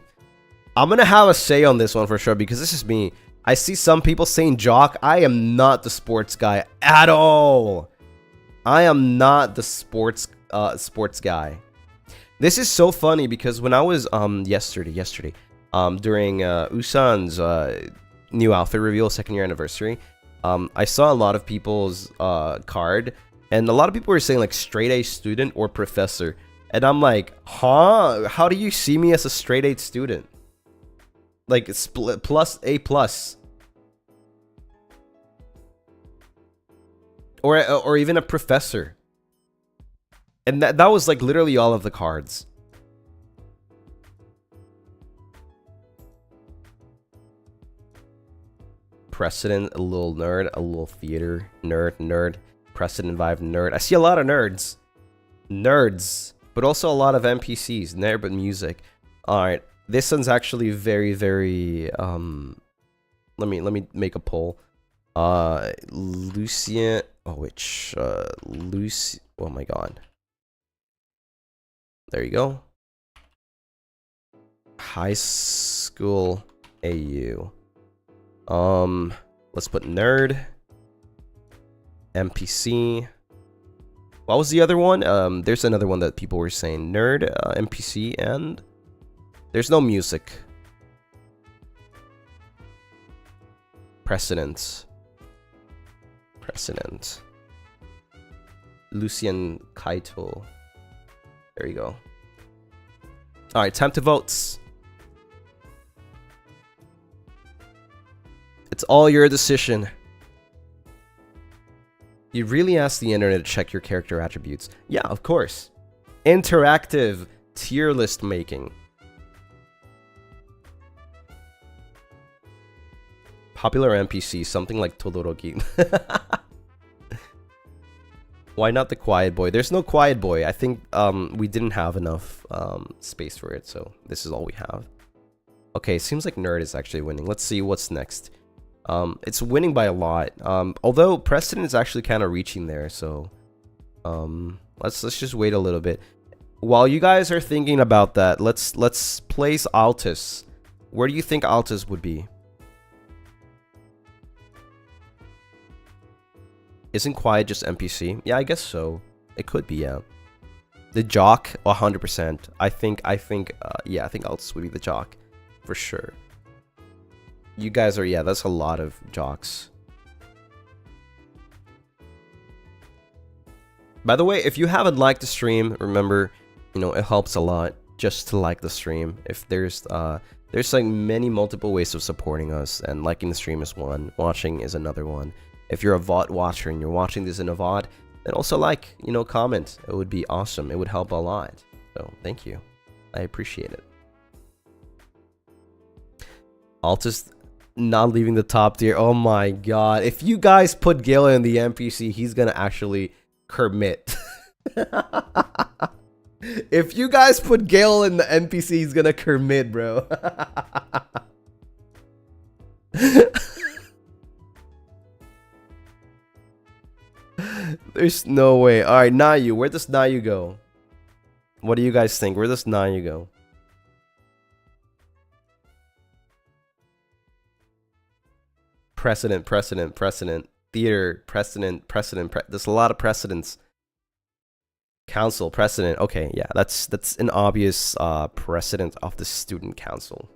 I'm gonna have a say on this one for sure because this is me. I see some people saying jock. I am not the sports guy at all. I am not the sports guy. This is so funny because when I was yesterday during Usan's new outfit reveal 2nd year anniversary, I saw a lot of people's card, and a lot of people were saying like straight A student or professor. And I'm like, huh? How do you see me as a straight A student? Like, split plus A plus. Or even a professor. And that was like literally all of the cards. Precedent, a little nerd, a little theater, nerd. Precedent vibe, nerd. I see a lot of nerds. Nerds. But also a lot of NPCs, nerd but music. Alright, this one's actually very, very let me make a poll. Lucien, Lucy, oh my god. There you go. High school AU. Let's put nerd, NPC. What was the other one? There's another one that people were saying. Nerd, NPC, and there's no music. Precedent. Lucien Kaito. There you go. Alright, time to vote. It's all your decision. You really ask the internet to check your character attributes. Yeah, of course. Interactive tier list making. Popular NPC, something like Todoroki. Why not the quiet boy? There's no quiet boy. I think we didn't have enough space for it, so this is all we have. Okay, seems like nerd is actually winning. Let's see what's next. It's winning by a lot. Although Preston is actually kind of reaching there, so let's just wait a little bit. While you guys are thinking about that, let's place Altus. Where do you think Altus would be? Isn't quiet just NPC? Yeah, I guess so. It could be, yeah. The jock, 100%. I think Altus would be the jock for sure. You guys are, yeah, that's a lot of jocks. By the way, if you haven't liked the stream, remember, you know, it helps a lot just to like the stream. If there's like multiple ways of supporting us, and liking the stream is one, watching is another one. If you're a VOD watcher and you're watching this in a VOD, then also like, you know, comment. It would be awesome. It would help a lot. So, thank you. I appreciate it. Altus not leaving the top tier. Oh my god. If you guys put Gale in the NPC, he's gonna actually commit. If you guys put Gale in the NPC, he's gonna commit, bro. There's no way. Alright, Nayu. Where does Nayu go? What do you guys think? Where does Nayu go? Precedent. Theater, precedent. There's a lot of precedents. Council, precedent. Okay, yeah, that's an obvious precedent of the student council.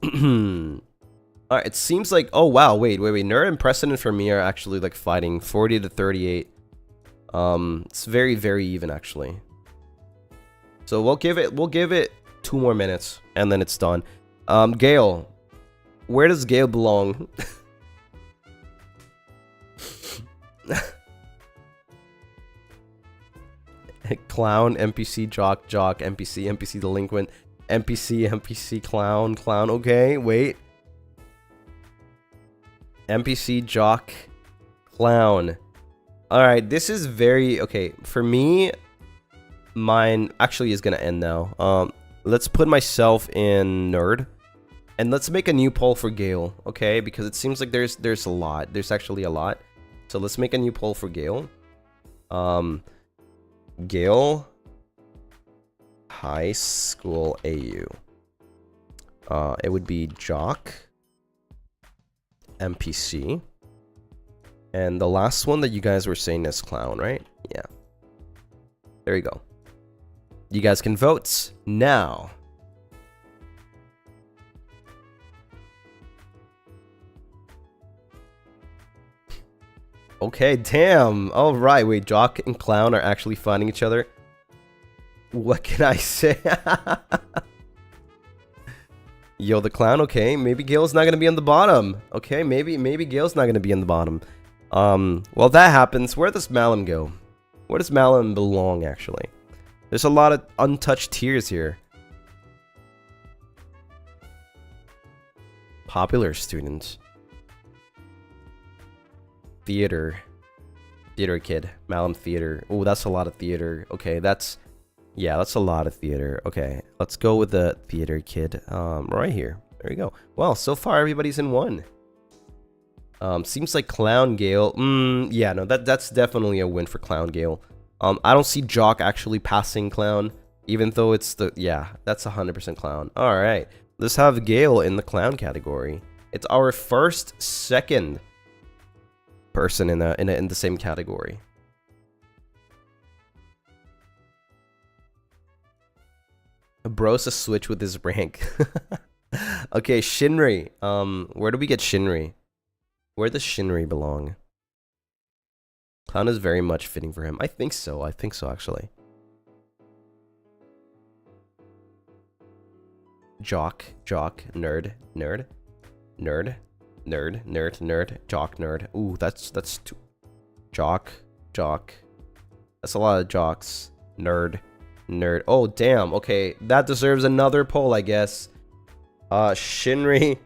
Alright, it seems like, oh wow, wait. Nerd and precedent for me are actually like fighting 40 to 38. It's very, very even actually. So we'll give it 2 more minutes and then it's done. Gale. Where does Gale belong? Clown, NPC, jock, jock, NPC, NPC delinquent, NPC, NPC, clown, clown. Okay, wait. NPC, jock, clown. Alright, this is very... Okay, for me, mine actually is gonna end now. Let's put myself in nerd. And let's make a new poll for Gale, okay? Because it seems like there's a lot. There's actually a lot. So let's make a new poll for Gale. Gale High School AU. It would be jock, NPC, and the last one that you guys were saying is clown, right? Yeah. There you go. You guys can vote now. Okay, damn. All right, wait, jock and clown are actually fighting each other. What can I say? Yo, the clown, okay. Maybe Gale's not gonna be on the bottom. Okay, maybe Gale's not gonna be on the bottom. Well, that happens. Where does Malum go? Where does Malum belong, actually? There's a lot of untouched tiers here. Popular students. Theater kid, Malum theater. Oh, that's a lot of theater. Okay, that's a lot of theater. Okay, let's go with the theater kid. Right here. There you go. Well, so far everybody's in one. Seems like Clown Gale. Yeah, no, that's definitely a win for Clown Gale. I don't see Jock actually passing Clown, even though it's the that's 100% Clown. All right, let's have Gale in the Clown category. It's our second person in the same category. Bro's a switch with his rank. Okay, Shinri. Where do we get Shinri? Where does Shinri belong? Clown is very much fitting for him. I think so. I think so, actually. Jock, nerd, nerd, nerd, nerd, nerd, nerd, jock, nerd. Ooh, that's too... Jock. That's a lot of jocks. Nerd. Oh, damn. Okay, that deserves another poll, I guess. Shinri.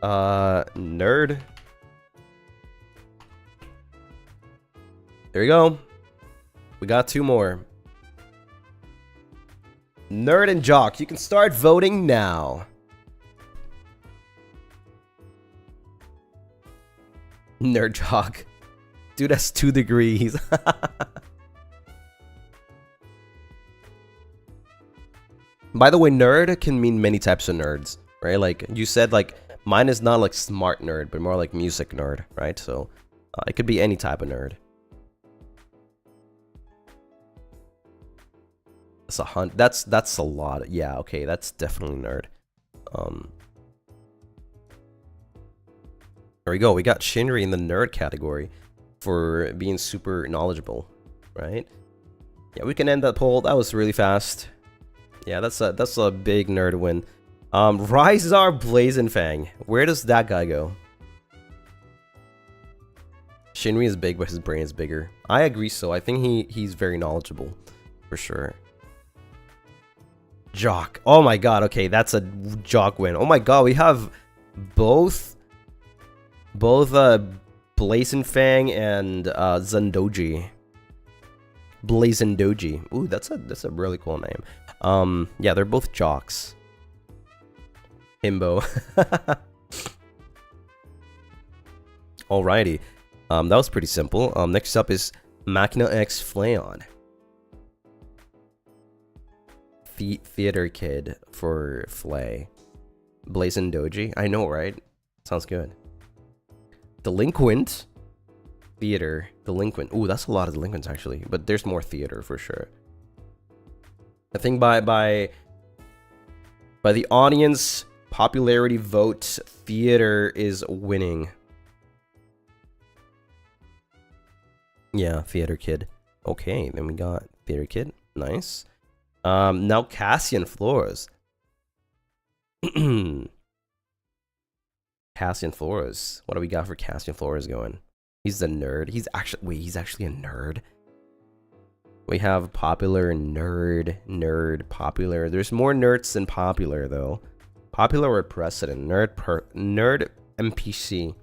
Nerd. There you go. We got two more. Nerd and jock. You can start voting now. Nerd jock. Dude, that's 2 degrees. By the way, nerd can mean many types of nerds, right? Like, you said, like, mine is not like smart nerd, but more like music nerd, right? So, it could be any type of nerd. That's a lot. Yeah, okay, that's definitely nerd. There we go. We got Shinri in the nerd category for being super knowledgeable, right? Yeah, we can end that poll. That was really fast. Yeah, that's a big nerd win. Ryzar Blazingfang. Where does that guy go? Shinri is big, but his brain is bigger. I agree. So I think he's very knowledgeable, for sure. Jock. Oh my god. Okay, that's a jock win. Oh my god, we have both Blazingfang and Zandoji. Blazendoji. Ooh, that's a really cool name. Yeah, they're both jocks. Himbo. Alrighty. That was pretty simple. Next up is Machina X Flayon. Theater kid for Flay. Blazendoji. I know, right? Sounds good. Delinquent. Theater. Delinquent. Ooh, that's a lot of delinquents, actually. But there's more theater, for sure. I think by the audience popularity vote, theater is winning. Yeah, theater kid. Okay, then we got theater kid. Nice. Now Cassian Flores. Cassian Flores. What do we got for Cassian Flores going? He's a nerd. He's actually, wait, he's actually a nerd. We have popular, nerd, popular. There's more nerds than popular though. Popular or precedent, nerd NPC,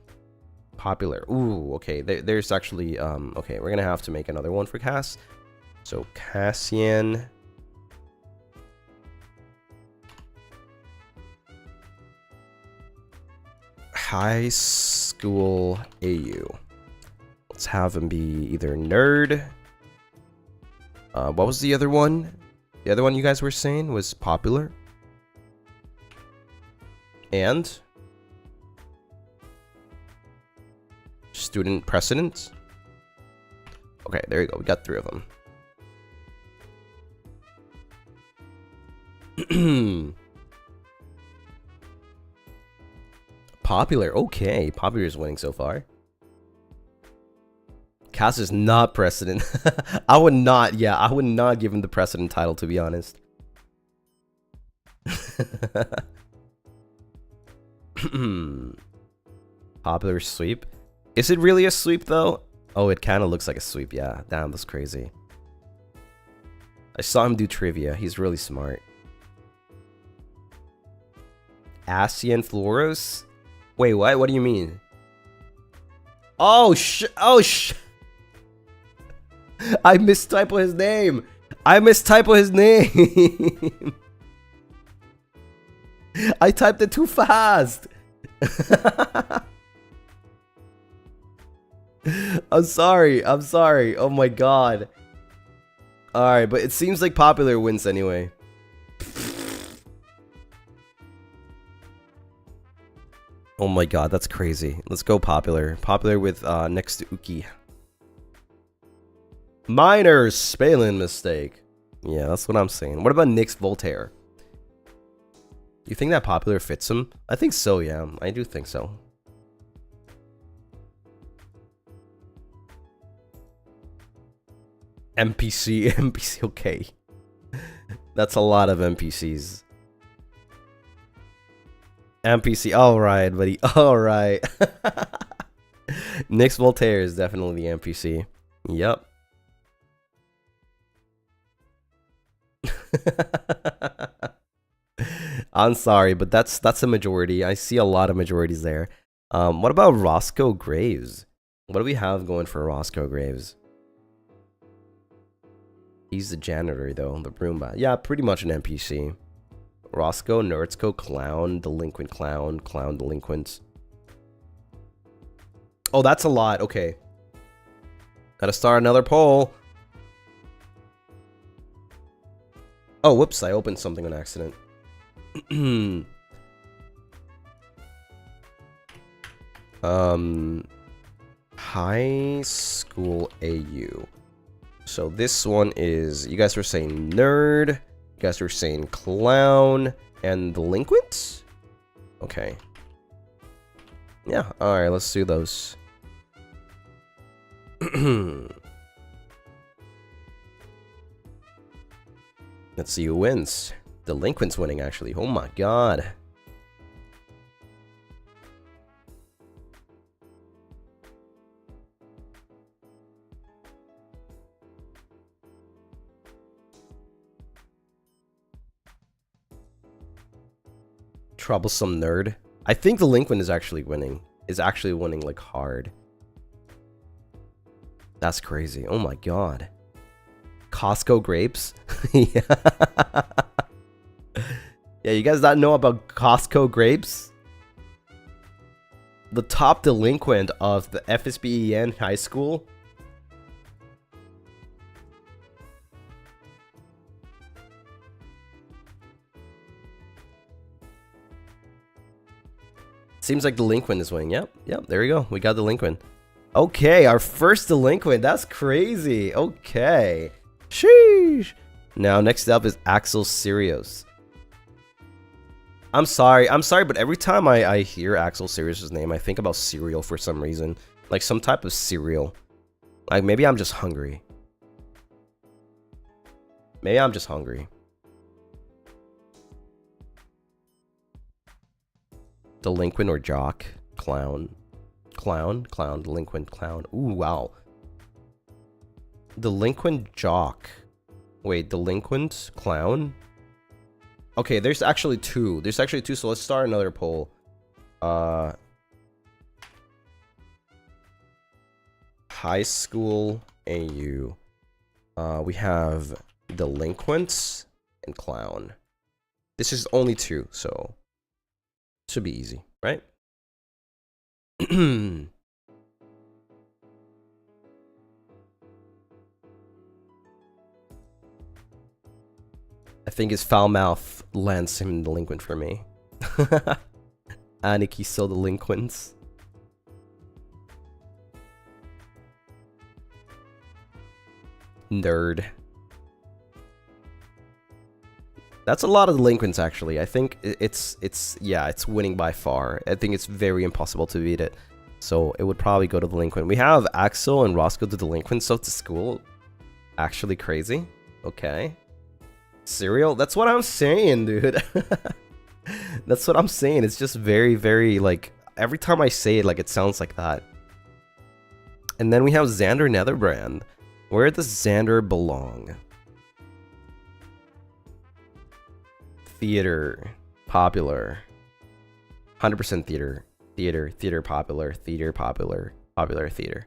popular. Ooh, okay. There's actually okay. We're gonna have to make another one for Cass. So Cassian. High school AU. Let's have him be either nerd. What was the other one? The other one you guys were saying was popular. And student precedent. Okay, there you go. We got 3 of them. Popular. Okay, popular is winning so far. Cass is not precedent. I would not. Yeah, I would not give him the precedent title, to be honest. Popular sweep. Is it really a sweep though? Oh, it kind of looks like a sweep. Yeah, damn, that's crazy. I saw him do trivia. He's really smart. Asian Floros? Wait, what? What do you mean? Oh, I mistypo his name. I typed it too fast. I'm sorry. Oh my god. Alright, but it seems like popular wins anyway. Oh my god, that's crazy. Let's go popular. Popular with next to Uki. Minor spelling mistake. Yeah, that's what I'm saying. What about Nick's Voltaire? You think that popular fits him? I think so, yeah. I do think so. NPC, okay. That's a lot of NPCs. NPC, alright, buddy. Alright. Nick's Voltaire is definitely the NPC. Yep. I'm sorry, but that's a majority. I see a lot of majorities there. What about Roscoe Graves? What do we have going for Roscoe Graves? He's the janitor though, the Roomba. Yeah, pretty much an NPC. Roscoe, Nerdsco, Clown, Delinquent Clown, Clown Delinquent. Oh, that's a lot. Okay. Gotta start another poll. Oh, whoops, I opened something on accident. High school AU. So this one is, you guys were saying nerd, you guys were saying clown, and delinquent? Okay. Yeah, alright, let's do those. Let's see who wins. Delinquent's winning, actually. Oh my god. Troublesome nerd. I think Delinquent is actually winning. Is actually winning like hard. That's crazy. Oh my god. Costco grapes? Yeah. Yeah, you guys not know about Costco grapes? The top delinquent of the FSP high school. Seems like delinquent is winning. Yep, there we go. We got delinquent. Okay, our first delinquent. That's crazy. Okay. Sheesh. Now, next up is Axel Sirius. I'm sorry, but every time I hear Axel Sirius' name, I think about cereal for some reason. Like some type of cereal. Like maybe I'm just hungry. Maybe I'm just hungry. Delinquent or jock? Clown. Clown, delinquent, clown. Ooh, wow. Delinquent jock. Wait, delinquent, clown? Okay, there's actually two. So let's start another poll. High school AU. We have delinquents and clown. This is only two, so should be easy, right? I think his foul mouth lands him delinquent for me. Aniki still delinquents. Nerd. That's a lot of delinquents, actually. I think it's winning by far. I think it's very impossible to beat it. So it would probably go to delinquent. We have Axel and Roscoe the delinquents, so to school. Actually crazy. Okay. Cereal? That's what I'm saying, dude. That's what I'm saying. It's just very, very, like, every time I say it, like, it sounds like that. And then we have Xander Netherbrand. Where does Xander belong? Theater. Popular. 100% theater. Theater popular. Popular theater.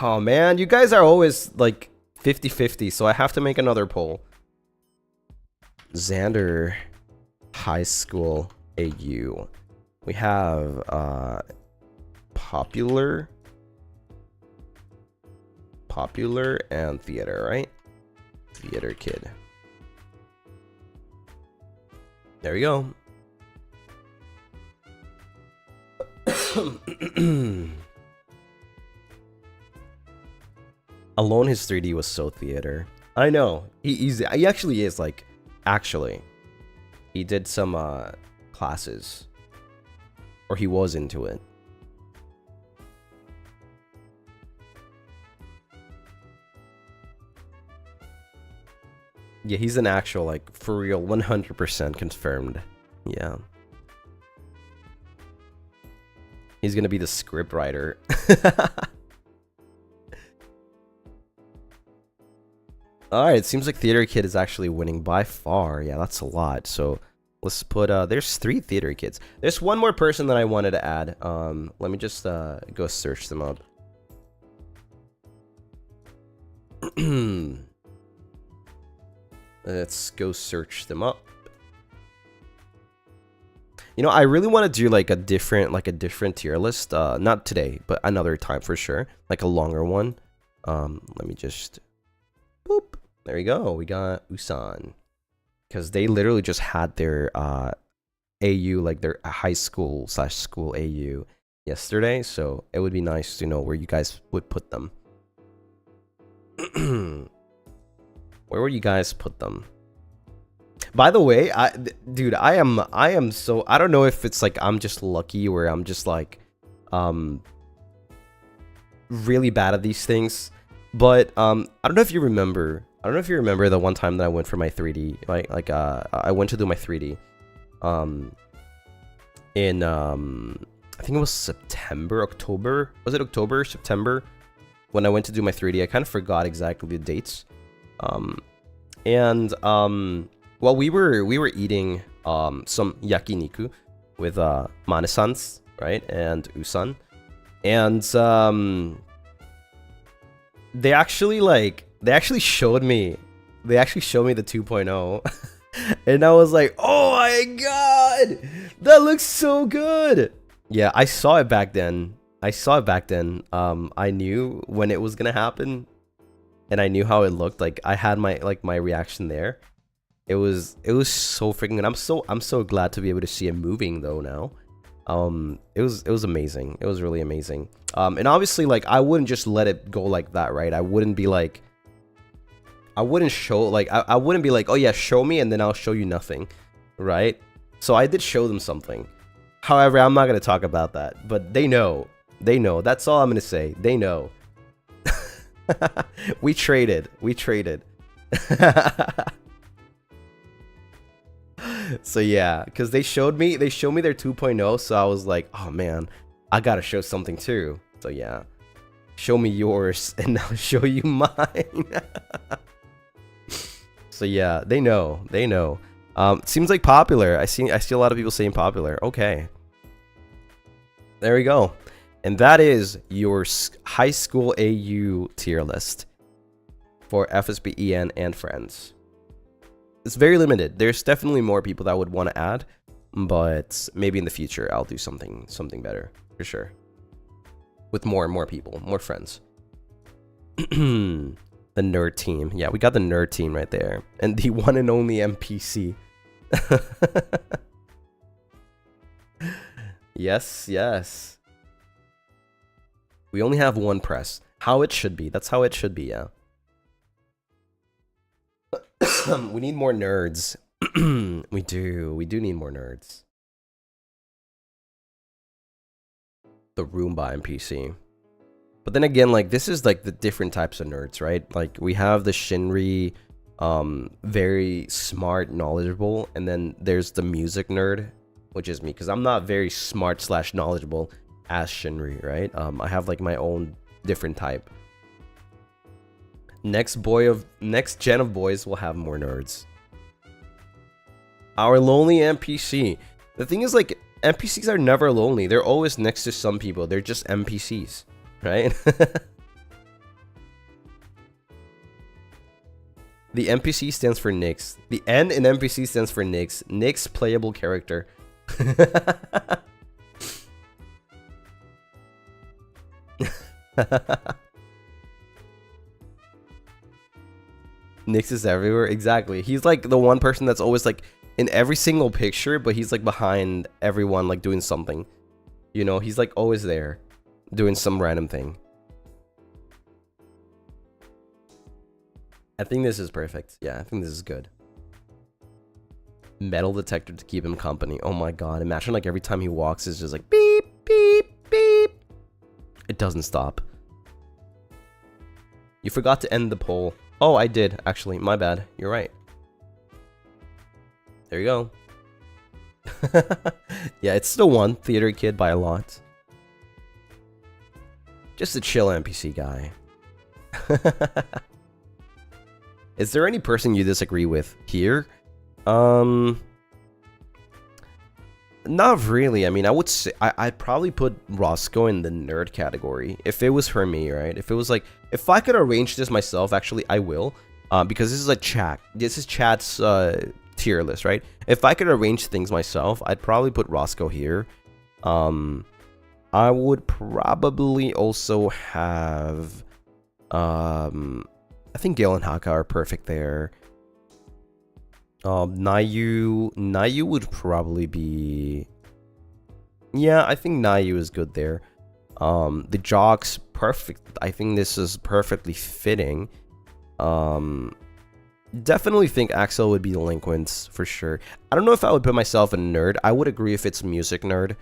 Oh, man. You guys are always, like, 50-50, so I have to make another poll. Xander High School AU. We have popular and theater, right? Theater kid. There we go. Alone his 3D was so theater. I know. He actually is, like, actually. He did some classes. Or he was into it. Yeah, he's an actual, like, for real, 100% confirmed. Yeah. He's gonna be the script writer. Alright, it seems like Theater Kid is actually winning by far. Yeah, that's a lot. So let's put, there's 3 Theater Kids. There's one more person that I wanted to add. Let me just go search them up. Let's go search them up. You know, I really want to do like a different tier list. Not today, but another time for sure. Like a longer one. Let me just boop. There we go. We got Usan. Because they literally just had their AU, like their high school / school AU yesterday. So it would be nice to know where you guys would put them. Where would you guys put them? By the way, dude, I am so, I don't know if it's like I'm just lucky or I'm just like really bad at these things, but I don't know if you remember the one time that I went for my 3D, like I went to do my 3D in I think it was October, was it October, September, when I went to do my 3D. I kind of forgot exactly the dates. Well, we were eating some yakiniku with Mane-sans, right, and Usan, and they actually showed me the 2.0 and I was like, oh my god, that looks so good. Yeah, I saw it back then. I knew when it was gonna happen. And I knew how it looked. Like I had my reaction there. It was so freaking good. I'm so glad to be able to see it moving though now. It was amazing. It was really amazing. And obviously, like, I wouldn't just let it go like that, right? I wouldn't be like, I wouldn't be like, oh yeah, show me, and then I'll show you nothing, right? So I did show them something. However, I'm not gonna talk about that. But they know. That's all I'm gonna say. They know. we traded. So yeah, because they showed me their 2.0, so I was like, oh man, I gotta show something too. So yeah, show me yours and I'll show you mine. So yeah, they know. Seems like popular. I see a lot of people saying popular. Okay. There we go. And that is your high school AU tier list for FSP, EN, and friends. It's very limited. There's definitely more people that would want to add, but maybe in the future I'll do something better for sure. With more and more people, more friends. The nerd team. Yeah, we got the nerd team right there. And the one and only NPC. Yes. We only have one press. How it should be. That's how it should be, yeah. We need more nerds. We do need more nerds. The Roomba NPC. But then again, like, this is like the different types of nerds, right? Like, we have the Shinri, very smart, knowledgeable, and then there's the music nerd, which is me, because I'm not very smart / knowledgeable as Shinri, right? I have like my own different type. Next gen of boys will have more nerds. Our lonely NPC. The thing is, like, NPCs are never lonely. They're always next to some people. They're just NPCs, right? The NPC stands for Nix. The N in NPC stands for Nix. Nix playable character. Nix is everywhere. Exactly. He's like the one person that's always like in every single picture, but he's like behind everyone, like doing something. You know, he's like always there doing some random thing. I think this is perfect. Yeah, I think this is good. Metal detector to keep him company. Oh my god. Imagine like every time he walks, it's just like beep, beep, beep. It doesn't stop. You forgot to end the poll. Oh, I did, actually. My bad. You're right. There you go. Yeah, it's still one theater kid by a lot. Just a chill NPC guy. Is there any person you disagree with here? Not really. I mean, I would say I'd probably put Roscoe in the nerd category if it was for me, right? If it was like, if I could arrange this myself, actually, I will. Because this is like chat. This is chat's tier list, right? If I could arrange things myself, I'd probably put Roscoe here. I would probably also have, I think Gale and Haka are perfect there. Nayu would probably be, yeah, I think Nayu is good there. The Jocks, perfect. I think this is perfectly fitting. Definitely think Axel would be delinquents for sure. I don't know if I would put myself in nerd. I would agree if it's music nerd.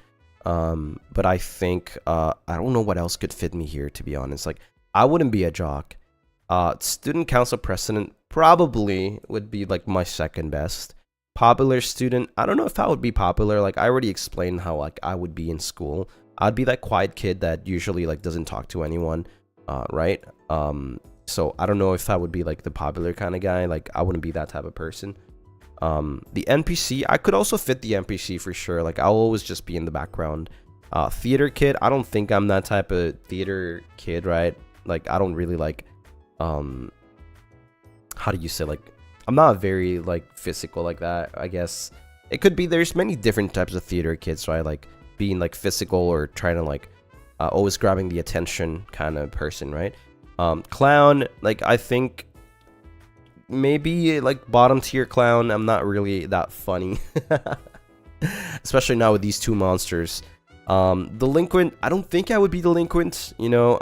But I think I don't know what else could fit me here, to be honest. Like, I wouldn't be a jock. Student council president probably would be like my second best. Popular student, I don't know if I would be popular. Like, I already explained how like I would be in school. I'd be that quiet kid that usually like doesn't talk to anyone, right? So I don't know if I would be like the popular kind of guy. Like, I wouldn't be that type of person. The NPC, I could also fit the NPC for sure. Like, I'll always just be in the background. Theater kid, I don't think I'm that type of theater kid, right? Like, I don't really like, how do you say, like, I'm not very like physical like that, I guess. It could be, there's many different types of theater kids, right? Like being like physical or trying to like always grabbing the attention kind of person, right? Clown, like, I think maybe like bottom tier clown. I'm not really that funny. Especially now with these two monsters. Delinquent, I don't think I would be delinquent, you know,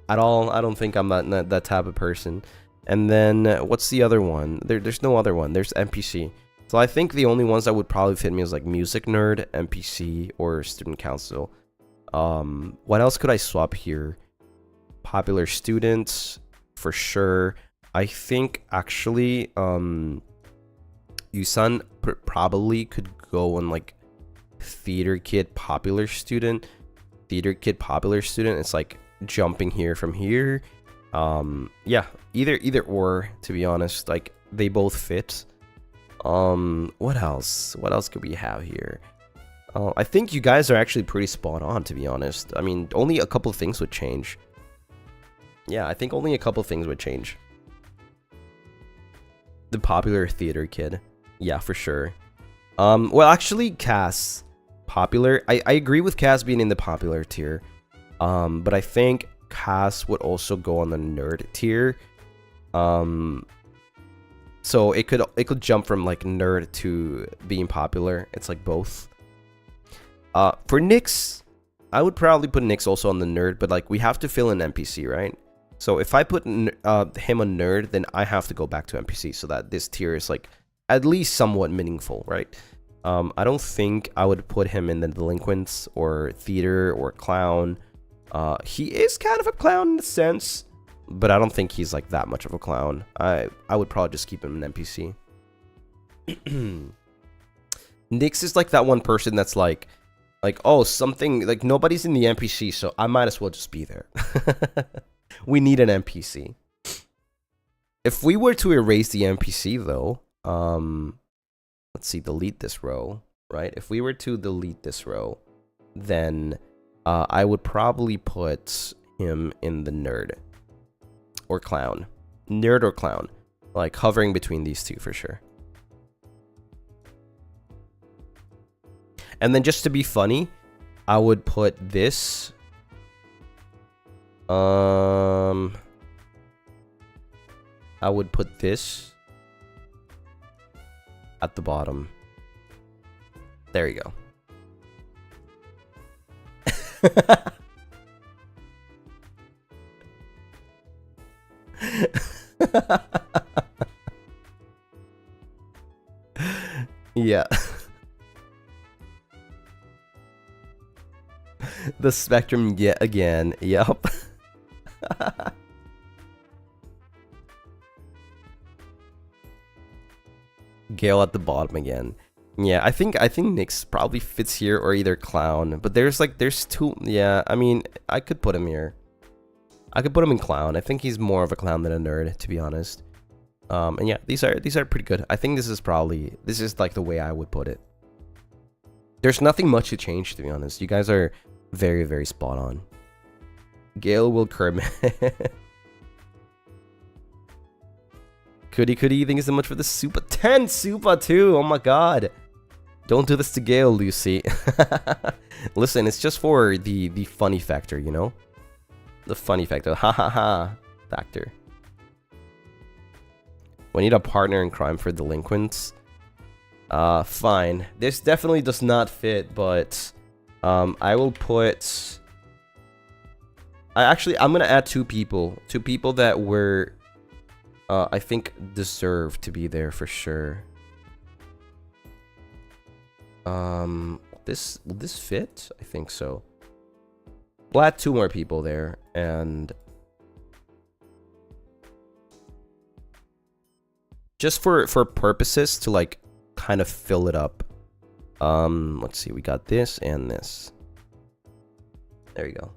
at all. I don't think I'm that type of person. And then what's the other one? There's no other one. There's NPC. So I think the only ones that would probably fit me is like music nerd, NPC, or student council. What else could I swap here? Popular students, for sure. I think actually Yusan probably could go on like theater kid popular student. Theater kid popular student. It's like jumping here from here. Yeah, either or, to be honest. Like they both fit. What else could we have here? I think you guys are actually pretty spot on, to be honest. I mean, only a couple of things would change. Yeah, I think only a couple of things would change. The popular theater kid. Yeah, for sure. Well, actually, Cass. Popular. I agree with Cass being in the popular tier. But I think Cass would also go on the nerd tier. So it could jump from like nerd to being popular. It's like both. For Nyx, I would probably put Nyx also on the nerd, but like we have to fill in NPC, right? So if I put him on nerd, then I have to go back to NPC so that this tier is like at least somewhat meaningful, right? I don't think I would put him in the delinquents or theater or clown. He is kind of a clown in a sense, but I don't think he's like that much of a clown. I would probably just keep him an NPC. Nyx is like that one person that's like, oh, something, like nobody's in the NPC, so I might as well just be there. We need an NPC. If we were to erase the NPC though, let's see, delete this row, right? If we were to delete this row, then I would probably put him in the nerd or clown. Nerd or clown. Like hovering between these two for sure. And then just to be funny, I would put this. I would put this at the bottom. There you go. Yeah. The spectrum yet again. Yep. Gale at the bottom again. Yeah, I think Nyx probably fits here or either clown. But there's two. Yeah, I mean, I could put him here. I could put him in clown. I think he's more of a clown than a nerd, to be honest. And yeah, these are pretty good. I think this is like the way I would put it. There's nothing much to change, to be honest. You guys are very, very spot on. Gale will Kermit. Goody, thank you so much for the super 10 super too. Oh my god. Don't do this to Gale, Lucy. Listen, it's just for the funny factor, you know? The funny factor. Ha ha ha factor. We need a partner in crime for delinquents. Fine. This definitely does not fit, but I will put... I'm gonna add two people that were I think deserve to be there for sure. Will this fit? I think so. We'll add two more people there, and just for purposes to like kind of fill it up. Let's see, we got this and this. There you go.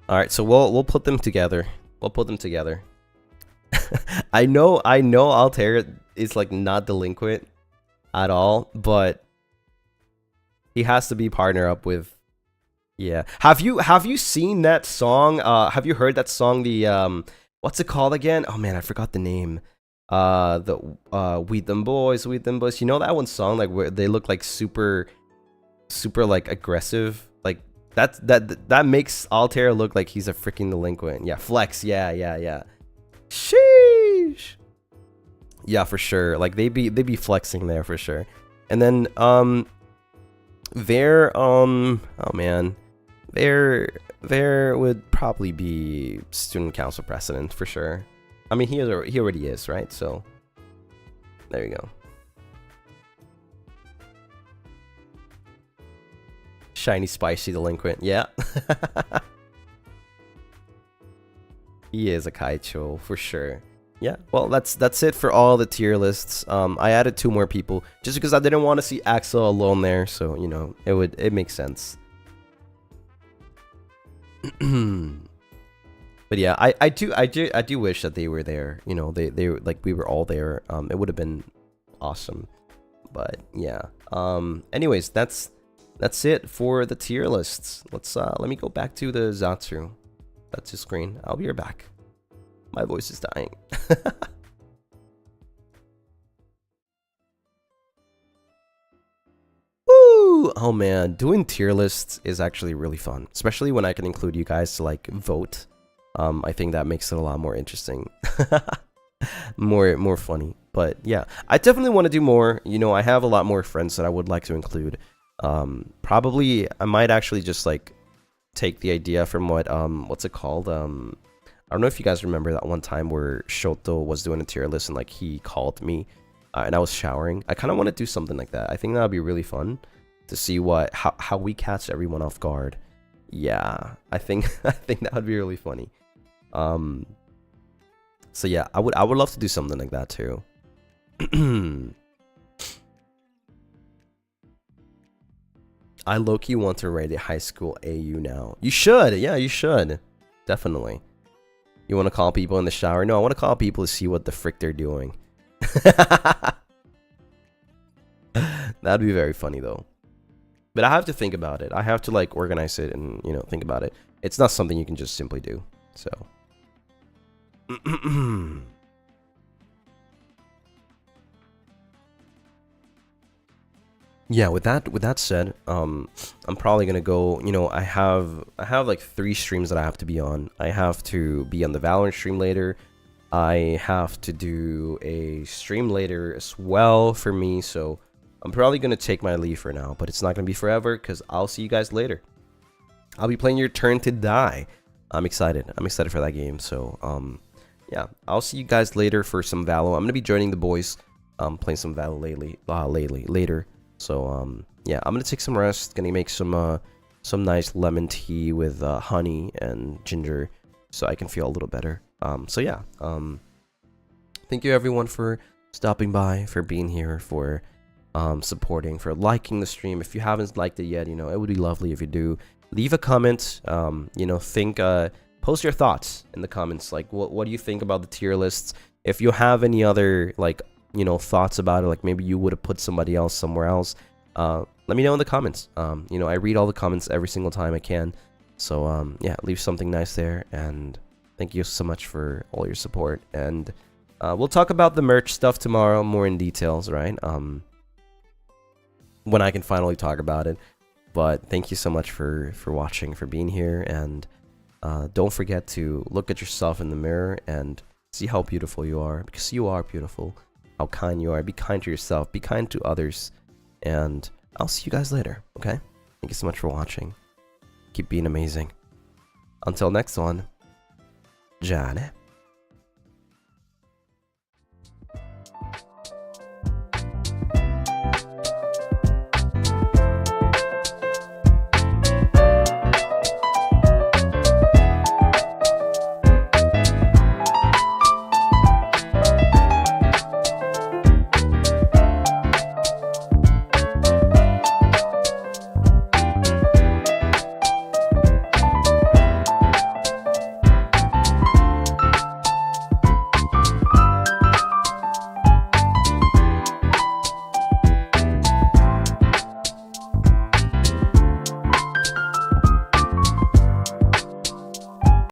All right, so we'll put them together. We'll put them together. I know Altair is like not delinquent at all, but he has to be partner up with. Yeah. Have you seen that song? Have you heard that song? The what's it called again? Oh man, I forgot the name. We them boys. You know that one song, like where they look like super like aggressive. Like that makes Altair look like he's a freaking delinquent. Yeah, flex. Yeah. Sheesh. Yeah, for sure. Like they be flexing there for sure. And then oh man, there would probably be student council president for sure. I mean, he already is, right? So there you go. Shiny spicy delinquent. Yeah. He is a Kaicho for sure. yeah, well, that's it for all the tier lists. I added 2 more people just because I didn't want to see Axel alone there, so you know it makes sense. But yeah, I do wish that they were there. You know, they like we were all there. It would have been awesome. But yeah. Anyways, that's it for the tier lists. Let me go back to the Zatsu. That's his screen. I'll be right back. My voice is dying. Woo! Oh man, doing tier lists is actually really fun, especially when I can include you guys to like vote. I think that makes it a lot more interesting. more funny. But yeah, I definitely want to do more. You know, I have a lot more friends that I would like to include. Probably I might actually just like take the idea from what's it called? I don't know if you guys remember that one time where Shoto was doing a tier list and like he called me and I was showering. I kind of want to do something like that. I think that would be really fun to see how we catch everyone off guard. Yeah, I think that would be really funny. So yeah, I would love to do something like that too. I low-key want to write a high school AU now. You should, yeah, you should. Definitely. You want to call people in the shower? No, I want to call people to see what the frick they're doing. That'd be very funny though. But I have to think about it. I have to like organize it and, you know, think about it. It's not something you can just simply do. So. Yeah, with that said, I'm probably gonna go. You know, I have like 3 streams that I have to be on. I have to be on the Valorant stream later. I have to do a stream later as well for me. So I'm probably gonna take my leave for now, but it's not gonna be forever because I'll see you guys later. I'll be playing Your Turn to Die. I'm excited. I'm excited for that game. So yeah, I'll see you guys later for some Valo. I'm gonna be joining the boys, playing some Valo later. So yeah, I'm gonna take some rest. Gonna make some nice lemon tea with honey and ginger, so I can feel a little better. So yeah, thank you everyone for stopping by, for being here, for supporting, for liking the stream. If you haven't liked it yet, you know, it would be lovely if you do. Leave a comment. You know, post your thoughts in the comments. Like, what do you think about the tier lists? If you have any other like, you know, thoughts about it, like maybe you would have put somebody else somewhere else, let me know in the comments. You know, I read all the comments every single time I can. So yeah, leave something nice there, and thank you so much for all your support. And we'll talk about the merch stuff tomorrow more in details, right? When I can finally talk about it. But thank you so much for watching, for being here, and don't forget to look at yourself in the mirror and see how beautiful you are, because you are beautiful. How kind you are. Be kind to yourself. Be kind to others. And I'll see you guys later, okay? Thank you so much for watching. Keep being amazing. Until next one, Jane.